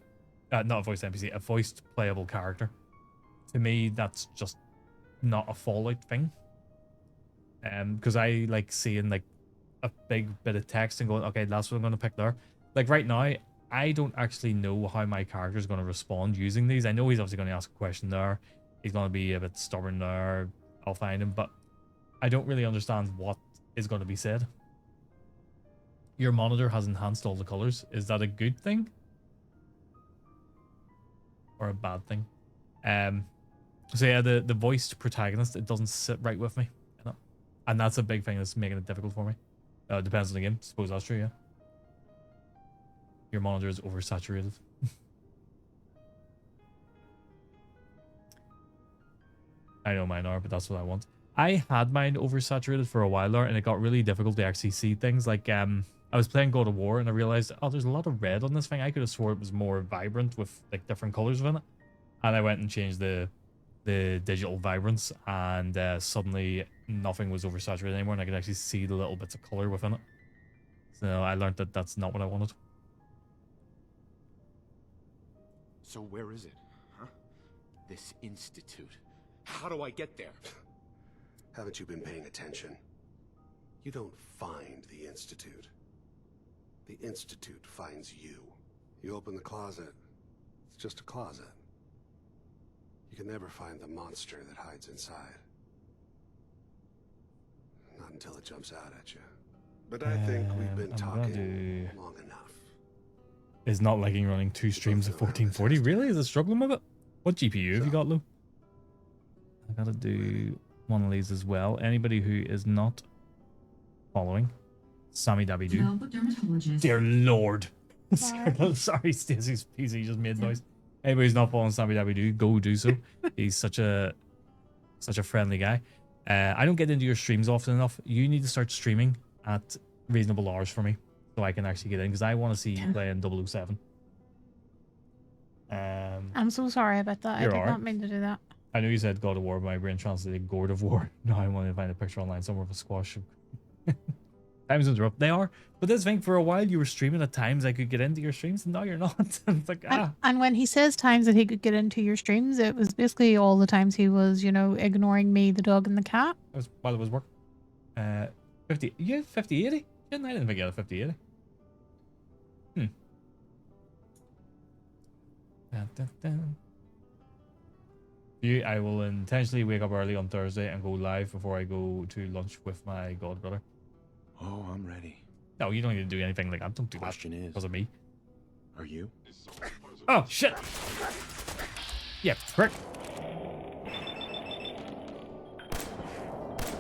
Not a voiced NPC, a voiced playable character. To me, that's just not a Fallout thing. Because I like seeing like a big bit of text and going, okay, that's what I'm going to pick there. Like right now, I don't actually know how my character is going to respond using these. I know he's obviously going to ask a question there. He's going to be a bit stubborn there. I'll find him, but I don't really understand what is going to be said. Your monitor has enhanced all the colors. Is that a good thing? Or a bad thing? So yeah, the voiced protagonist, it doesn't sit right with me. You know? And that's a big thing that's making it difficult for me. Depends on the game. Suppose that's true, yeah. Your monitor is oversaturated. I know mine are, but that's what I want. I had mine oversaturated for a while there, and it got really difficult to actually see things. Like, I was playing God of War, and I realized, oh, there's a lot of red on this thing. I could have swore it was more vibrant with like different colors within it. And I went and changed the digital vibrance, and suddenly nothing was oversaturated anymore, and I could actually see the little bits of color within it. So I learned that that's not what I wanted. So where is it, huh? This institute. How do I get there? Haven't you been paying attention? You don't find the Institute. The Institute finds you. You open the closet, it's just a closet. You can never find the monster that hides inside. Not until it jumps out at you. But I think we've been talking long enough. Is not liking running 2 streams of 1440. Really? Is it struggling with it? What GPU have you got, Lou? I gotta do one of these as well. Anybody who is not following Sammy Dabidu. Dear Lord. Sorry, Stacey's PC just made noise. Anybody who's not following Sammy Dabidu, go do so. He's such a friendly guy. I don't get into your streams often enough. You need to start streaming at reasonable hours for me so I can actually get in, because I want to see you playing 007. I'm so sorry about that. I did not mean to do that. I know you said God of War, but my brain translated God of War. No, I want to find a picture online somewhere of a squash. Times interrupt. They are. But this thing, for a while you were streaming at times I could get into your streams, and now you're not. It's like, And when he says times that he could get into your streams, it was basically all the times he was, you know, ignoring me, the dog, and the cat. That was while it was work. 50. You had 5080? I didn't think you had a 5080. I will intentionally wake up early on Thursday and go live before I go to lunch with my godbrother. Oh, I'm ready. No, you don't need to do anything like that. Don't do that because of me. Are you? Oh, shit! Yeah, prick.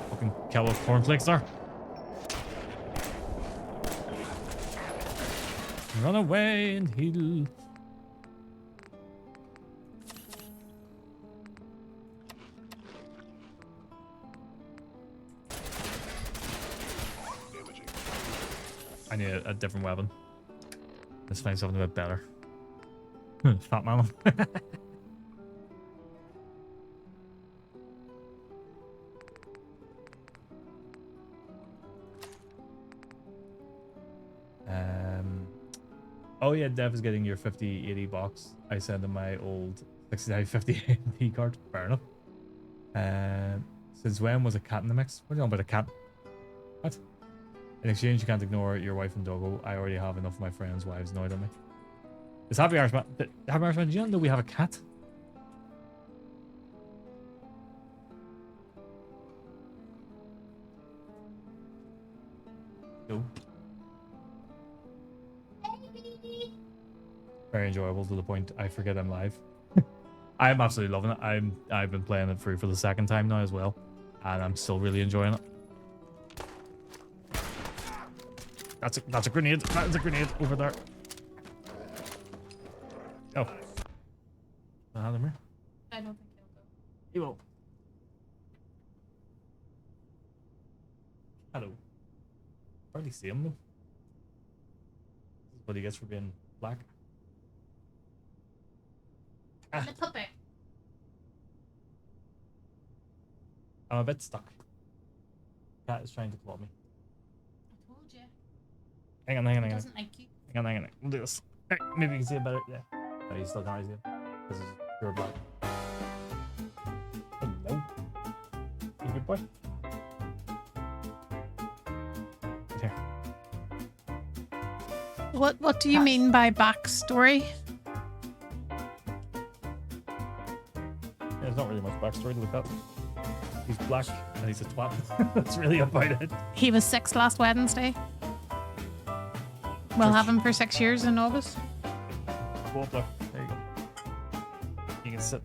Fucking Kellogg cornflakes there. Run away and heal. I need a different weapon. Let's find something a bit better. Fat man. Oh yeah, Dev is getting your 5080 box. I sent him my old 6950 AMD card. Fair enough. Since when was a cat in the mix? What are you on about a cat? What? In exchange, you can't ignore your wife and doggo. I already have enough of my friends' wives annoyed at me. It's Happy Irishman. Happy Irishman, do you not know we have a cat? No. Very enjoyable to the point I forget I'm live. I'm absolutely loving it. I've been playing it through for the second time now as well, and I'm still really enjoying it. That's a grenade. That's a grenade over there. Oh. I don't think he'll go. He won't. Hello. Hardly see him though. This is what he gets for being black. Ah. The puppet. I'm a bit stuck. Cat is trying to claw me. I told you. Hang on. He doesn't like you. Hang on. We'll do this. Hey, maybe you can see it better. Yeah. No, you still can't see it. Because it's pure black. Hello. You good boy? Right here. What do you mean by backstory? There's not really much backstory to look at. He's black and he's a twat. That's really about it. He was 6 last Wednesday. We'll have him for 6 years in August. Go up there. There you go. You can sit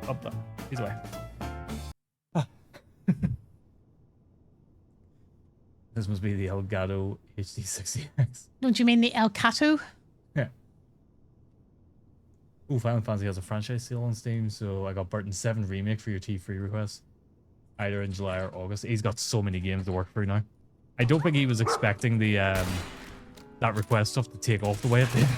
up there. He's away. Ah. This must be the Elgato HD60X. Don't you mean the El Cato? Yeah. Ooh, Final Fantasy has a franchise sale on Steam, so I got Burton 7 Remake for your T3 request. Either in July or August. He's got so many games to work through now. I don't think he was expecting the that request stuff to take off the way it did.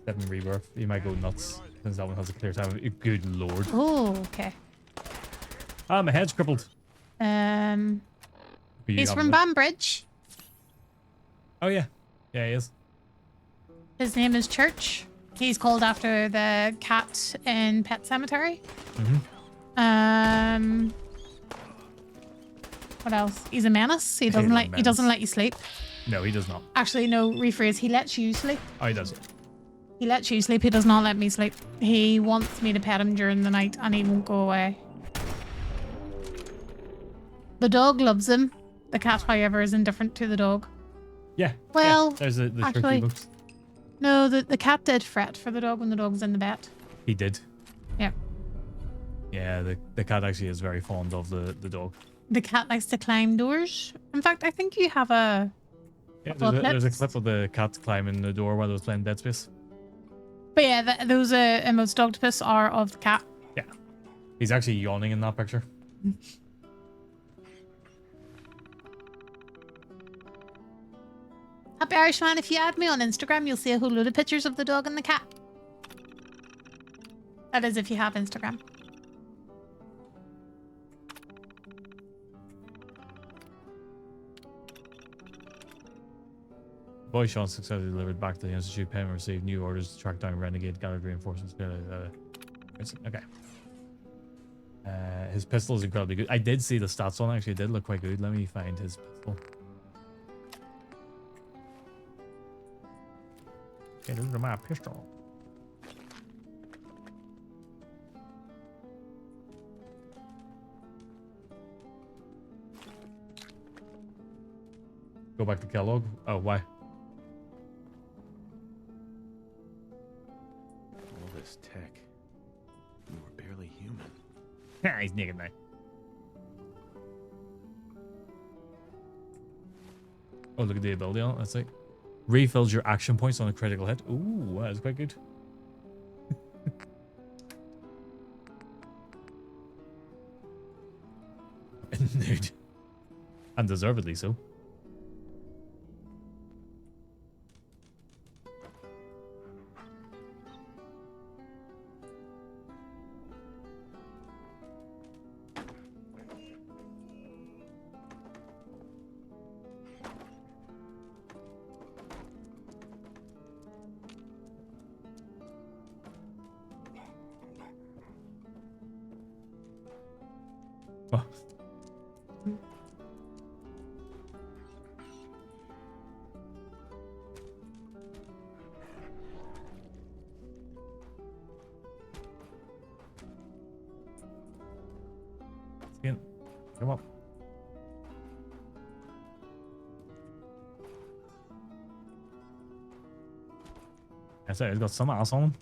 7 Rebirth. He might go nuts since that one has a clear time. Good lord. Oh, okay. Ah, my head's crippled. He's from Banbridge. Oh yeah. Yeah, he is. His name is Church. He's called after the cat in Pet Cemetery. What else? He's a menace. He doesn't let you sleep. No, he does not. Actually, no, rephrase. He lets you sleep. Oh, he does. He lets you sleep. He does not let me sleep. He wants me to pet him during the night and he won't go away. The dog loves him. The cat, however, is indifferent to the dog. Yeah. Well, yeah. There's the actually, tricky books. no, the cat did fret for the dog when the dog was in the bed. He did. Yeah. Yeah, the cat actually is very fond of the dog. The cat likes to climb doors. In fact, I think you have a... Yeah, there's a clip of the cat climbing the door while it was playing Dead Space. But yeah, those emotes Dogtopus are of the cat. Yeah. He's actually yawning in that picture. Happy Irishman, if you add me on Instagram, you'll see a whole load of pictures of the dog and the cat. That is if you have Instagram. Boy Sean successfully delivered back to the Institute. Payment received new orders to track down Renegade, gathered reinforcements. Okay. His pistol is incredibly good. I did see the stats on it. Actually, it did look quite good. Let me find his pistol. Okay, this is my pistol. Go back to Kellogg. Oh, why? All this tech. You were barely human. He's naked now. Oh, look at the ability on it. Let's see. Refills your action points on a critical hit. Ooh, that is quite good. Nude. And deservedly so. Oh. Come on. I said he's got some ass on him.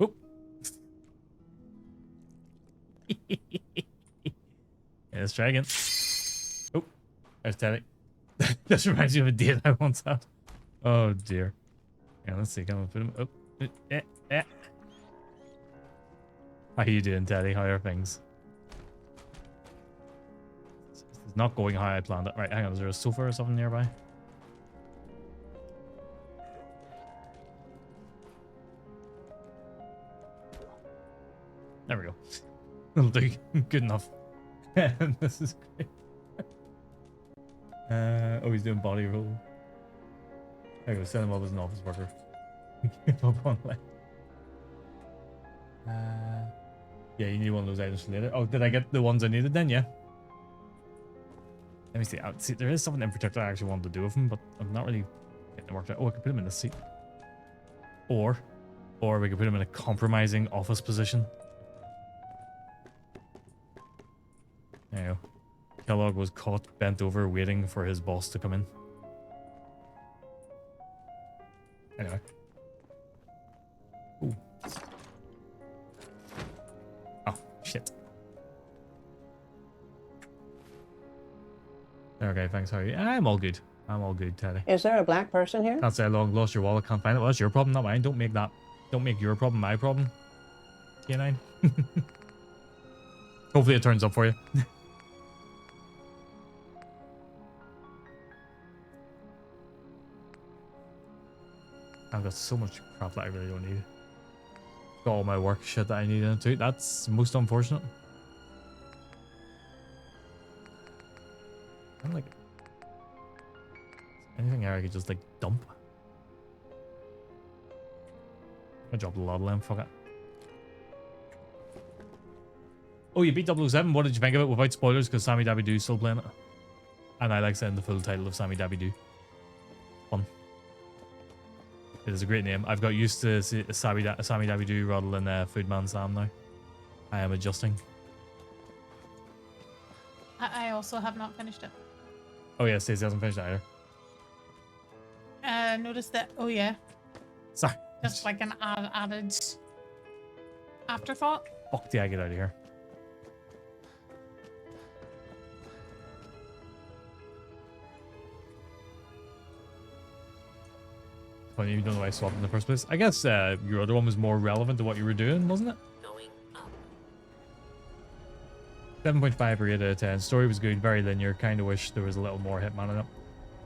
Oop. Yeah, let's try again. Oh, there's Teddy. This reminds me of a date I once had. Oh dear. Yeah, let's see. Come on, put him. Oh, How you doing, Teddy? How are things? It's not going how I planned it. Right, hang on. Is there a sofa or something nearby? There we go. That'll do. Good enough. This is great. Oh, he's doing body roll. There we go. Set him up as an office worker. Give up on leg. Yeah, you need one of those items for later. Oh, did I get the ones I needed then? Yeah. Let me see. See, there is something in particular I actually wanted to do with him, but I'm not really getting it worked out. Oh, I could put him in the seat. Or we could put him in a compromising office position. There you go. Kellogg was caught bent over waiting for his boss to come in. Anyway. Ooh. Oh, shit. Okay, thanks. How are you? I'm all good. I'm all good, Teddy. Is there a black person here? Can't say I lost your wallet, can't find it. Well, that's your problem, not mine. Don't make that. Don't make your problem my problem. K9. Hopefully it turns up for you. I've got so much crap that I really don't need. Got all my work shit that I need in it too. That's most unfortunate. I like it. Anything here I could just like dump? I dropped a lot of them, fuck it. Oh, you beat 007. What did you think of it? Without spoilers, because Sammy Dabbydoo is still playing it. And I like saying the full title of Sammy Dabbydoo. Fun. It is a great name. I've got used to Sammy Dabbydoo rather than Foodman Sam now. I am adjusting. I also have not finished it. Oh yeah, Stacey hasn't finished either. Noticed that. Oh yeah. Sorry. Just like an added afterthought. Fuck the I get out of here. Funny, you don't know why I swapped in the first place. I guess your other one was more relevant to what you were doing, wasn't it? 7.5 or 8 out of 10. Story was good, very linear. Kind of wish there was a little more Hitman in it.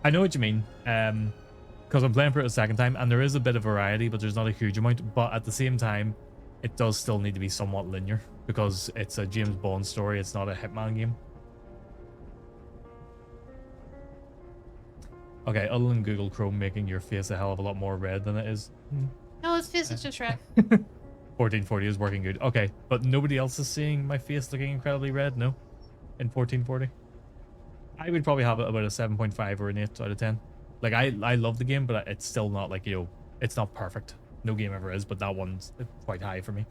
I know what you mean. Because I'm playing for it a second time, and there is a bit of variety, but there's not a huge amount. But at the same time, it does still need to be somewhat linear because it's a James Bond story. It's not a Hitman game. Okay, other than Google Chrome making your face a hell of a lot more red than it is. No, his face is just red. 1440 is working good. Okay, but nobody else is seeing my face looking incredibly red, no? In 1440? I would probably have it about a 7.5 or an 8 out of 10. Like, I love the game, but it's still not like, you know, it's not perfect. No game ever is, but that one's quite high for me.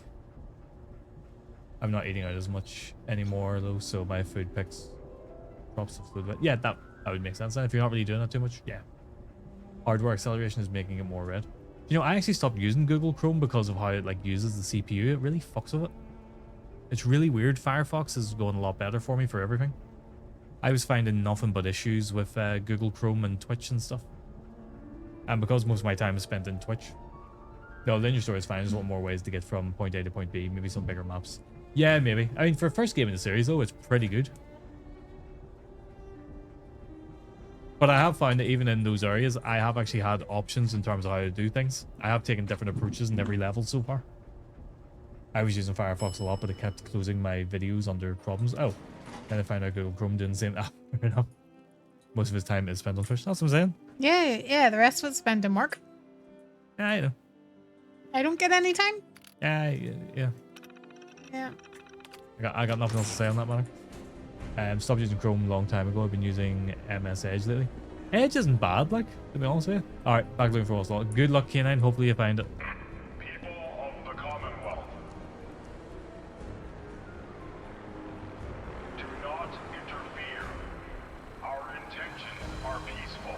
I'm not eating out as much anymore, though, so my food picks drops of food. Yeah, that would make sense. And if you're not really doing that too much, yeah. Hardware acceleration is making it more red. You know, I actually stopped using Google Chrome because of how it like uses the CPU. It really fucks with it. It's really weird. Firefox is going a lot better for me for everything. I was finding nothing but issues with Google Chrome and Twitch and stuff. And because most of my time is spent in Twitch. No, linear story is fine. There's a lot more ways to get from point A to point B. Maybe some bigger maps. Yeah, maybe. I mean, for a first game in the series, though, it's pretty good. But I have found that even in those areas, I have actually had options in terms of how to do things. I have taken different approaches in every level so far. I was using Firefox a lot, but it kept closing my videos under problems. Oh, then I found out Google Chrome doing the same. Ah, fair enough. Most of his time is spent on Twitch. That's what I'm saying. Yeah, the rest of it's spent in work. Yeah, I know. I don't get any time. Yeah. Yeah. I got nothing else to say on that matter. Stopped using Chrome a long time ago. I've been using MS Edge lately. Edge isn't bad, like, to be honest with you. Alright, back looking for what's lot. Good luck, K9. Hopefully you find it. People of the Commonwealth, do not interfere. Our intentions are peaceful.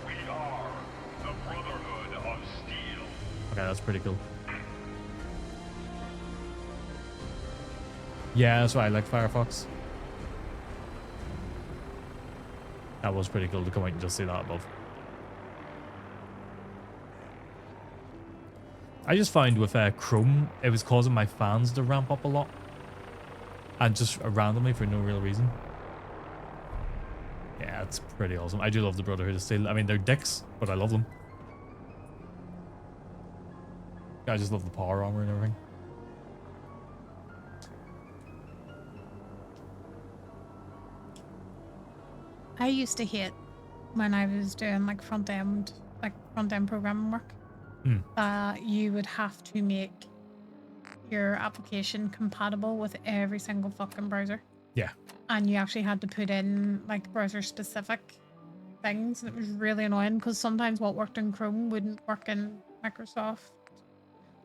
We are the Brotherhood of Steel. Okay, that's pretty cool. Yeah, that's why I like Firefox. That was pretty cool to come out and just see that above. I just found with Chrome, it was causing my fans to ramp up a lot. And just randomly for no real reason. Yeah, it's pretty awesome. I do love the Brotherhood of Steel. I mean, they're dicks, but I love them. I just love the power armor and everything. I used to hate when I was doing like front end programming work. You would have to make your application compatible with every single fucking browser. Yeah. And you actually had to put in like browser specific things, and it was really annoying because sometimes what worked in Chrome wouldn't work in Microsoft.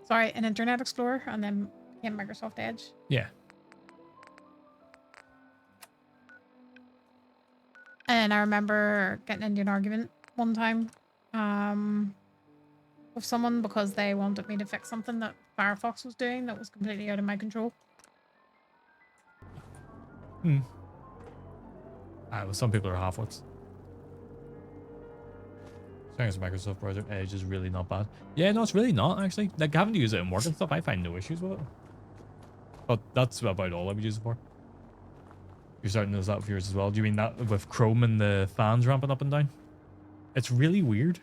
Sorry, in Internet Explorer, and then in Microsoft Edge. Yeah. And I remember getting into an argument one time with someone because they wanted me to fix something that Firefox was doing that was completely out of my control. Well, some people are half-wits. As Microsoft browser, Edge is really not bad. Yeah, no, it's really not, actually. Like, having to use it in work and stuff, I find no issues with it. But that's about all I would use it for. You're starting to notice that with yours as well. Do you mean that with Chrome and the fans ramping up and down? It's really weird.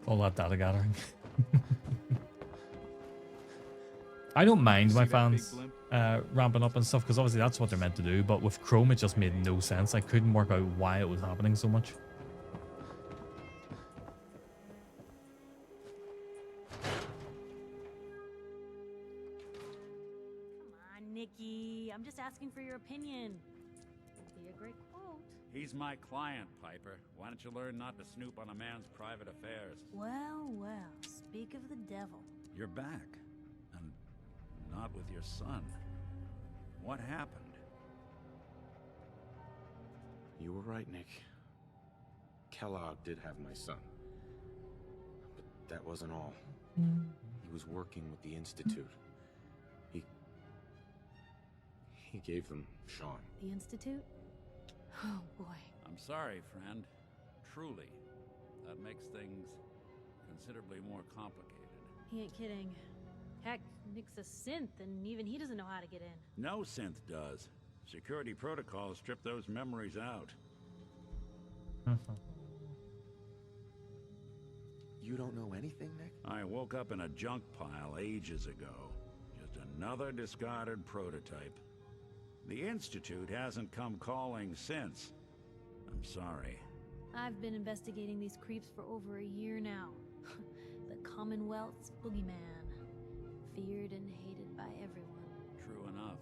All that data gathering. I don't mind my fans ramping up and stuff because obviously that's what they're meant to do. But with Chrome, it just made no sense. I couldn't work out why it was happening so much. Come on, Nikki. I'm just asking for your opinion. It'd be a great quote. He's my client, Piper. Why don't you learn not to snoop on a man's private affairs? Well, well. Speak of the devil. You're back. And not with your son. What happened? You were right, Nick. Kellogg did have my son. But that wasn't all. He was working with the Institute. He gave them Sean. The Institute? Oh, boy. I'm sorry, friend. Truly. That makes things considerably more complicated. He ain't kidding. Heck, Nick's a synth, and even he doesn't know how to get in. No synth does. Security protocols strip those memories out. You don't know anything, Nick? I woke up in a junk pile ages ago. Just another discarded prototype. The Institute hasn't come calling since. I'm sorry. I've been investigating these creeps for over a year now. The Commonwealth's boogeyman. Feared and hated by everyone. True enough.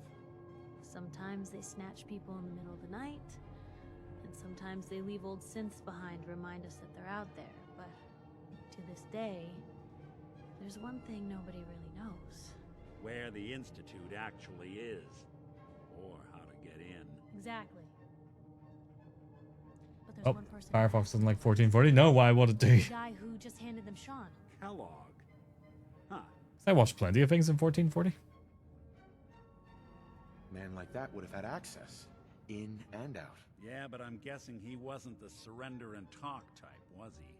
Sometimes they snatch people in the middle of the night, and sometimes they leave old synths behind to remind us that they're out there. But to this day, there's one thing nobody really knows. Where the Institute actually is. Or how to get in. Exactly. But there's Oh, one person. Firefox doesn't like 1440. No, why would it do? The guy who just handed them Sean. Kellogg. Huh. I watched plenty of things in 1440. Man like that would have had access. In and out. Yeah, but I'm guessing he wasn't the surrender and talk type, was he?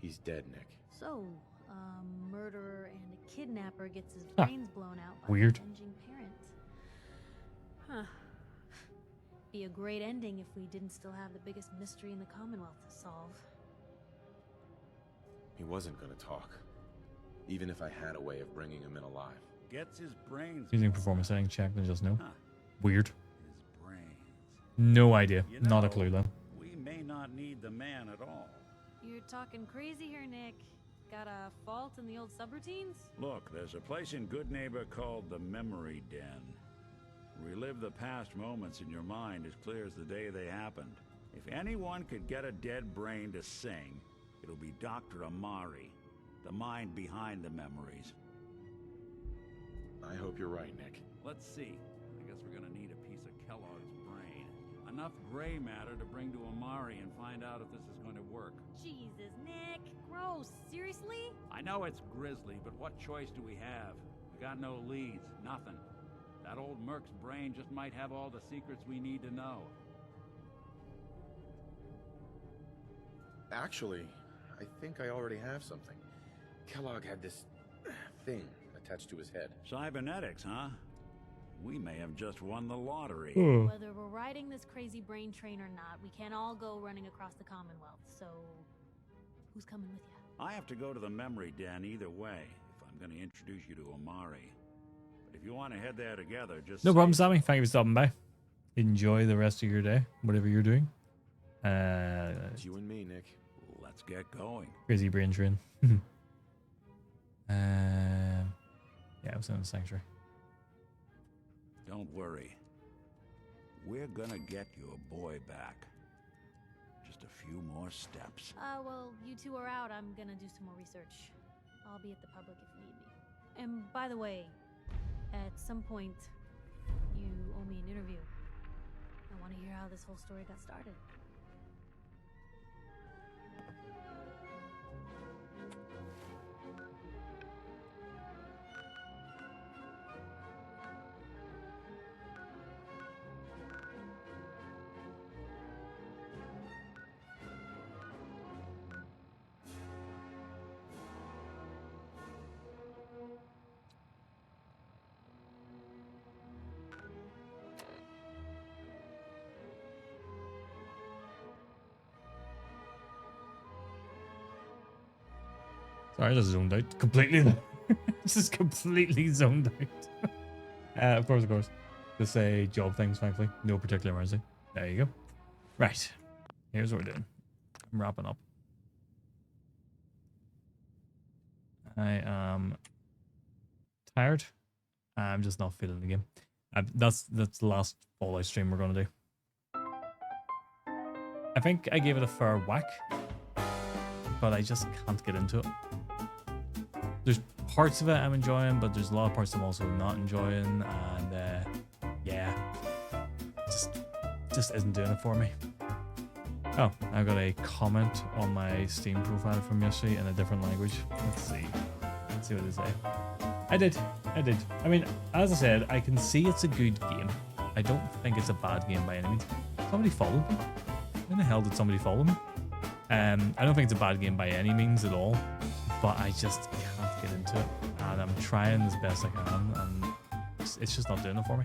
He's dead, Nick. So, a murderer and a kidnapper gets his brains blown out by Weird. an avenging parent. Huh. Be a great ending if we didn't still have the biggest mystery in the Commonwealth to solve. He wasn't gonna talk. Even if I had a way of bringing him in alive. Gets his brains. Using performance setting check and just no. Huh. Weird. His brains. No idea. You Not a know, clue then. We may not need the man at all. You're talking crazy here, Nick. Got a fault in the old subroutines? Look, there's a place in Good Neighbor called the Memory Den. Relive the past moments in your mind as clear as the day they happened. If anyone could get a dead brain to sing, it'll be Dr. Amari, the mind behind the memories. I hope you're right, Nick. Let's see. I guess we're gonna need a piece of Kellogg's brain. Enough gray matter to bring to Amari and find out if this is going to work. Jesus, Nick. Gross. Seriously? I know it's grisly, but what choice do we have? We got no leads, nothing. That old Merc's brain just might have all the secrets we need to know. Actually, I think I already have something. Kellogg had this thing attached to his head. Cybernetics, huh? We may have just won the lottery. Whether we're riding this crazy brain train or not, we can't all go running across the Commonwealth, so who's coming with you? I have to go to the Memory Den either way, if I'm going to introduce you to Amari. But if you want to head there together, just No say- problem, Sammy. Thank you for stopping by. Enjoy the rest of your day, whatever you're doing. It's you and me, Nick. Let's get going. Crazy brain train. Yeah, I was in the sanctuary. Don't worry. We're gonna get your boy back. Just a few more steps. Well, you two are out. I'm gonna do some more research. I'll be at the public if you need me. And by the way, at some point, you owe me an interview. I want to hear how this whole story got started. Sorry, I just zoned out completely. Just completely zoned out. Of course. Just say job things, thankfully. No particular emergency. There you go. Right. Here's what we're doing. I'm wrapping up. I am tired. I'm just not feeling the game. That's the last Fallout stream we're going to do. I think I gave it a fair whack, but I just can't get into it. There's parts of it I'm enjoying, but there's a lot of parts I'm also not enjoying, and yeah, just isn't doing it for me. Oh, I got a comment on my Steam profile from yesterday in a different language. Let's see what they say. I did. I mean, as I said, I can see it's a good game. I don't think it's a bad game by any means. Somebody followed me. When the hell did somebody follow me? I don't think it's a bad game by any means at all, but I just can't get into it, and I'm trying as best I can, and it's just not doing it for me.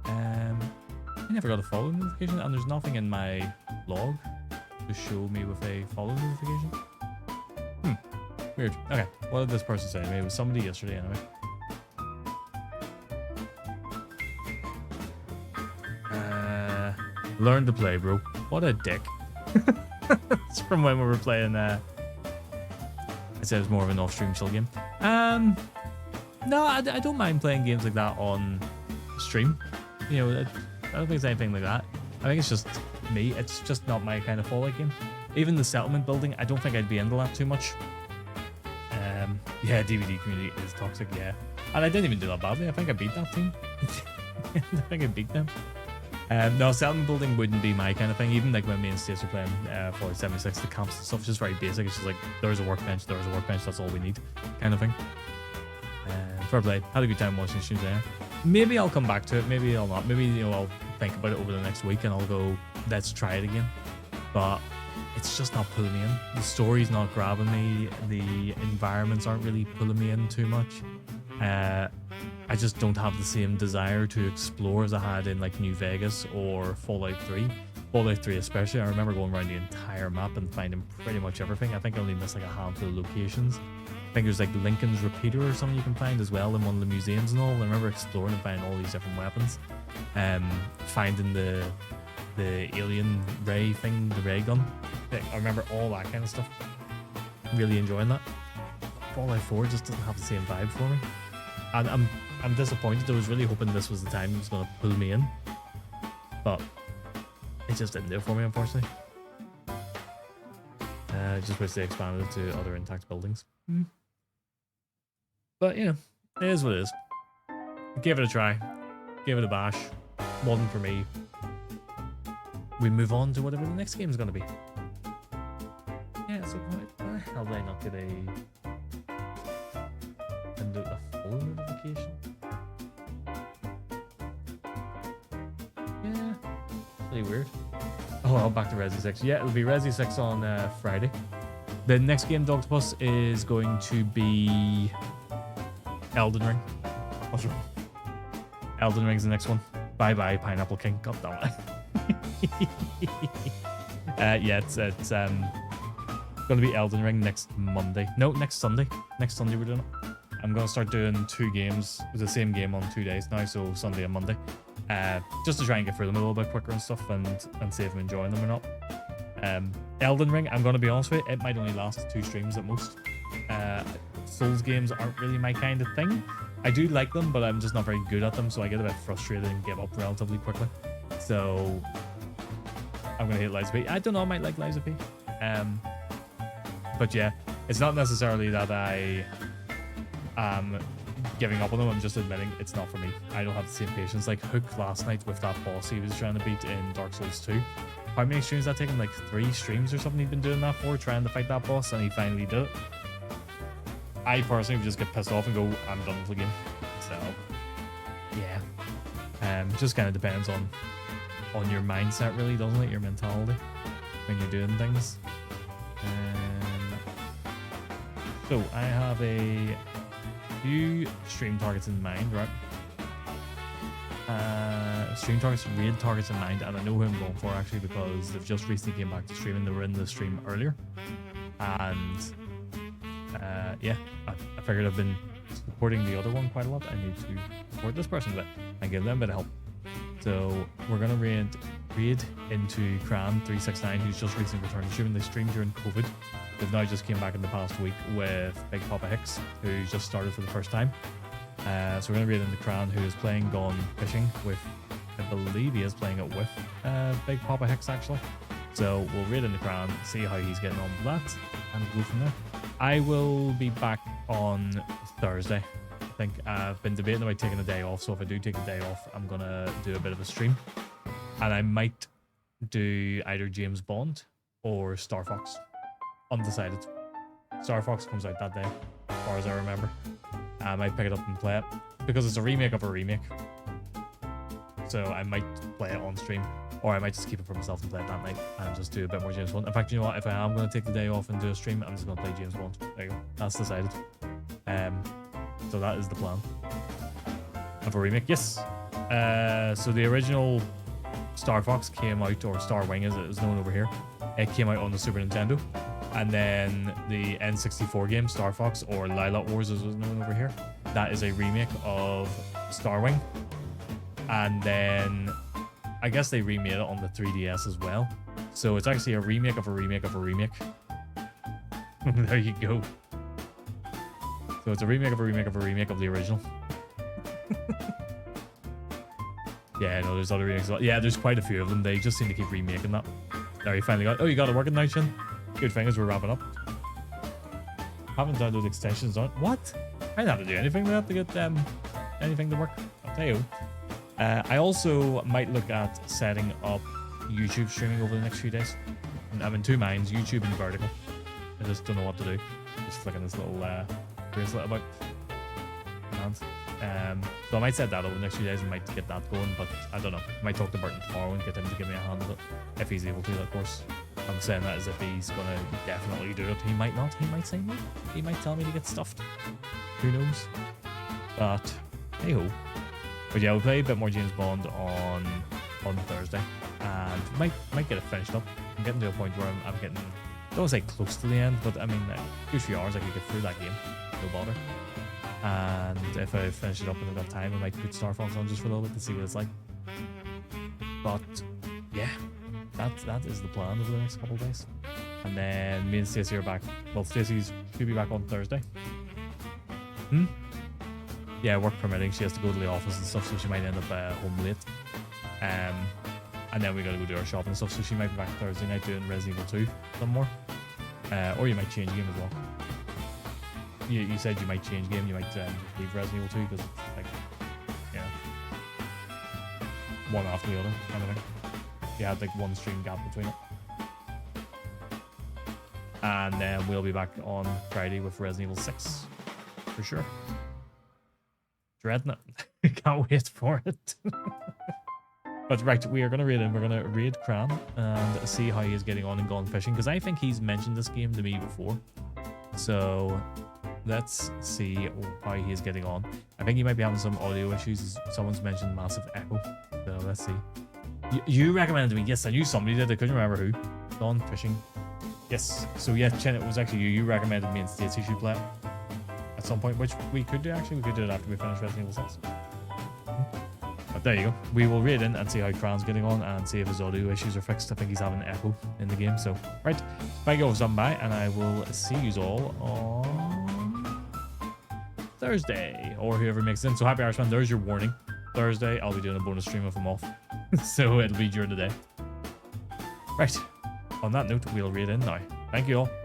I never got a follow notification, and there's nothing in my log to show me with a follow notification. Weird. Okay, what did this person say? Maybe it was somebody yesterday anyway. Learn to play, bro. What a dick. It's from when we were playing, I said it was more of an off-stream chill game. No, I don't mind playing games like that on stream. You know, I don't think it's anything like that. I think it's just me. It's just not my kind of Fallout game. Even the settlement building, I don't think I'd be into that too much. Yeah, DVD community is toxic, yeah. And I didn't even do that badly. I think I beat that team. I think I beat them. No, settlement building wouldn't be my kind of thing. Even like when me and Stace are playing Fallout 76, the camps and stuff is just very basic. It's just like, there's a workbench, that's all we need, kind of thing. Fair play. Had a good time watching streams there. Maybe I'll come back to it, maybe I'll not. Maybe, you know, I'll think about it over the next week and I'll go, let's try it again. But it's just not pulling me in. The story's not grabbing me. The environments aren't really pulling me in too much. I just don't have the same desire to explore as I had in like New Vegas or Fallout 3. Fallout 3 especially, I remember going around the entire map and finding pretty much everything. I think I only missed like a handful of locations. I think there's like Lincoln's Repeater or something you can find as well in one of the museums and all. I remember exploring and finding all these different weapons. Finding the alien ray thing, the ray gun. I remember all that kind of stuff. Really enjoying that. Fallout 4 just doesn't have the same vibe for me. And I'm disappointed. I was really hoping this was the time it was going to pull me in. But it just didn't do it for me, unfortunately. Just wish they expanded it to other intact buildings. But, you know, it is what it is. Give it a try. Give it a bash. Wasn't for me. We move on to whatever the next game is going to be. Yeah, so why the hell did I not get a full notification? Yeah, pretty weird. Oh well, back to Resi 6. Yeah, it'll be Resi 6 on Friday. The next game, Doctopus, is going to be Elden Ring. What's wrong? Elden Ring's the next one. Bye bye, Pineapple King. God damn it. Yeah, it's going to be Elden Ring next Monday. No, next Sunday. Next Sunday we're doing it. I'm going to start doing 2 games, the same game on 2 days now, so Sunday and Monday. Just to try and get through them a little bit quicker and stuff, and see if I'm enjoying them or not. Elden Ring, I'm going to be honest with you, it might only last 2 streams at most. Souls games aren't really my kind of thing. I do like them, but I'm just not very good at them, so I get a bit frustrated and give up relatively quickly. So I'm going to hit Lies of P. I don't know, I might like Lies of P. But yeah, it's not necessarily that I am giving up on them, I'm just admitting it's not for me. I don't have the same patience. Like Hook last night with that boss he was trying to beat in Dark Souls 2. How many streams that taken? Like 3 streams or something he'd been doing that for, trying to fight that boss, and he finally did it. I personally would just get pissed off and go, I'm done with the game. So yeah. Just kind of depends on your mindset really, doesn't it? Your mentality when you're doing things. So I have a few stream targets in mind, right? Stream targets, raid targets in mind, and I know who I'm going for actually because they've just recently came back to streaming. They were in the stream earlier, and yeah, I figured I've been supporting the other one quite a lot. I need to support this person a bit and give them a bit of help. So we're gonna raid into Cran369, who's just recently returned to streaming. They streamed during COVID. They've now just came back in the past week with Big Papa Hicks, who just started for the first time. So we're gonna raid into Cran, who is playing Gone Fishing with, I believe he is playing it with Big Papa Hicks actually. So we'll raid into Cran, see how he's getting on with that, and go from there. I will be back on Thursday. I think I've been debating about taking a day off, so if I do take a day off, I'm gonna do a bit of a stream. And I might do either James Bond or Star Fox. Undecided. Star Fox comes out that day, as far as I remember. I might pick it up and play it, because it's a remake of a remake. So I might play it on stream, or I might just keep it for myself and play it that night and just do a bit more James Bond. In fact, you know what? If I am going to take the day off and do a stream, I'm just going to play James Bond. There you go. That's decided. So that is the plan. Of a remake, yes. So the original Star Fox came out, or Star Wing as it is known over here. It came out on the Super Nintendo. And then the N64 game, Star Fox, or Lilac Wars as it was known over here, that is a remake of Star Wing. And then I guess they remade it on the 3DS as well. So it's actually a remake of a remake of a remake. There you go. So it's a remake of a remake of a remake of the original. Yeah, no, there's other remakes as well. Yeah, there's quite a few of them. They just seem to keep remaking that. There, you finally got. Oh, you got it working now, Shin. Good thing is we're wrapping up. Haven't downloaded extensions on. What? I didn't have to do anything with that to get anything to work. I'll tell you. I also might look at setting up YouTube streaming over the next few days. And I'm in two minds, YouTube and vertical. I just don't know what to do. Just flicking this little bracelet about. So I might set that over the next few days and might get that going, but I don't know. I might talk to Burton tomorrow and get him to give me a hand with it. If he's able to, of course. I'm saying that as if he's gonna definitely do it. He might not. He might say no. He might tell me to get stuffed. Who knows? But hey ho. But yeah, we'll play a bit more James Bond on Thursday, and might get it finished up. I'm getting to a point where I'm getting, I don't want to say close to the end, but I mean, a few hours I could get through that game, no bother. And if I finish it up and I've got time, I might put Star Fox on just for a little bit to see what it's like. But yeah, that is the plan over the next couple of days. And then me and Stacey are back. Well, Stacey should be back on Thursday. Yeah, work permitting. She has to go to the office and stuff, so she might end up home late. And then we gotta go do our shopping and stuff, so she might be back Thursday night doing Resident Evil 2 some more. Or you might change game as well. You said you might change game, you might leave Resident Evil 2 because it's like, yeah, one after the other kind of thing. You had like one stream gap between it. And then we'll be back on Friday with Resident Evil 6 for sure. Dreading it. Can't wait for it. But right, we are going to raid him. We're going to raid Cran and see how he is getting on in Gone Fishing, because I think he's mentioned this game to me before. So let's see how he is getting on. I think he might be having some audio issues. Someone's mentioned massive echo. So let's see. You recommended to me. Yes, I knew somebody did. I couldn't remember who. Gone Fishing. Yes. So yeah, Chen, it was actually you. You recommended me and Stacey should play it at some point, which we could do actually. We could do it after we finish Resident Evil 6. But there you go. We will raid in and see how Cran's getting on and see if his audio issues are fixed. I think he's having an echo in the game. So, right. Thank you all for stopping by, and I will see you all on Thursday, or whoever makes it in. So, Happy Irishman, there's your warning. Thursday, I'll be doing a bonus stream if I'm off. So, it'll be during the day. Right. On that note, we'll raid in now. Thank you all.